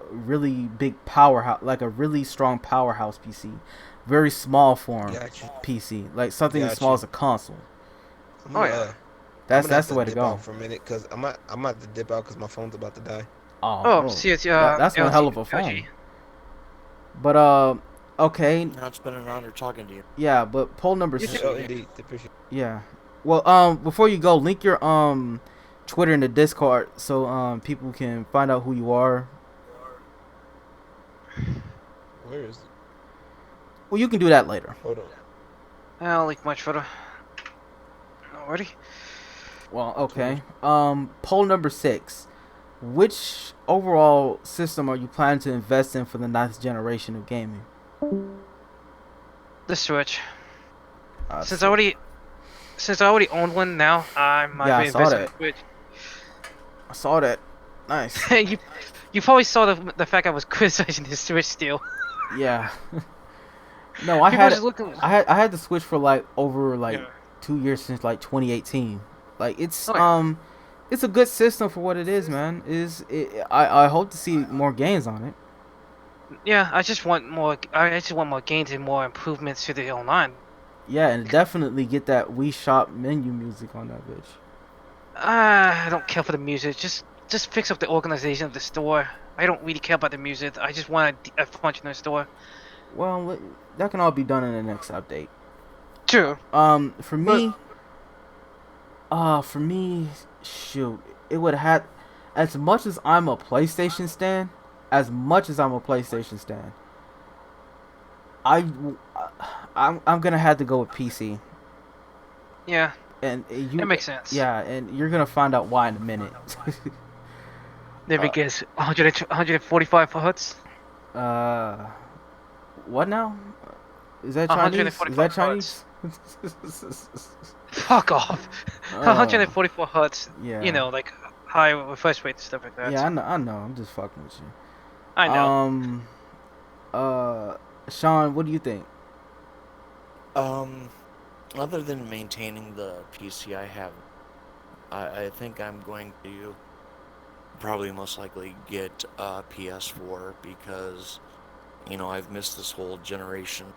really big powerhouse, like a really strong powerhouse PC, very small form Gotcha. PC, like something as Gotcha. small as a console. Oh, yeah. That's the way to dip go. out for a minute, cause I might have to dip out because my phone's about to die. Oh, see, it's that's one LG. hell of a LG. phone. But okay, Now it's been an honor talking to you. yeah. But poll number You six. too. Oh, indeed, appreciate. Yeah. Well, before you go, link your Twitter in the Discord so people can find out who you are. Where is it? Well, you can do that later. Hold on. I don't like much photo. Already? Well, okay. Poll number 6. Which overall system are you planning to invest in for the 9th generation of gaming? The Switch. Since so- I already own one now, I might Yeah, be I saw investing in that. Switch. I saw that. Nice. you probably saw the fact I was criticizing the Switch still. Yeah. No, I People had just looking. I had the Switch for like over like Yeah. 2 years, since like 2018. Like it's Oh, yeah. it's a good system for what it is, man. I hope to see more games on it. Yeah, I just want more. I just want more games and more improvements to the online. Yeah, and definitely get that Wii Shop menu music on that bitch. I don't care for the music. Just fix up the organization of the store. I don't really care about the music. I just want a functional store. Well, that can all be done in the next update. True. For me, shoot, it would have, as much as I'm a PlayStation stan, I'm gonna have to go with PC. Yeah. and you. It makes sense. Yeah, and you're gonna find out why in a minute. Then it gets 145 hertz. What now? Is that Chinese? Is 145 that Chinese? Fuck off. 144 hertz. Yeah. You know, like high refresh rate and stuff like that. Yeah, I know. I'm just fucking with you. I know. Sean, what do you think? Other than maintaining the PC I have, I think I'm going to probably most likely get a PS4 because, I've missed this whole generation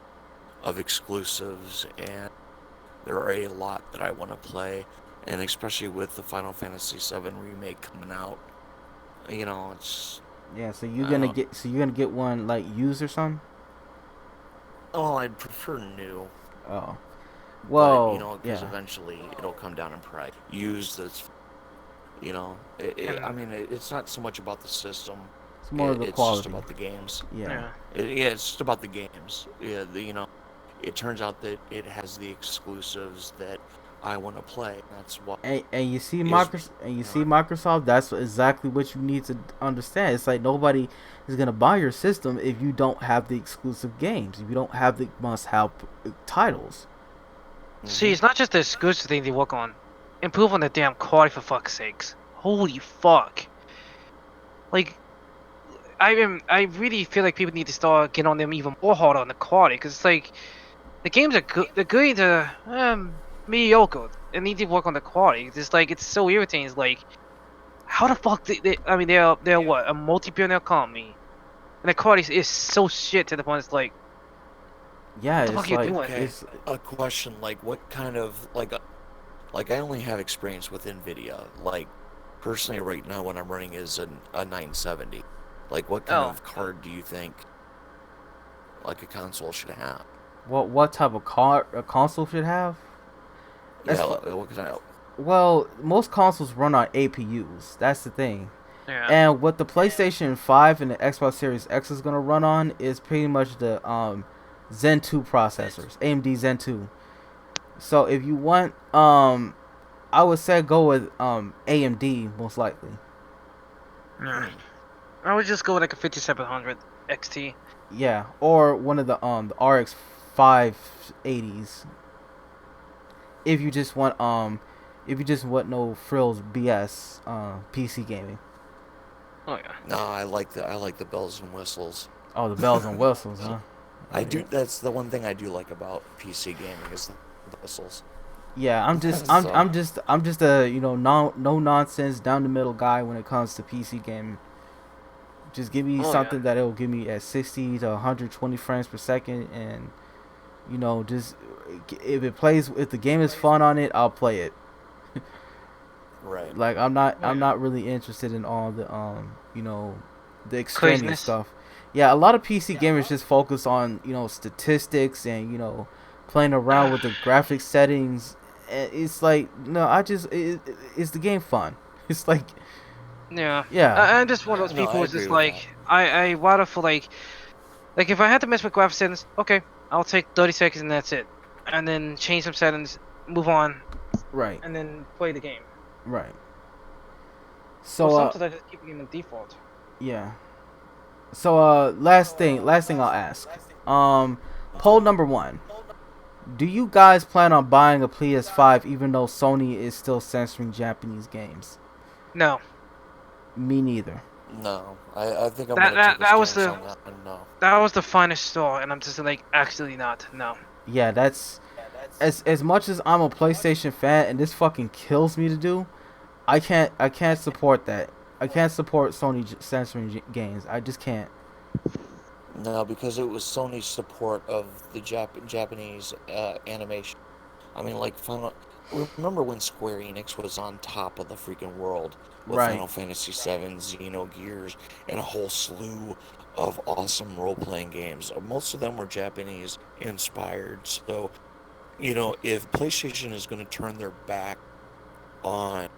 of exclusives, and there are a lot that I want to play, and especially with the Final Fantasy VII remake coming out, it's... Yeah, so you're gonna get one like used or something? Oh, I'd prefer new. Oh. Well, but, because eventually it'll come down in price. Used as, it's not so much about the system. It's more of the it's quality. It's just about the games. Yeah. It's just about the games. Yeah, it turns out that it has the exclusives that I want to play. That's what. And you see Microsoft. That's exactly what you need to understand. It's like nobody is gonna buy your system if you don't have the exclusive games. If you don't have the must-have titles. See, it's not just the exclusive thing they work on. Improve on the damn quality for fuck's sakes. Holy fuck. Like, I really feel like people need to start getting on them even more harder on the quality, because it's like, the games are good, they're good to, mediocre. They need to work on the quality. It's like, it's so irritating. It's like, how the fuck, they're what, a multi-billionaire company, and the quality is so shit to the point it's like, yeah, what the fuck it's you like, doing? Okay, a question, like, what kind of, like, I only have experience with NVIDIA. Like, personally right now what I'm running is a 970. Like, what kind of card do you think, like, a console should have? What type of car a console should have? Yeah, what kind of... Well, most consoles run on APUs. That's the thing. Yeah. And what the PlayStation 5 and the Xbox Series X is gonna run on is pretty much the Zen 2 processors, AMD Zen 2. So if you want, I would say go with AMD most likely. I would just go with like a 5700 XT. Yeah, or one of the RX 580s. If you just want no frills BS PC gaming. Oh yeah. No, I like the bells and whistles. Oh, the bells and whistles, huh? I do. That's the one thing I do like about PC gaming is the whistles. Yeah, I'm just a no nonsense down the middle guy when it comes to PC gaming. Just give me something that it'll give me at 60 to 120 frames per second, and just if the game is fun on it, I'll play it. Right. Like I'm not really interested in all the the extraneous Craziness. stuff. Yeah, a lot of PC gamers just focus on statistics and playing around with the graphics settings. And it's like is the game fun? It's like Yeah. yeah. I'm just one of those No, people I who's just agree with like, I rather for like if I had to mess with graphics settings, okay, I'll take 30 seconds and that's it. And then change some settings, move on, Right. and then play the game. Right. So So sometimes I just keep it in the default. yeah. So last thing I'll ask. Poll number 1. Do you guys plan on buying a PS5 even though Sony is still censoring Japanese games? No. Me neither. No, I think I'm That- gonna take that a was stance the- on that one. No. That was the finest straw, and I'm just like, actually not. No. Yeah, that's as much as I'm a PlayStation fan and this fucking kills me to do, I can't support that. I can't support Sony censoring games. I just can't. No, because it was Sony's support of the Japanese animation. I mean, like, remember when Square Enix was on top of the freaking world with Right. Final Fantasy VII, Xenogears, and a whole slew of awesome role-playing games? Most of them were Japanese-inspired. So, if PlayStation is going to turn their back on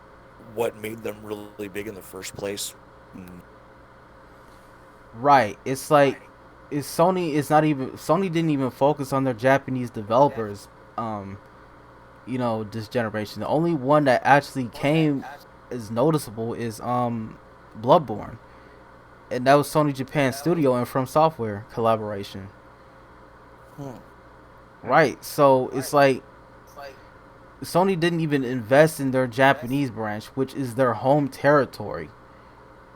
what made them really big in the first place, Right. It's like Sony didn't even focus on their Japanese developers this generation. The only one that actually came is noticeable is Bloodborne, and that was Sony Japan Studio and From Software collaboration. Hmm. Right. So it's like Sony didn't even invest in their Japanese branch, which is their home territory.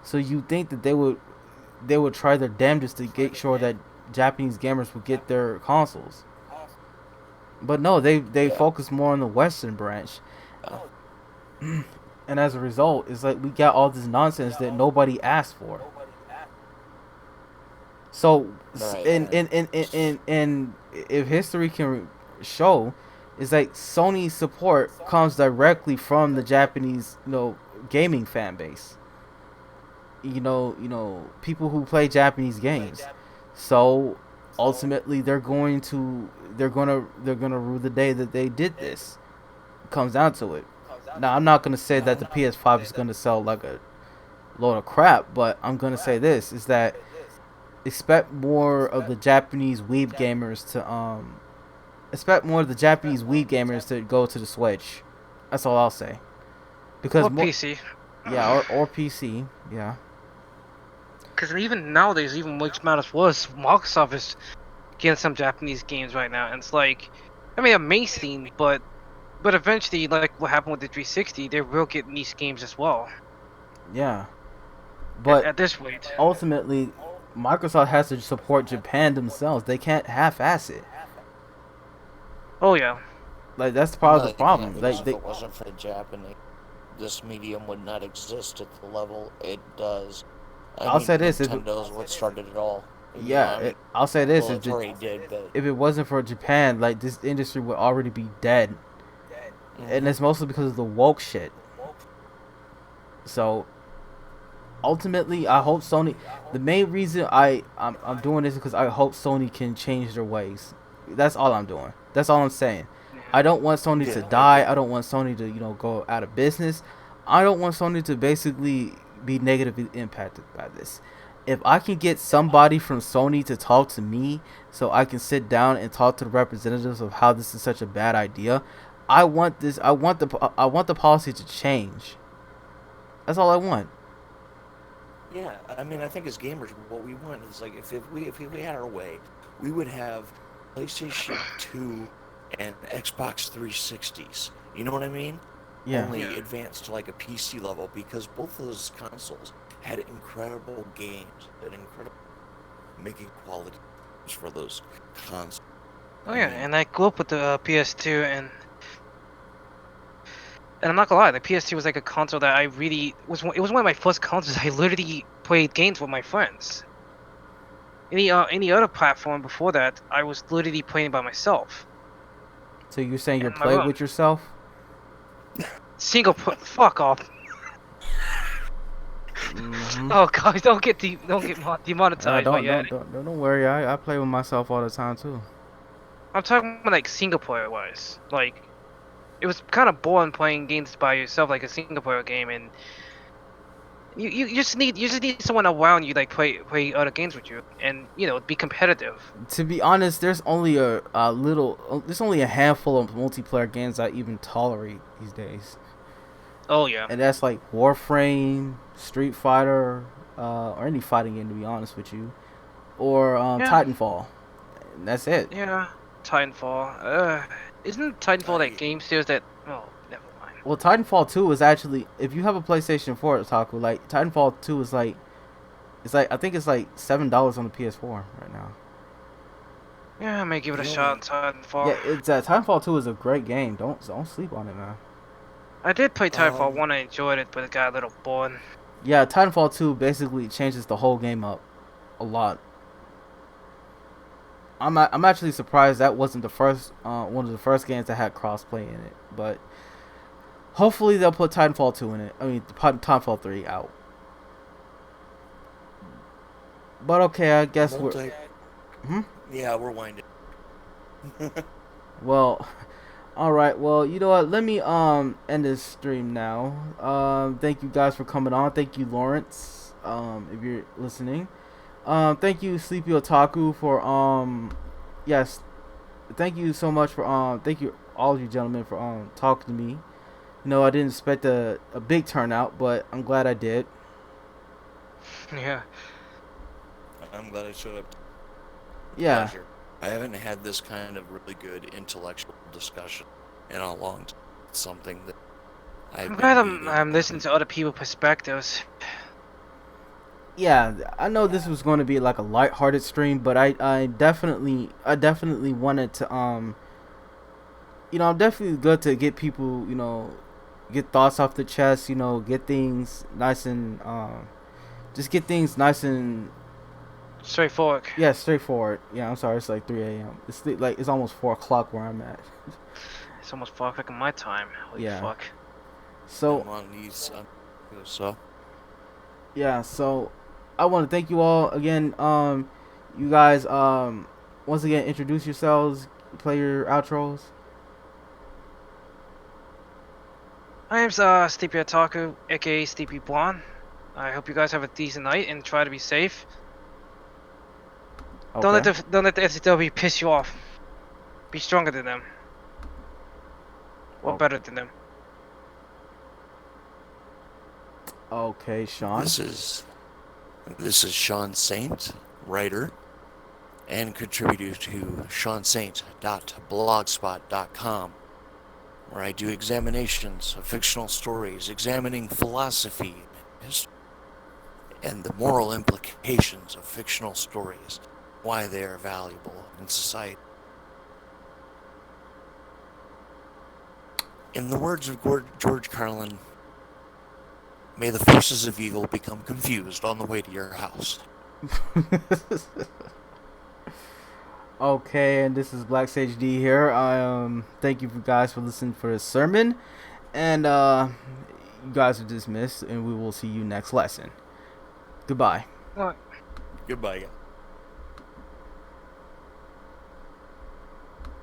So you think that they would try their damnedest to get sure that Japanese gamers would get their consoles. But no, they Yeah. focus more on the Western branch. Oh, And as a result, it's like we got all this nonsense that nobody asked for. So, right. and if history can show, it's like Sony support comes directly from the Japanese, gaming fan base. People who play Japanese games. So ultimately, they're gonna rue the day that they did this. It comes down to it. Now, I'm not gonna say that the PS5 is gonna sell like a load of crap, but I'm gonna say this is that expect more of the Japanese weeb gamers to go to the Switch. That's all I'll say. Because Or PC. yeah, or PC, yeah. Because even nowadays, even which matters worse, Microsoft is getting some Japanese games right now, and it's like, I mean, amazing, but eventually, like what happened with the 360, they will get niche games as well. Yeah. But At this rate. ultimately, Microsoft has to support Japan themselves. They can't half-ass it. Oh yeah. Like that's part of the Like, problem. because Like if it wasn't for Japanese, this medium would not exist at the level it does. I'll say this, if it- Nintendo's what started it all. I'll say this: Well, if, it already did, but if it wasn't for Japan, like this industry would already be dead, and it's mostly because of the woke shit. So ultimately, I hope Sony. The main reason I'm doing this is because I hope Sony can change their ways. That's all I'm doing. That's all I'm saying. I don't want Sony to Yeah. die. I don't want Sony to go out of business. I don't want Sony to basically be negatively impacted by this. If I can get somebody from Sony to talk to me so I can sit down and talk to the representatives of how this is such a bad idea, I want the policy to change. That's all I want. yeah, I mean, I think as gamers, what we want is like if we had our way, we would have PlayStation 2 and Xbox 360s. You know what I mean? Yeah. Only advanced to like a PC level because both of those consoles had incredible games, had incredible making quality for those consoles. Oh yeah, and I grew up with the PS2, and I'm not gonna lie, the PS2 was like a console that I really it was one of my first consoles. I literally played games with my friends. Any other platform before that, I was literally playing by myself. So you're saying you're And my playing mom. with yourself? Fuck off. Mm-hmm. Oh god, don't get demonetized. don't, by don't, don't, don't worry. I play with myself all the time too. I'm talking about like single player wise. Like, it was kind of boring playing games by yourself, like a single player game, and you just need someone around you like play other games with you, and be competitive. To be honest, there's only there's only a handful of multiplayer games I even tolerate these days, Oh yeah. and that's like Warframe, Street Fighter, or any fighting game to be honest with you, or Yeah. Titanfall. And that's it. Yeah. Titanfall. Isn't Titanfall that game series that? Oh, never mind. Well, Titanfall 2 is actually, if you have a PlayStation 4, Otaku, like Titanfall 2 is like, I think it's like $7 on the PS4 right now. Yeah, I may give it a Really? shot. Titanfall. Yeah, it's Titanfall 2 is a great game. Don't sleep on it, man. I did play Titanfall Um, 1. I enjoyed it, but it got a little boring. Yeah, Titanfall 2 basically changes the whole game up a lot. I'm actually surprised that wasn't the first one of the first games that had crossplay in it, but hopefully they'll put Titanfall 2 in it. I mean, Titanfall 3 out. But okay, I guess multi- Hmm? Yeah, we're winding. Well, all right. Well, you know what? Let me end this stream now. Thank you guys for coming on. Thank you, Lawrence. If you're listening. Thank you, Sleepy Otaku, for yes. Thank you so much for thank you all of you gentlemen for talking to me. You know, I didn't expect a big turnout, but I'm glad I did. Yeah. I'm glad I showed up. Yeah. Pleasure. I haven't had this kind of really good intellectual discussion in a long time. It's something that I've I'm been glad needing. I'm listening to other people's perspectives. Yeah, I know this was going to be like a lighthearted stream, but I definitely wanted to you know, I'm definitely good to get people, you know, get thoughts off the chest, you know, get things nice and just get things nice and Straightforward. yeah, straightforward. Yeah, I'm sorry, it's like 3 a.m. It's like it's almost 4 o'clock where I'm at. It's almost 4 o'clock in my time. Holy Yeah. fuck. So I'm on these. So yeah, so I want to thank you all again. You guys once again introduce yourselves, play your outros. My name's Sleepy Otaku, aka Sleepy Blonde. I hope you guys have a decent night and try to be safe. Okay. Don't let the SCW piss you off. Be stronger than them. Or Okay. better than them. Okay, Sean. this is Sean Saint, writer and contributor to seansaint.blogspot.com, where I do examinations of fictional stories, examining philosophy, history, and the moral implications of fictional stories, why they are valuable in society. In the words of George Carlin, may the forces of evil become confused on the way to your house. Okay, and this is Black Sage D here. I thank you guys for listening for this sermon, and you guys are dismissed, and we will see you next lesson. Goodbye. What? Goodbye, guys.